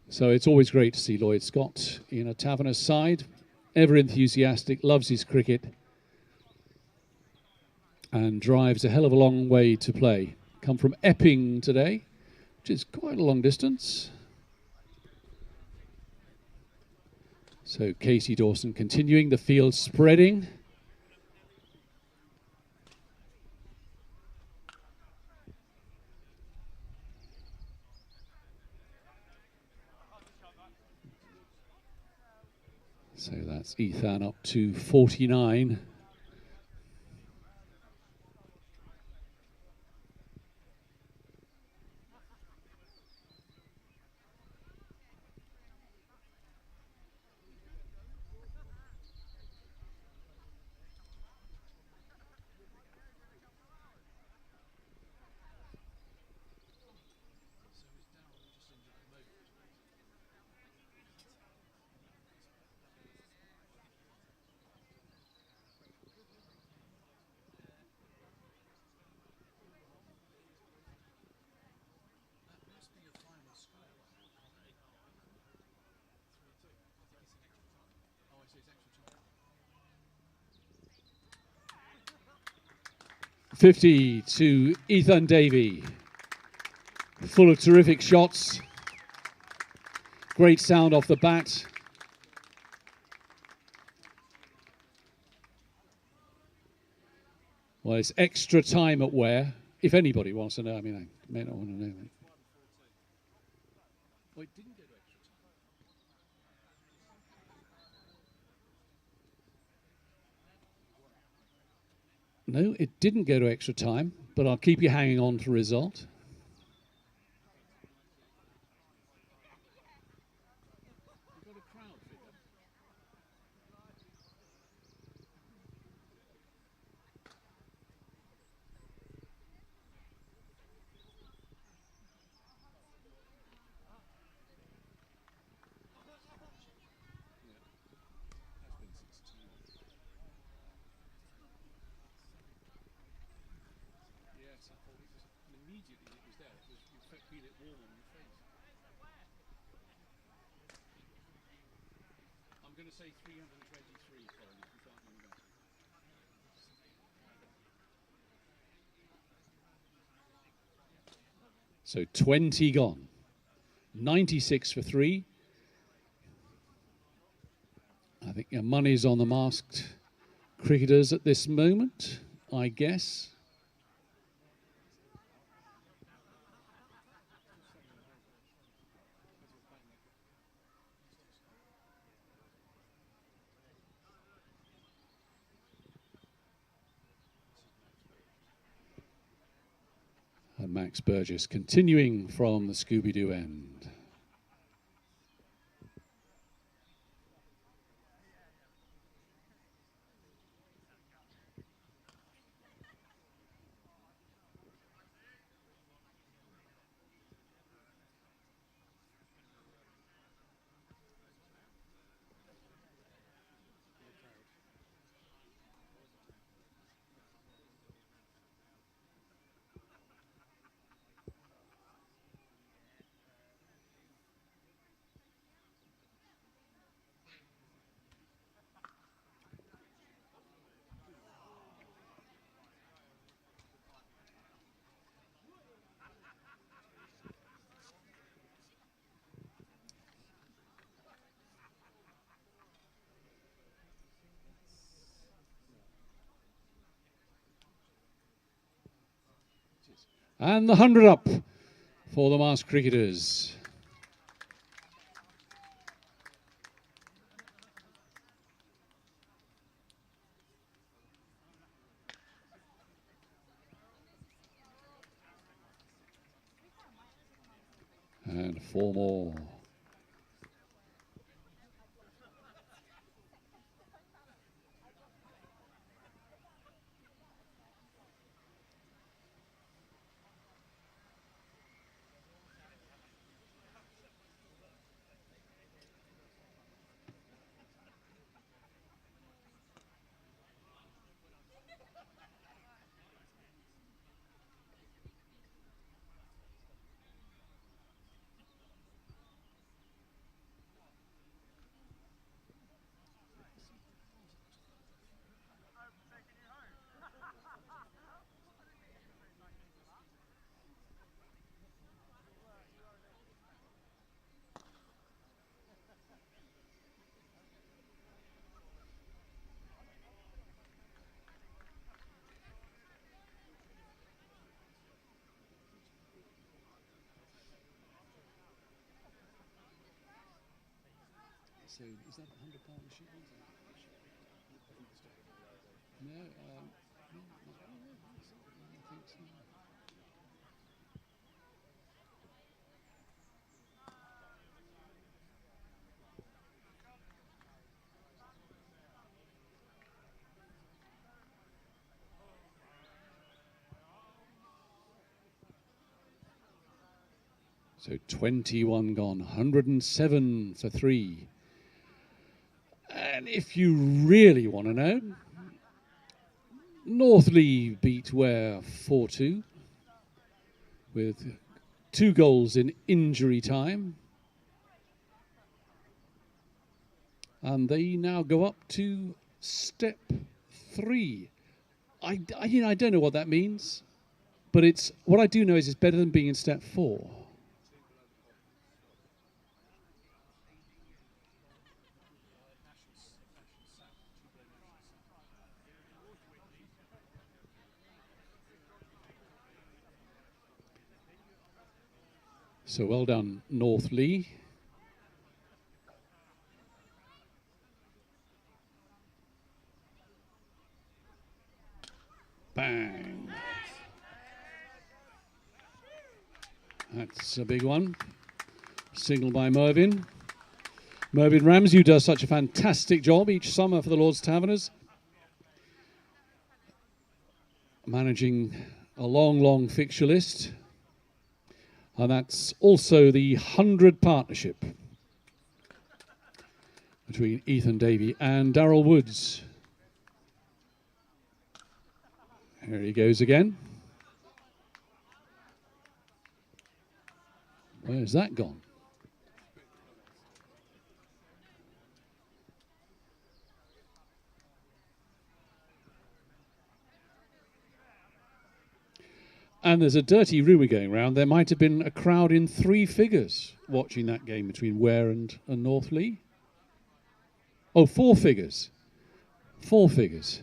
So it's always great to see Lloyd Scott in a Taverners side, ever enthusiastic, loves his cricket, and drives a hell of a long way to play. Come from Epping today, which is quite a long distance. So Casey Dawson continuing, the field spreading. So that's Ethan up to 49. .50 to Ethan Davey. Full of terrific shots. Great sound off the bat. Well, it's extra time at where, if anybody wants to know. I mean, I may not want to know. Well, it didn't go to extra time. No, it didn't go to extra time, but I'll keep you hanging on to the result. I'm going to say 323, Colin, if you can't remember. So 20 gone. 96 for 3. I think your money's on the masked cricketers at this moment, I guess. And Max Burgess continuing from the Scooby-Doo end. And the 100 up for the masked cricketers. And 4 more. So is that 100 partnership? No, I think so. So 21 gone, 107 for 3. And if you really want to know, Northley beat Ware 4-2 with 2 goals in injury time. And they now go up to step 3. I don't know what that means, but it's what I do know is it's better than being in step 4. So well done, Northley. Bang. That's a big one. Signal by Mervyn. Mervyn Ramsey, who does such a fantastic job each summer for the Lord's Taverners. Managing a long, long fixture list. And that's also the 100 partnership between Ethan Davey and Darrell Woods. Here he goes again. Where's that gone? And there's a dirty rumour going around. There might have been a crowd in 3 figures watching that game between Ware and Northley. Oh, 4 figures. 4 figures.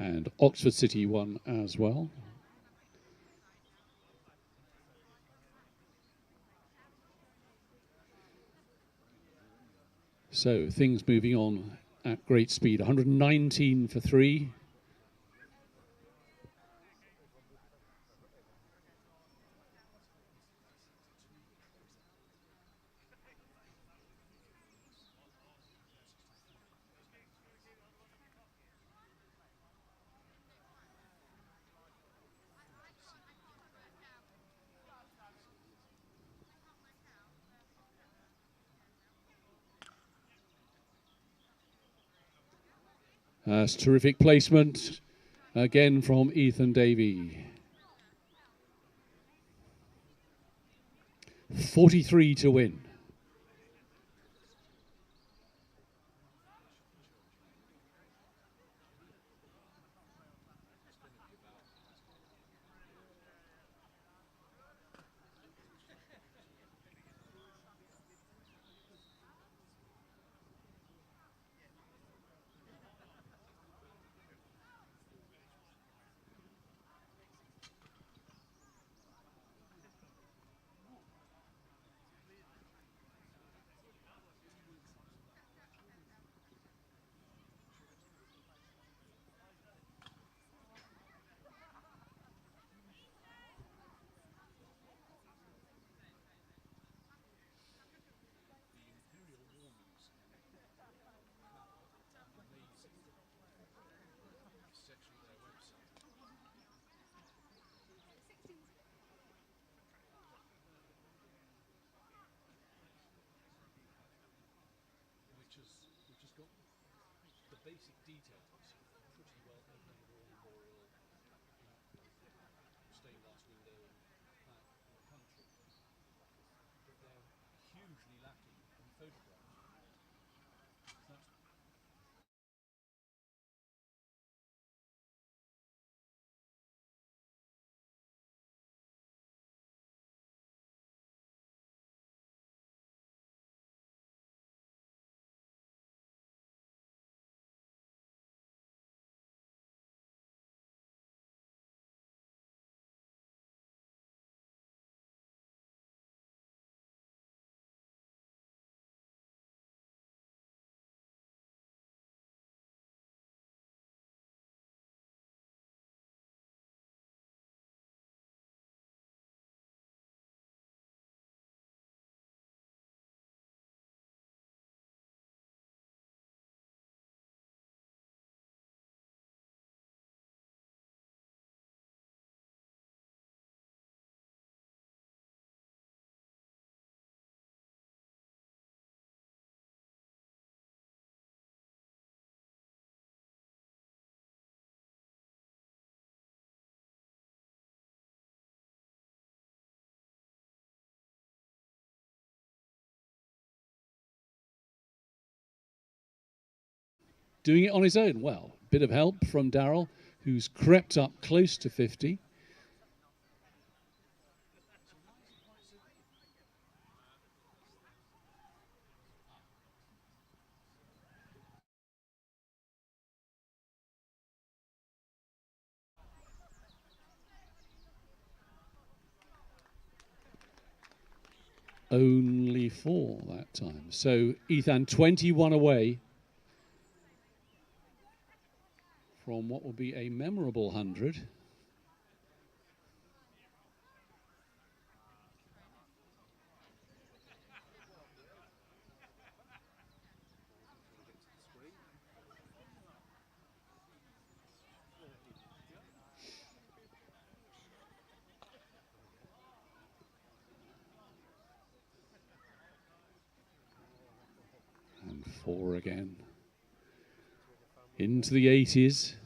And Oxford City won as well. So things moving on at great speed. 119 for 3. That's terrific placement again from Ethan Davey. 43 to win. Which has got the basic details pretty well over the memorial stained glass window in the country, but they're hugely lacking in photographs. Doing it on his own. Well, bit of help from Darrell, who's crept up close to 50. Only 4 that time. So Ethan 21 away from what will be a memorable 100. And 4 again. Into the 80s.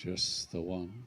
Just the one.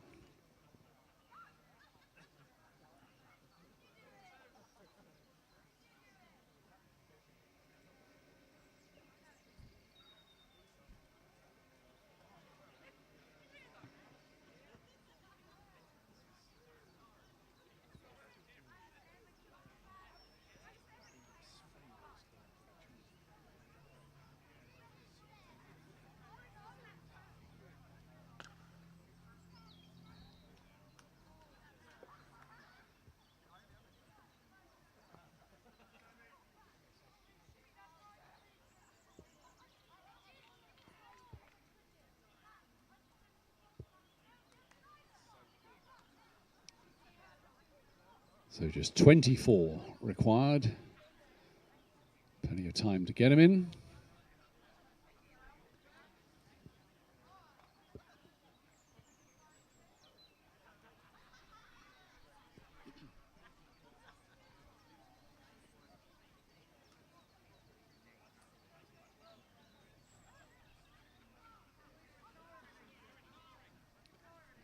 So just 24 required. Plenty of time to get him in.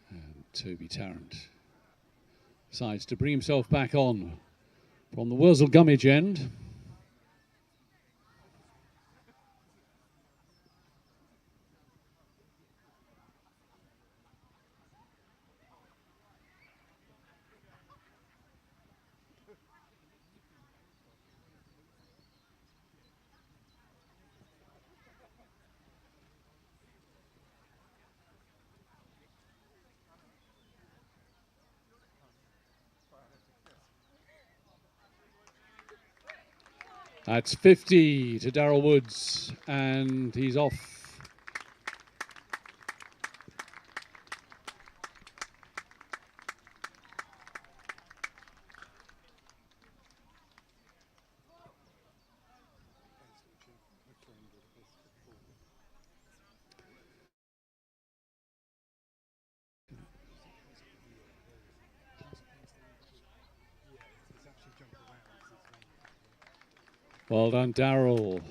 And Toby Tarrant decides to bring himself back on from the Wurzel Gummidge end. That's 50 to Darrell Woods, and he's off. Well done, Darrell.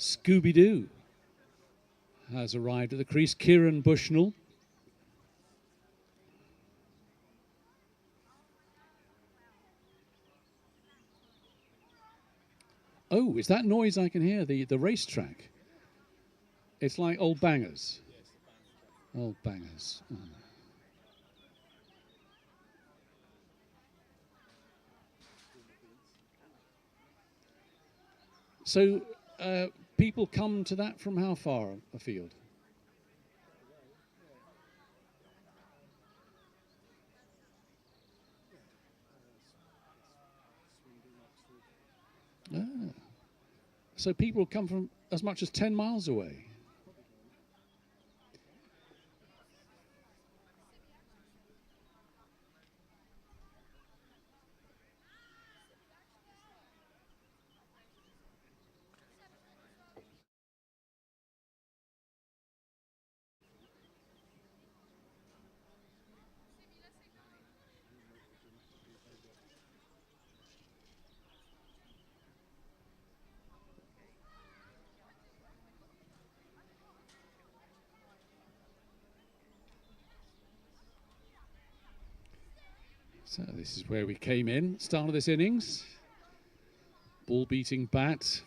Scooby-Doo has arrived at the crease. Kieran Bushnell. Oh, is that noise I can hear? The racetrack. It's like old bangers. Old bangers. Oh. So people come to that from how far afield? Ah. So people come from as much as 10 miles away. So this is where we came in, start of this innings. Ball beating bat.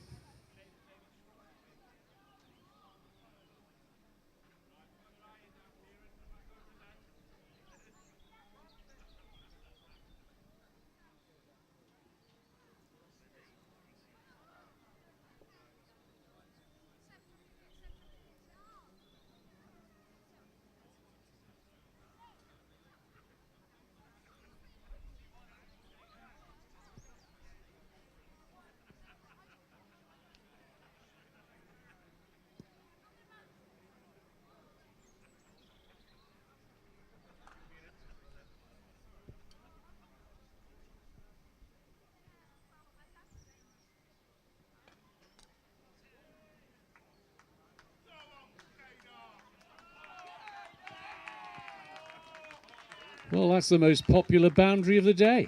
Well, that's the most popular boundary of the day.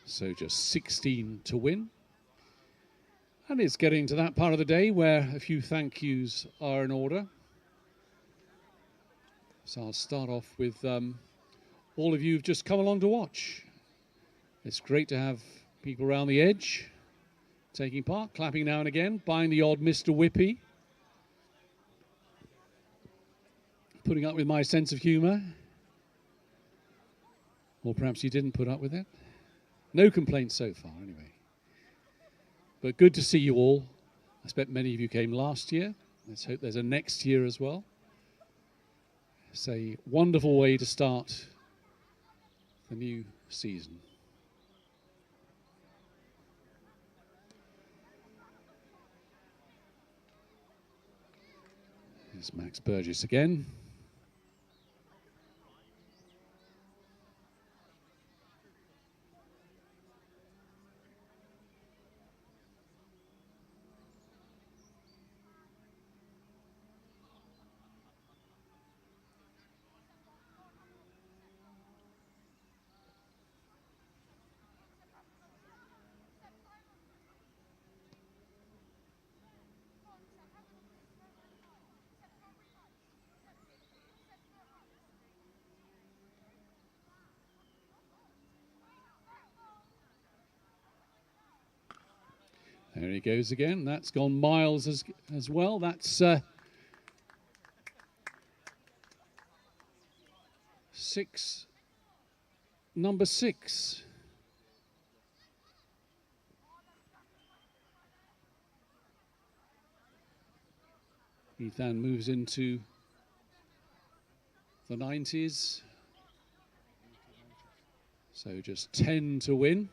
So just 16 to win. And it's getting to that part of the day where a few thank yous are in order. So I'll start off with all of you who've just come along to watch. It's great to have people around the edge taking part, clapping now and again, buying the odd Mr. Whippy, putting up with my sense of humour. Or perhaps you didn't put up with it. No complaints so far, anyway. But good to see you all. I expect many of you came last year. Let's hope there's a next year as well. It's a wonderful way to start the new season. Here's Max Burgess again. There he goes again. That's gone miles as well. That's number 6. Ethan moves into the 90s. So just 10 to win.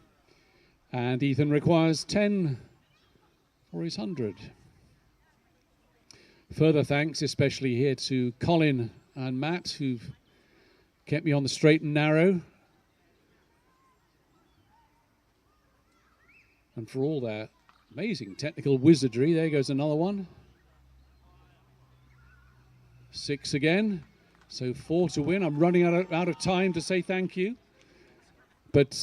And Ethan requires 10 for his 100. Further thanks, especially here to Colin and Matt, who've kept me on the straight and narrow. And for all their amazing technical wizardry. There goes another one. 6 again. So 4 to win. I'm running out of time to say thank you. But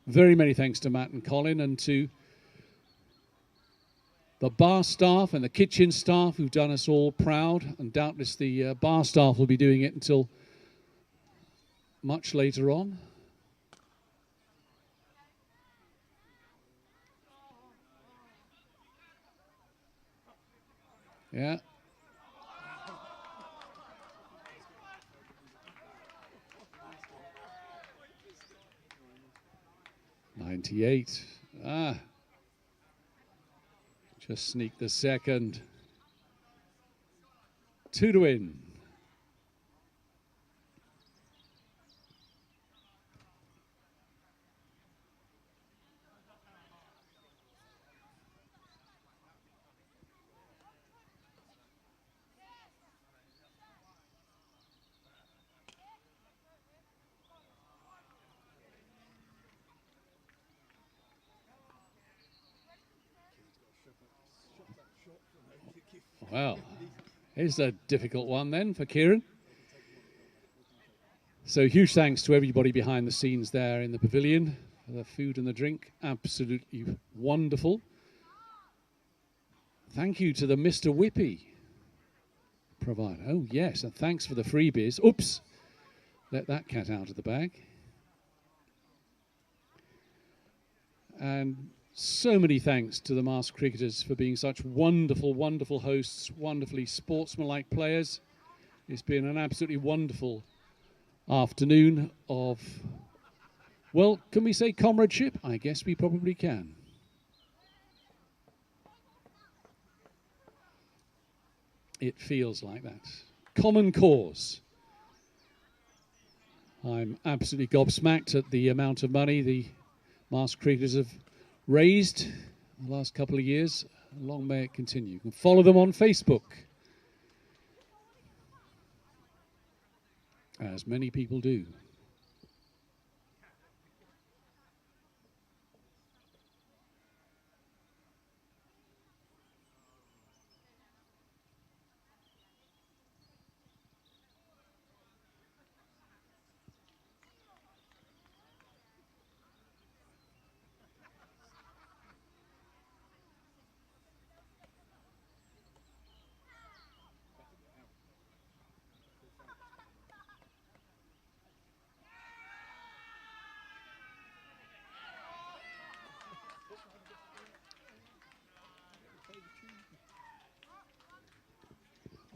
very many thanks to Matt and Colin, and to the bar staff and the kitchen staff who've done us all proud. And doubtless the bar staff will be doing it until much later on. Yeah. $98. Just sneak the second. 2 to win. Well, here's a difficult one then for Kieran. So huge thanks to everybody behind the scenes there in the pavilion for the food and the drink. Absolutely wonderful. Thank you to the Mr. Whippy provider. Oh, yes, and thanks for the freebies. Oops, let that cat out of the bag. And so many thanks to the masked cricketers for being such wonderful, wonderful hosts, wonderfully sportsmanlike players. It's been an absolutely wonderful afternoon of, well, can we say comradeship? I guess we probably can. It feels like that. Common cause. I'm absolutely gobsmacked at the amount of money the masked cricketers have raised in the last couple of years. Long may it continue. You can follow them on Facebook, as many people do.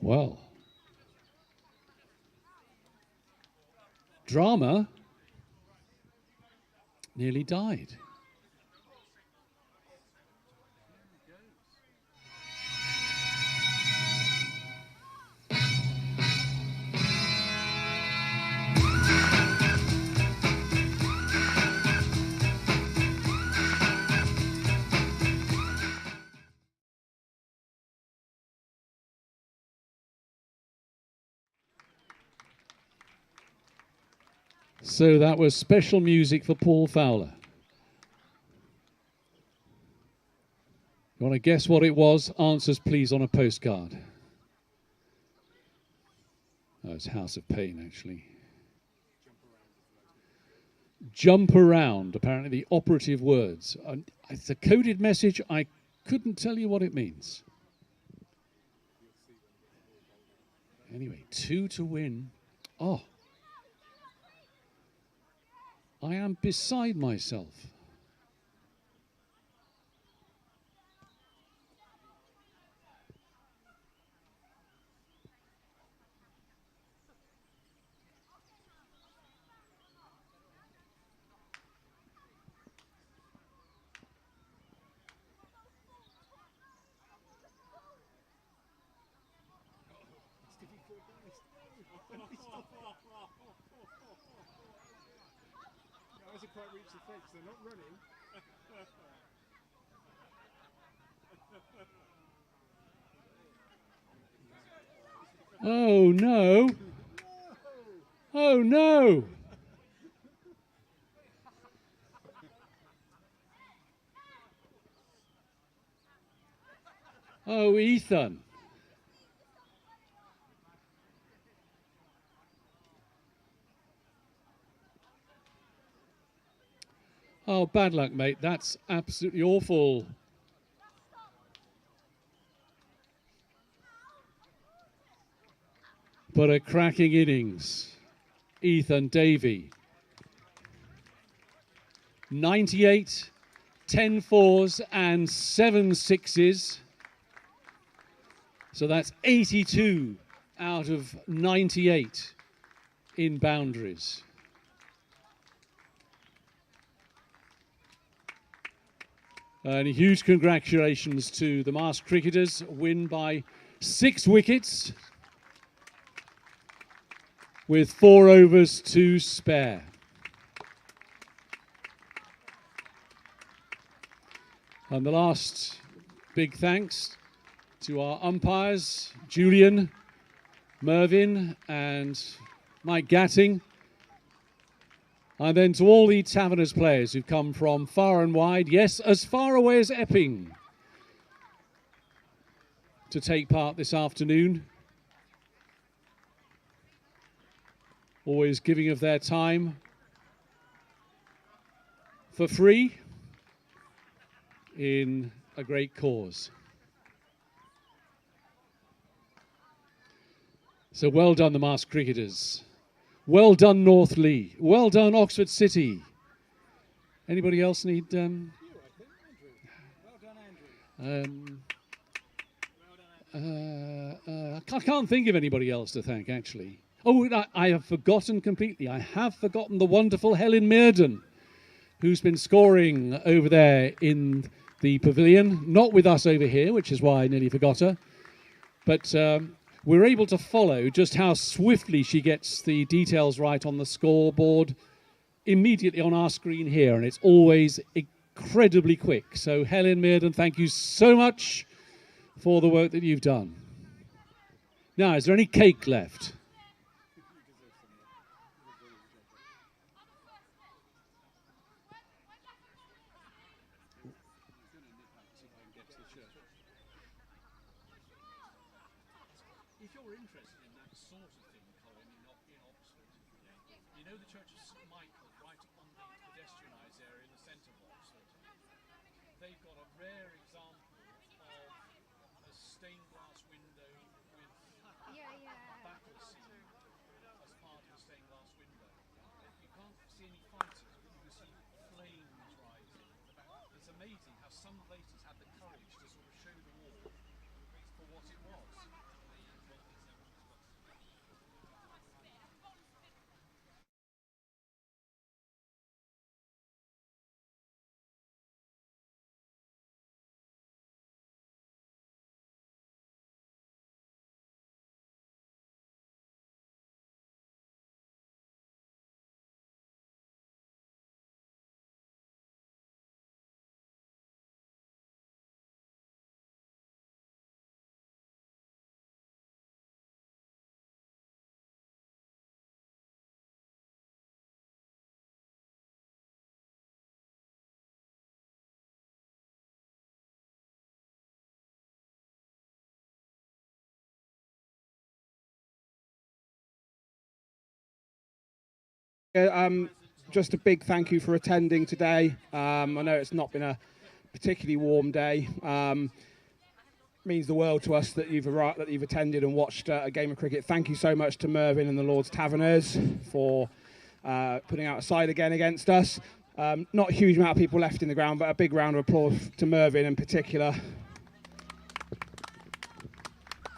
Well, drama nearly died. So that was special music for Paul Fowler. You want to guess what it was? Answers, please, on a postcard. Oh, it's House of Pain, actually. Jump around, apparently the operative words. It's a coded message. I couldn't tell you what it means. Anyway, 2 to win. Oh. I am beside myself. Hasn't quite reached the fence. They're not running. Oh no! Oh no! Oh, Ethan. Oh, bad luck, mate. That's absolutely awful. But a cracking innings. Ethan Davey. 98, 10 fours and 7 sixes. So that's 82 out of 98 in boundaries. And huge congratulations to the masked cricketers. Win by 6 wickets with 4 overs to spare. And the last big thanks to our umpires, Julian, Mervyn and Mike Gatting. And then to all the Taverners players who've come from far and wide, yes, as far away as Epping, to take part this afternoon. Always giving of their time for free in a great cause. So well done, the masked cricketers. Well done, Northley. Well done, Oxford City. Anybody else need... I can't think of anybody else to thank, actually. Oh, I have forgotten completely. I have forgotten the wonderful Helen Mearden, who's been scoring over there in the pavilion. Not with us over here, which is why I nearly forgot her. But we're able to follow just how swiftly she gets the details right on the scoreboard immediately on our screen here. And it's always incredibly quick. So Helen Mearden, thank you so much for the work that you've done. Now, is there any cake left? If you're interested in that sort of thing, Colin, in Oxford, you know the Church of St Michael right on the pedestrianised area in the centre of Oxford? They've got a rare example of a stained glass window with battle scene as part of a stained glass window. You can't see any fighters, but you can see flames rising. It's amazing how some places had the courage to sort of show the war for what it was. Just a big thank you for attending today. I know it's not been a particularly warm day. Means the world to us that you've attended and watched a game of cricket. Thank you so much to Mervyn and the Lord's Taverners for putting out a side again against us. Not a huge amount of people left in the ground, but a big round of applause to Mervyn in particular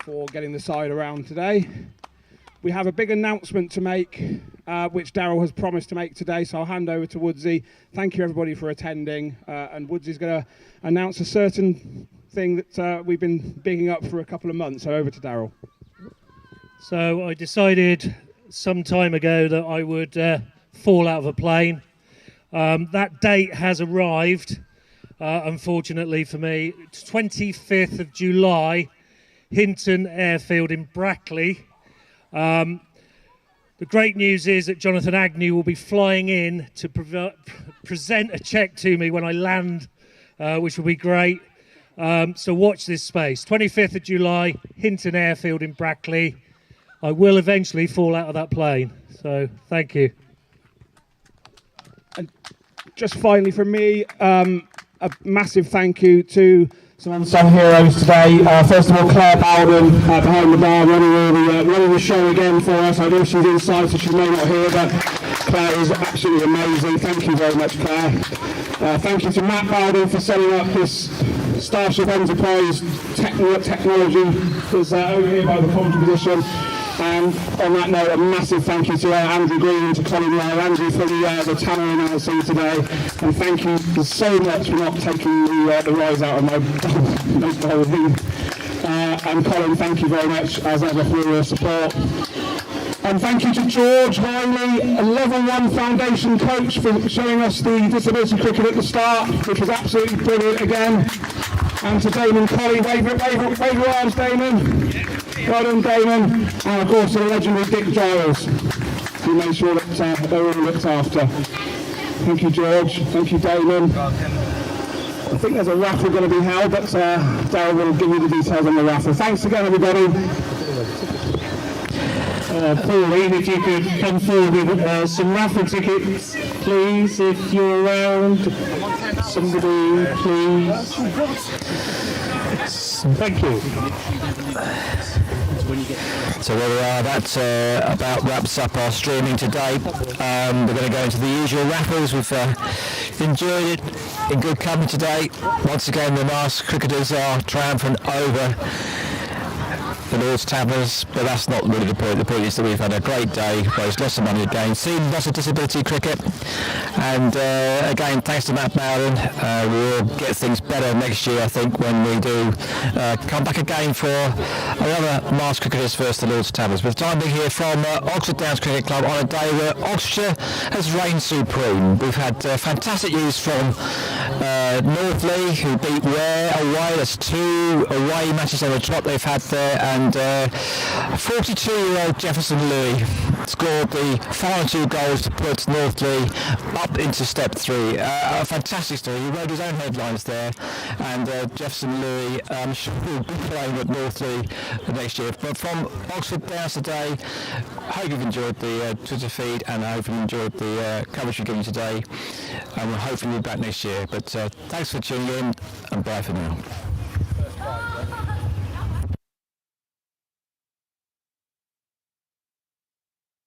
for getting the side around today. We have a big announcement to make, which Daryl has promised to make today, so I'll hand over to Woodsy. Thank you everybody for attending, and Woodsy's going to announce a certain thing that we've been bigging up for a couple of months, so over to Daryl. So I decided some time ago that I would fall out of a plane. That date has arrived, unfortunately for me. It's 25th of July, Hinton Airfield in Brackley. The great news is that Jonathan Agnew will be flying in to present a cheque to me when I land, which will be great. So watch this space. 25th of July, Hinton Airfield in Brackley. I will eventually fall out of that plane. So thank you. And just finally from me, a massive thank you to some unsung heroes today. First of all, Claire Bowden behind the bar running the show again for us. I know she's inside, so she may not hear, but Claire is absolutely amazing. Thank you very much, Claire. Thank you to Matt Bowden for setting up this Starship Enterprise technology that's over here by the commentary position. And on that note, a massive thank you to Andrew Green and to Colin Lowe. Andrew for the Tanner announcing today. And thank you so much for not taking the rise out of my whole thing. And Colin, thank you very much as ever for your support. And thank you to George Wiley, a Level 1 Foundation coach, for showing us the disability cricket at the start, which was absolutely brilliant again. And to Damon Colley, wave your arms, Damon. Well done, Damon. And of course, the legendary Dick Giles, who made sure that they were all looked after. Thank you, George. Thank you, Damon. I think there's a raffle going to be held, but Darryl will give you the details on the raffle. Thanks again, everybody. Pauline, if you could come forward with some raffle tickets, please, if you're around. Somebody, please. Thank you. So there we are, that about wraps up our streaming today. We're going to go into the usual raffles. We've enjoyed it in good company today. Once again, the masked cricketers are triumphant over the Lord's Taverners, but that's not really the point. The point is that we've had a great day, raised lots of money again, seen lots of disability cricket, and again, thanks to Matt Bowden, we'll get things better next year, I think, when we do come back again for another masked cricketers versus the Lord's Taverners. But the time being here from Oxford Downs Cricket Club on a day where Oxfordshire has reigned supreme. We've had fantastic news from Northley, who beat Ware away. That's 2 away matches on the trot they've had there, and 42-year-old Jefferson Louis scored the final 2 goals to put Northley up into step 3. A fantastic story. He wrote his own headlines there, and Jefferson Louis, I'm sure, will be playing at Northley next year. But from Oxford Downs today, I hope you've enjoyed the Twitter feed, and I hope you've enjoyed the coverage we're giving today, and we'll hopefully be back next year. But thanks for tuning in, and bye for now.